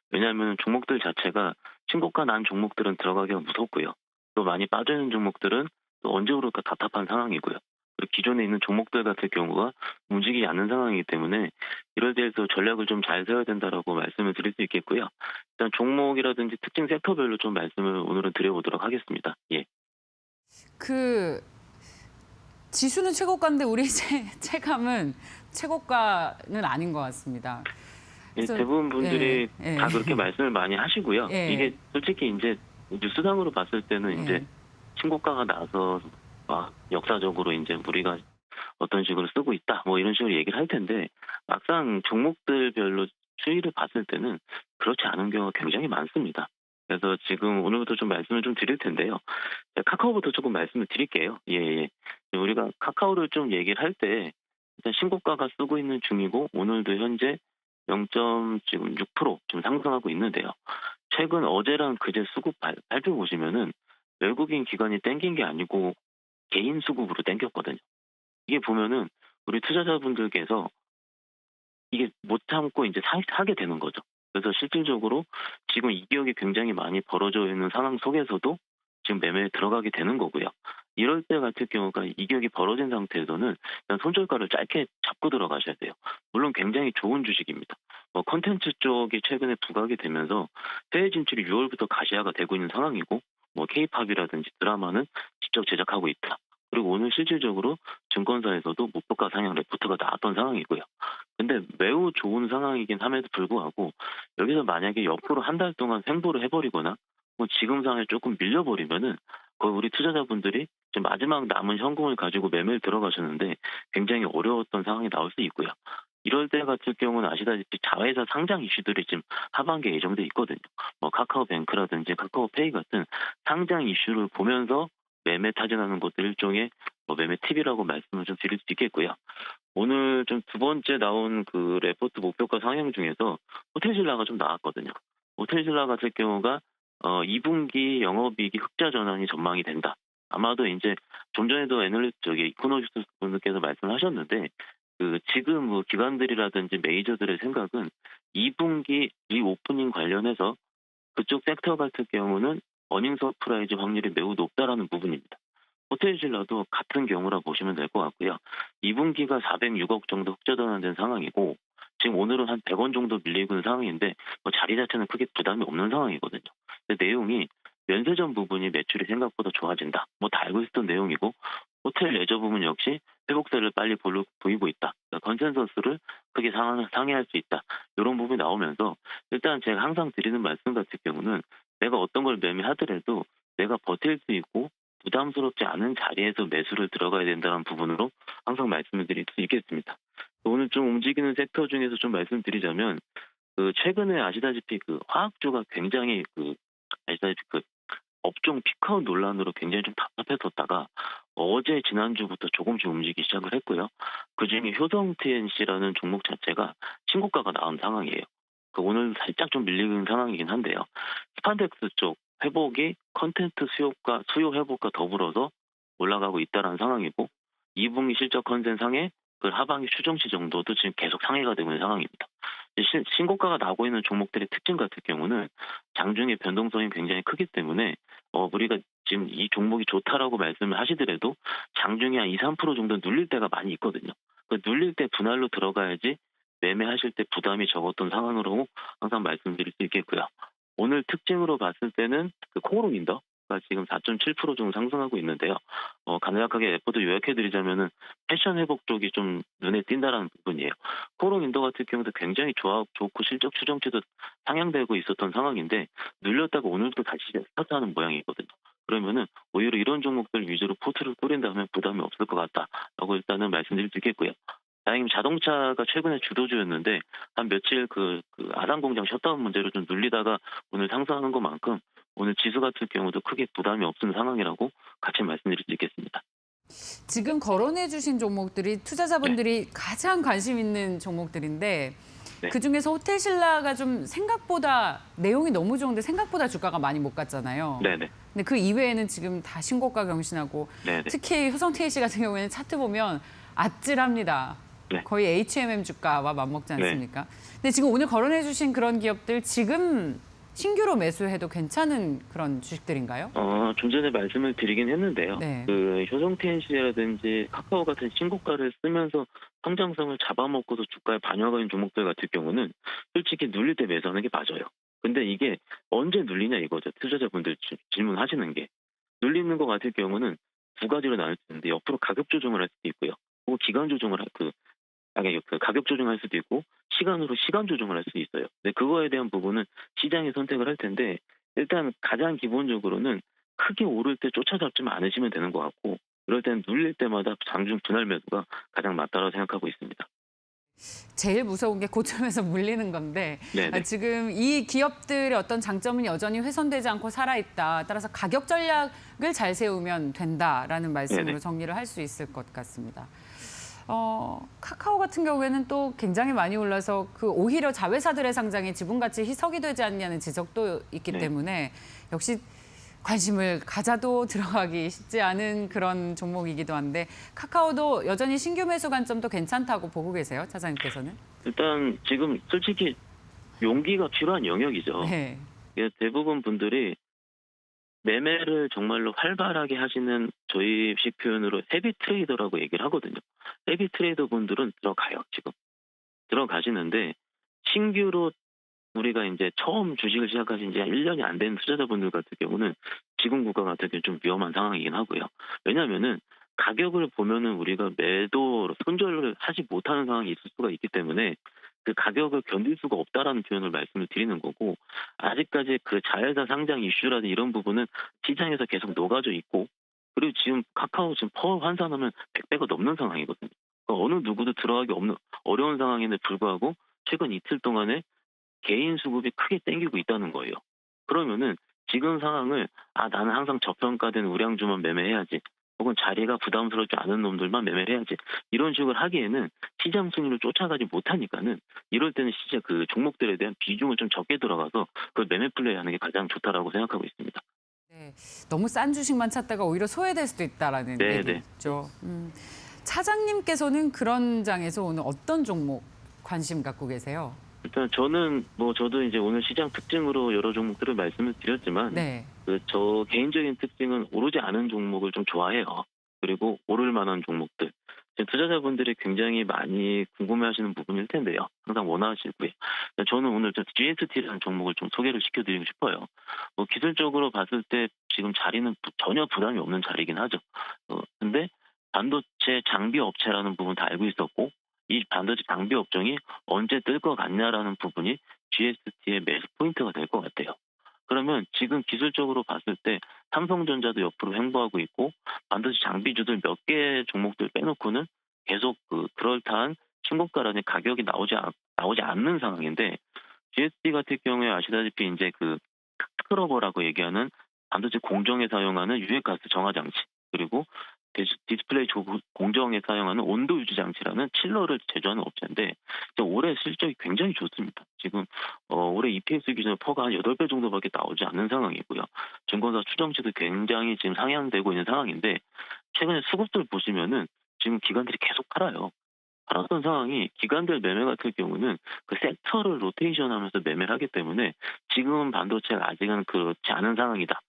왜냐하면 종목들 자체가 신고가 난 종목들은 들어가기가 무섭고요. 또 많이 빠져있는 종목들은 또 언제 오를까 답답한 상황이고요. 그리고 기존에 있는 종목들 같은 경우가 움직이지 않는 상황이기 때문에 이럴 때에서 전략을 좀 잘 세워야 된다라고 말씀을 드릴 수 있겠고요. 일단 종목이라든지 특징 섹터별로 좀 말씀을 오늘은 드려보도록 하겠습니다. 예. 지수는 최고가인데 우리 체감은 최고가는 아닌 것 같습니다. 예, 대부분 분들이 다 그렇게 말씀을 많이 하시고요. 예. 이게 솔직히 이제 뉴스상으로 봤을 때는 이제 신고가가 나서 역사적으로 이제 우리가 어떤 식으로 쓰고 있다 뭐 이런 식으로 얘기를 할 텐데 막상 종목들별로 추이를 봤을 때는 그렇지 않은 경우가 굉장히 많습니다. 그래서 지금 오늘부터 좀 말씀을 좀 드릴 텐데요. 카카오부터 조금 말씀을 드릴게요. 예. 우리가 카카오를 좀 얘기를 할 때 일단 신고가가 쓰고 있는 중이고 오늘도 현재 0.6% 좀 상승하고 있는데요. 최근 어제랑 그제 수급 발표 보시면은 외국인 기관이 땡긴 게 아니고 개인 수급으로 땡겼거든요. 이게 보면은 우리 투자자분들께서 이게 못 참고 이제 사게 되는 거죠. 그래서 실질적으로 지금 이격이 굉장히 많이 벌어져 있는 상황 속에서도 지금 매매에 들어가게 되는 거고요. 이럴 때 같은 경우가 이격이 벌어진 상태에서는 그냥 손절가를 짧게 잡고 들어가셔야 돼요. 물론 굉장히 좋은 주식입니다. 컨텐츠 쪽이 최근에 부각이 되면서 해외 진출이 6월부터 가시화가 되고 있는 상황이고 K-팝이라든지 드라마는 직접 제작하고 있다. 그리고 오늘 실질적으로 증권사에서도 목표가 상향 레포트가 나왔던 상황이고요. 근데 매우 좋은 상황이긴 함에도 불구하고 여기서 만약에 옆으로 한 달 동안 횡보를 해버리거나 지금 상황에 조금 밀려버리면은 거의 우리 투자자분들이 지금 마지막 남은 현금을 가지고 매매를 들어가셨는데 굉장히 어려웠던 상황이 나올 수 있고요. 이럴 때 같은 경우는 아시다시피 자회사 상장 이슈들이 지금 하반기에 예정돼 있거든요. 카카오뱅크라든지 카카오페이 같은 상장 이슈를 보면서 매매 타진하는 것들 일종의 매매 팁이라고 말씀을 좀 드릴 수 있겠고요. 오늘 좀 두 번째 나온 그 레포트 목표가 상향 중에서 호텔신라가 좀 나왔거든요. 호텔신라 같은 경우가 2분기 영업이익이 흑자 전환이 전망이 된다. 아마도 이제 좀 전에도 이코노미스트 분들께서 말씀하셨는데 지금 기관들이라든지 메이저들의 생각은 2분기 리오프닝 관련해서 그쪽 섹터 같은 경우는 어닝 서프라이즈 확률이 매우 높다라는 부분입니다. 호텔신라도 같은 경우라 보시면 될 것 같고요. 2분기가 406억 정도 흑자 전환된 상황이고 지금 오늘은 한 100원 정도 밀리고 있는 상황인데 자리 자체는 크게 부담이 없는 상황이거든요. 근데 내용이 면세점 부분이 매출이 생각보다 좋아진다. 다 알고 있었던 내용이고 호텔 레저 부분 역시 회복세를 빨리 보이고 있다. 컨센서스를 크게 상회할 수 있다. 이런 부분이 나오면서 일단 제가 항상 드리는 말씀 같은 경우는 내가 어떤 걸 매매하더라도 내가 버틸 수 있고 부담스럽지 않은 자리에서 매수를 들어가야 된다는 부분으로 항상 말씀을 드릴 수 있겠습니다. 오늘 좀 움직이는 섹터 중에서 좀 말씀드리자면 최근에 아시다시피 화학주가 굉장히 아시다시피 업종 피크아웃 논란으로 굉장히 좀 답답했었다가 어제 지난주부터 조금씩 움직이기 시작을 했고요. 그중에 효성 TNC라는 종목 자체가 신고가가 나온 상황이에요. 오늘 살짝 좀 밀리는 상황이긴 한데요. 스판덱스 쪽 회복이 컨텐츠 수요 회복과 더불어서 올라가고 있다는 상황이고 2분기 실적 컨센상에 하반기 추정치 정도도 지금 계속 상회가 되고 있는 상황입니다. 신고가가 나고 있는 종목들의 특징 같은 경우는 장중의 변동성이 굉장히 크기 때문에 우리가 지금 이 종목이 좋다라고 말씀을 하시더라도 장중에 한 2, 3% 정도 눌릴 때가 많이 있거든요. 그 눌릴 때 분할로 들어가야지 매매하실 때 부담이 적었던 상황으로 항상 말씀드릴 수 있겠고요. 오늘 특징으로 봤을 때는 그 코오롱 인더가 지금 4.7% 정도 상승하고 있는데요. 간략하게 레포트 요약해드리자면은 패션 회복 쪽이 좀 눈에 띈다라는 부분이에요. 코오롱 인더 같은 경우도 굉장히 좋고 실적 추정치도 상향되고 있었던 상황인데 눌렸다가 오늘도 다시 스타트하는 모양이거든요. 그러면은 오히려 이런 종목들 위주로 포트를 꾸린다면 부담이 없을 것 같다라고 일단은 말씀드릴 수 있겠고요. 다행히 자동차가 최근에 주도주였는데 한 며칠 그 아산 공장 셧다운 문제로 좀 눌리다가 오늘 상승하는 것만큼 오늘 지수 같은 경우도 크게 부담이 없는 상황이라고 같이 말씀드릴 수 있겠습니다. 지금 거론해 주신 종목들이 투자자분들이 가장 관심 있는 종목들인데 네. 그중에서 호텔신라가 좀 생각보다 내용이 너무 좋은데 생각보다 주가가 많이 못 갔잖아요. 네네. 근데 그 이외에는 지금 다 신고가 경신하고 네네. 특히 효성TAC 같은 경우에는 차트 보면 아찔합니다. 네. 거의 HMM 주가와 맞먹지 않습니까? 근데 지금 오늘 거론해 주신 그런 기업들 지금 신규로 매수해도 괜찮은 그런 주식들인가요? 좀 전에 말씀을 드리긴 했는데요. 네. 그 효성TNC라든지 카카오 같은 신고가를 쓰면서 성장성을 잡아먹고도 주가에 반영하고 있는 종목들 같은 경우는 솔직히 눌릴 때 매수하는 게 맞아요. 근데 이게 언제 눌리냐 이거죠. 투자자분들 질문하시는 게. 눌리는 것 같은 경우는 두 가지로 나눌 수 있는데 옆으로 가격 조정을 할 수도 있고요. 혹은 기간 조정을 가격 조정할 수도 있고 시간으로 시간 조정을 할 수도 있어요. 근데 그거에 대한 부분은 시장이 선택을 할 텐데 일단 가장 기본적으로는 크게 오를 때 쫓아잡지만 않으시면 되는 것 같고 이럴 때는 눌릴 때마다 장중 분할 매수가 가장 맞다고 생각하고 있습니다. 제일 무서운 게 고점에서 물리는 건데 네네. 지금 이 기업들의 어떤 장점은 여전히 훼손되지 않고 살아있다. 따라서 가격 전략을 잘 세우면 된다라는 말씀으로 네네. 정리를 할 수 있을 것 같습니다. 카카오 같은 경우에는 또 굉장히 많이 올라서 오히려 자회사들의 상장에 지분가치 희석이 되지 않냐는 지적도 있기 네. 때문에 역시 관심을 가져도 들어가기 쉽지 않은 그런 종목이기도 한데 카카오도 여전히 신규 매수 관점도 괜찮다고 보고 계세요, 차장님께서는? 일단 지금 솔직히 용기가 필요한 영역이죠. 네. 대부분 분들이 매매를 정말로 활발하게 하시는 저희식 표현으로 헤비 트레이더라고 얘기를 하거든요. 헤비 트레이더 분들은 들어가요, 지금. 들어가시는데 신규로 우리가 이제 처음 주식을 시작하신 지 1년이 안 된 투자자분들 같은 경우는 지금 구가 같은 경우는 좀 위험한 상황이긴 하고요. 왜냐하면은 가격을 보면은 우리가 매도 손절을 하지 못하는 상황이 있을 수가 있기 때문에 그 가격을 견딜 수가 없다라는 표현을 말씀을 드리는 거고 아직까지 그 자회사 상장 이슈라든 이런 부분은 시장에서 계속 녹아져 있고 그리고 지금 카카오 지금 퍼 환산하면 100배가 넘는 상황이거든요. 그러니까 어느 누구도 들어가기 없는 어려운 상황임에 불구하고 최근 이틀 동안에 개인 수급이 크게 땡기고 있다는 거예요. 그러면은 지금 상황을 나는 항상 저평가된 우량주만 매매해야지 혹은 자리가 부담스럽지 않은 놈들만 매매를 해야지 이런 식으로 하기에는 시장 승리를 쫓아가지 못하니까는 이럴 때는 진짜 그 종목들에 대한 비중을 좀 적게 들어가서 그걸 매매 플레이하는 게 가장 좋다라고 생각하고 있습니다. 네, 너무 싼 주식만 찾다가 오히려 소외될 수도 있다라는 네, 얘기죠. 차장님께서는 그런 장에서 오늘 어떤 종목 관심 갖고 계세요? 일단 저는 저도 이제 오늘 시장 특징으로 여러 종목들을 말씀을 드렸지만 네. 저 개인적인 특징은 오르지 않은 종목을 좀 좋아해요. 그리고 오를 만한 종목들. 지금 투자자분들이 굉장히 많이 궁금해하시는 부분일 텐데요. 항상 원하시고요. 저는 오늘 GST라는 종목을 좀 소개를 시켜드리고 싶어요. 기술적으로 봤을 때 지금 자리는 전혀 부담이 없는 자리이긴 하죠. 근데 반도체 장비 업체라는 부분 다 알고 있었고 이 반도체 장비 업종이 언제 뜰 것 같냐라는 부분이 GST의 매수 포인트가 될 것 같아요. 그러면 지금 기술적으로 봤을 때 삼성전자도 옆으로 횡보하고 있고 반도체 장비주들 몇 개 종목들 빼놓고는 계속 그럴듯한 신고가라는 가격이 나오지 않는 상황인데 GST 같은 경우에 아시다시피 이제 스크러버라고 얘기하는 반도체 공정에 사용하는 유해가스 정화 장치 그리고 디스플레이 공정에 사용하는 온도 유지 장치라는 칠러를 제조하는 업체인데 올해 실적이 굉장히 좋습니다. 지금 올해 EPS 기준 퍼가 한 8배 정도밖에 나오지 않는 상황이고요. 증권사 추정치도 굉장히 지금 상향되고 있는 상황인데 최근에 수급들 보시면은 지금 기관들이 계속 팔아요. 알았던 상황이 기관별 매매 같은 경우는 그 섹터를 로테이션하면서 매매를 하기 때문에 지금은 반도체가 아직은 그렇지 않은 상황이다.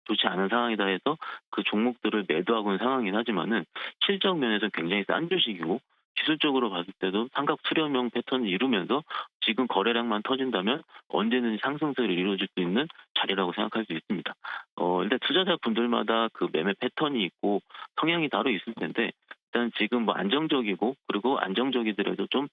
좋지 않은 상황이다 해서 그 종목들을 매도하고 있는 상황이긴 하지만은 실적 면에서는 굉장히 싼 주식이고 기술적으로 봤을 때도 삼각 수렴형 패턴을 이루면서 지금 거래량만 터진다면 언제든지 상승세를 이루어질 수 있는 자리라고 생각할 수 있습니다. 일단 투자자분들마다 그 매매 패턴이 있고 성향이 따로 있을 텐데 일단 지금 뭐 안정적이고 그리고 안정적이더라도 좀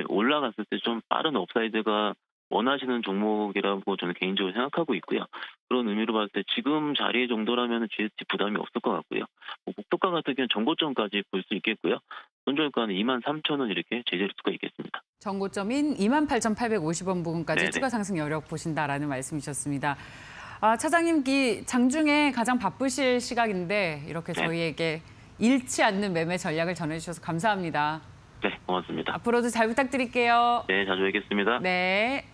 올라갔을 때 좀 빠른 업사이드가 원하시는 종목이라고 저는 개인적으로 생각하고 있고요. 그런 의미로 봤을 때 지금 자리 정도라면 GST 부담이 없을 것 같고요. 목표가 같은 경우는 정고점까지 볼 수 있겠고요. 손절가는 23,000원 이렇게 제재할 수가 있겠습니다. 정고점인 28,850원 부근까지 네네. 추가 상승 여력 보신다라는 말씀이셨습니다. 차장님, 이 장중에 가장 바쁘실 시각인데 이렇게 네. 저희에게 잃지 않는 매매 전략을 전해주셔서 감사합니다. 네, 고맙습니다. 앞으로도 잘 부탁드릴게요. 네, 자주 뵙겠습니다. 네.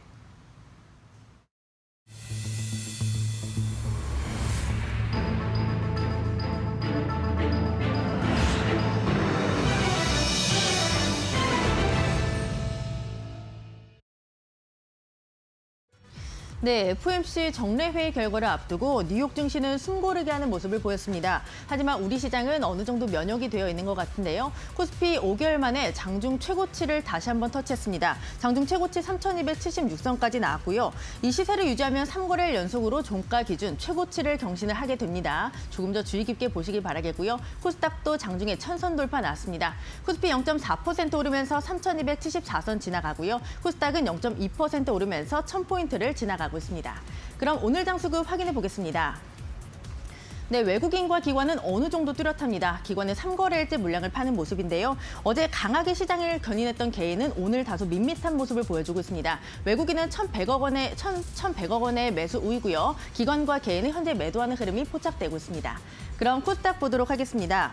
네, FOMC 정례회의 결과를 앞두고 뉴욕 증시는 숨고르게 하는 모습을 보였습니다. 하지만 우리 시장은 어느 정도 면역이 되어 있는 것 같은데요. 코스피 5개월 만에 장중 최고치를 다시 한번 터치했습니다. 장중 최고치 3,276선까지 나왔고요. 이 시세를 유지하면 3거래일 연속으로 종가 기준 최고치를 경신을 하게 됩니다. 조금 더 주의 깊게 보시기 바라겠고요. 코스닥도 장중에 1,000선 돌파 나왔습니다. 코스피 0.4% 오르면서 3,274선 지나가고요. 코스닥은 0.2% 오르면서 1,000포인트를 지나가고 있습니다. 그럼 오늘 장수급 확인해 보겠습니다. 네, 외국인과 기관은 어느 정도 뚜렷합니다. 기관은 3거래일째 물량을 파는 모습인데요. 어제 강하게 시장을 견인했던 개인은 오늘 다소 밋밋한 모습을 보여주고 있습니다. 외국인은 1,100억 원의 매수 우위고요. 기관과 개인은 현재 매도하는 흐름이 포착되고 있습니다. 그럼 코스닥 보도록 하겠습니다.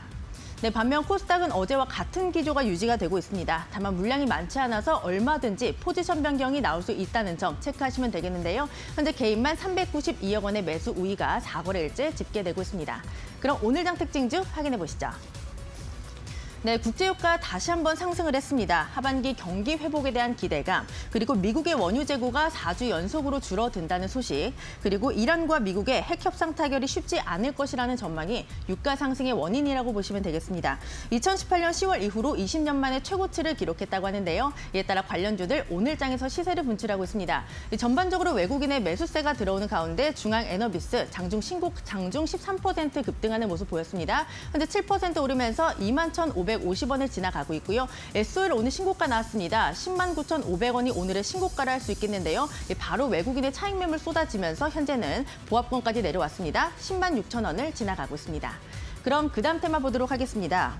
네, 반면 코스닥은 어제와 같은 기조가 유지가 되고 있습니다. 다만 물량이 많지 않아서 얼마든지 포지션 변경이 나올 수 있다는 점 체크하시면 되겠는데요. 현재 개인만 392억 원의 매수 우위가 4거래일째 집계되고 있습니다. 그럼 오늘 장 특징주 확인해 보시죠. 네, 국제유가 다시 한번 상승을 했습니다. 하반기 경기 회복에 대한 기대감, 그리고 미국의 원유 재고가 4주 연속으로 줄어든다는 소식, 그리고 이란과 미국의 핵 협상 타결이 쉽지 않을 것이라는 전망이 유가 상승의 원인이라고 보시면 되겠습니다. 2018년 10월 이후로 20년 만에 최고치를 기록했다고 하는데요. 이에 따라 관련주들 오늘장에서 시세를 분출하고 있습니다. 전반적으로 외국인의 매수세가 들어오는 가운데 중앙에너비스 장중 13% 급등하는 모습 보였습니다. 현재 7% 오르면서 21,550원을 지나가고 있고요. SOL 오늘 신고가 나왔습니다. 109,500원이 오늘의 신고가를 할 수 있겠는데요. 바로 외국인의 차익 매물 쏟아지면서 현재는 보합권까지 내려왔습니다. 106,000원을 지나가고 있습니다. 그럼 그 다음 테마 보도록 하겠습니다.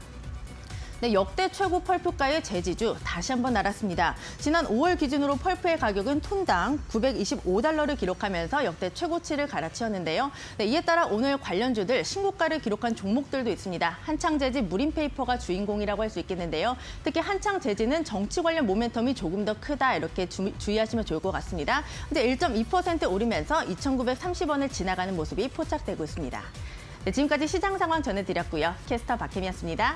네, 역대 최고 펄프가의 제지주 다시 한번 날았습니다. 지난 5월 기준으로 펄프의 가격은 톤당 925달러를 기록하면서 역대 최고치를 갈아치웠는데요. 네, 이에 따라 오늘 관련주들 신고가를 기록한 종목들도 있습니다. 한창제지 무림페이퍼가 주인공이라고 할 수 있겠는데요. 특히 한창제지는 정치 관련 모멘텀이 조금 더 크다 이렇게 주의하시면 좋을 것 같습니다. 현재 1.2% 오르면서 2,930원을 지나가는 모습이 포착되고 있습니다. 네, 지금까지 시장 상황 전해드렸고요. 캐스터 박혜미였습니다.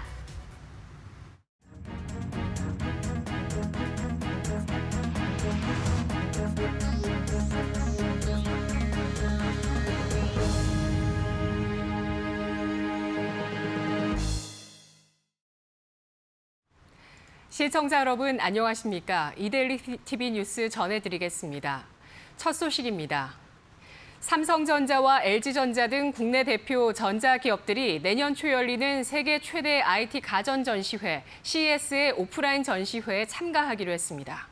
시청자 여러분 안녕하십니까? 이데일리 TV 뉴스 전해드리겠습니다. 첫 소식입니다. 삼성전자와 LG전자 등 국내 대표 전자기업들이 내년 초 열리는 세계 최대 IT 가전 전시회 CES의 오프라인 전시회에 참가하기로 했습니다.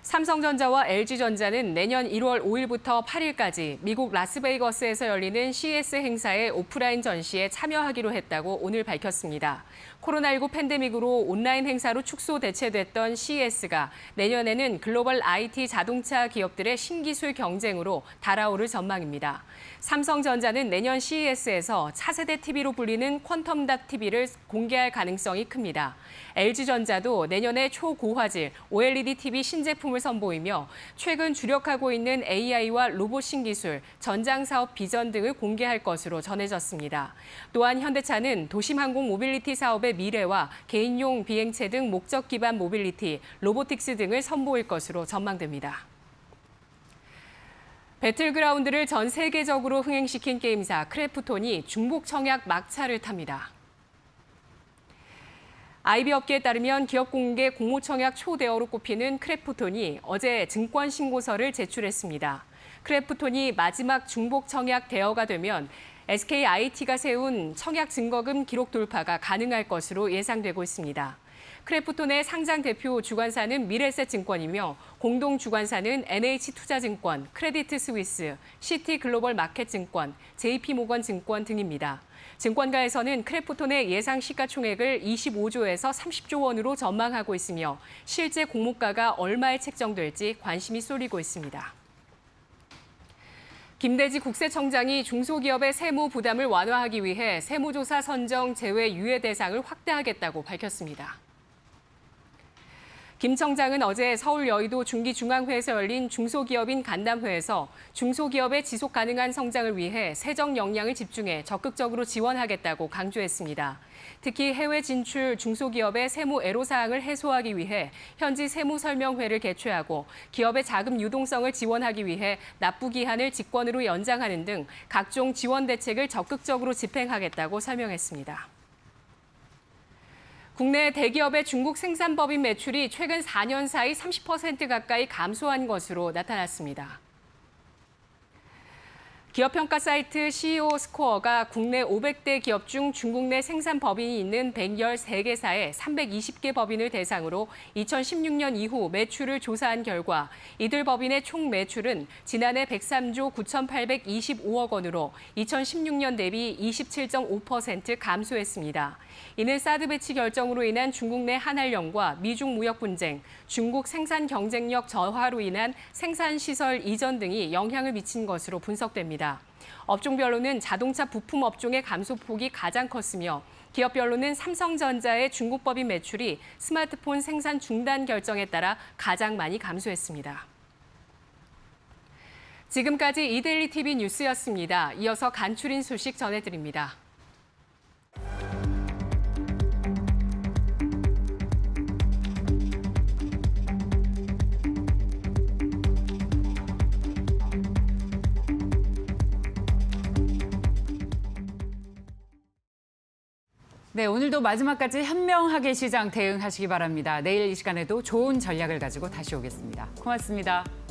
삼성전자와 LG전자는 내년 1월 5일부터 8일까지 미국 라스베이거스에서 열리는 CES 행사의 오프라인 전시에 참여하기로 했다고 오늘 밝혔습니다. 코로나19 팬데믹으로 온라인 행사로 축소 대체됐던 CES가 내년에는 글로벌 IT 자동차 기업들의 신기술 경쟁으로 달아오를 전망입니다. 삼성전자는 내년 CES에서 차세대 TV로 불리는 퀀텀닷 TV를 공개할 가능성이 큽니다. LG전자도 내년에 초고화질 OLED TV 신제품을 플랫폼을 선보이며 최근 주력하고 있는 AI와 로봇 신기술, 전장사업 비전 등을 공개할 것으로 전해졌습니다. 또한 현대차는 도심항공 모빌리티 사업의 미래와 개인용 비행체 등 목적 기반 모빌리티, 로보틱스 등을 선보일 것으로 전망됩니다. 배틀그라운드를 전 세계적으로 흥행시킨 게임사 크래프톤이 중복 청약 막차를 탑니다. IB 업계에 따르면 기업 공개 공모 청약 초대어로 꼽히는 크래프톤이 어제 증권 신고서를 제출했습니다. 크래프톤이 마지막 중복 청약 대여가 되면 SKIT가 세운 청약 증거금 기록 돌파가 가능할 것으로 예상되고 있습니다. 크래프톤의 상장 대표 주관사는 미래에셋증권이며 공동 주관사는 NH투자증권, 크레디트 스위스, 시티글로벌마켓증권, JP모건증권 등입니다. 증권가에서는 크래프톤의 예상 시가총액을 25조에서 30조 원으로 전망하고 있으며 실제 공모가가 얼마에 책정될지 관심이 쏠리고 있습니다. 김대지 국세청장이 중소기업의 세무 부담을 완화하기 위해 세무조사 선정 제외 유예 대상을 확대하겠다고 밝혔습니다. 김 청장은 어제 서울 여의도 중기중앙회에서 열린 중소기업인 간담회에서 중소기업의 지속 가능한 성장을 위해 세정 역량을 집중해 적극적으로 지원하겠다고 강조했습니다. 특히 해외 진출 중소기업의 세무 애로사항을 해소하기 위해 현지 세무설명회를 개최하고 기업의 자금 유동성을 지원하기 위해 납부기한을 직권으로 연장하는 등 각종 지원 대책을 적극적으로 집행하겠다고 설명했습니다. 국내 대기업의 중국 생산법인 매출이 최근 4년 사이 30% 가까이 감소한 것으로 나타났습니다. 기업평가 사이트 CEO 스코어가 국내 500대 기업 중 중국 내 생산 법인이 있는 113개사의 320개 법인을 대상으로 2016년 이후 매출을 조사한 결과 이들 법인의 총 매출은 지난해 103조 9,825억 원으로 2016년 대비 27.5% 감소했습니다. 이는 사드 배치 결정으로 인한 중국 내 한한령과 미중 무역 분쟁, 중국 생산 경쟁력 저하로 인한 생산시설 이전 등이 영향을 미친 것으로 분석됩니다. 업종별로는 자동차 부품 업종의 감소폭이 가장 컸으며 기업별로는 삼성전자의 중국 법인 매출이 스마트폰 생산 중단 결정에 따라 가장 많이 감소했습니다. 지금까지 이데일리 TV 뉴스였습니다. 이어서 간추린 소식 전해드립니다. 네, 오늘도 마지막까지 현명하게 시장 대응하시기 바랍니다. 내일 이 시간에도 좋은 전략을 가지고 다시 오겠습니다. 고맙습니다.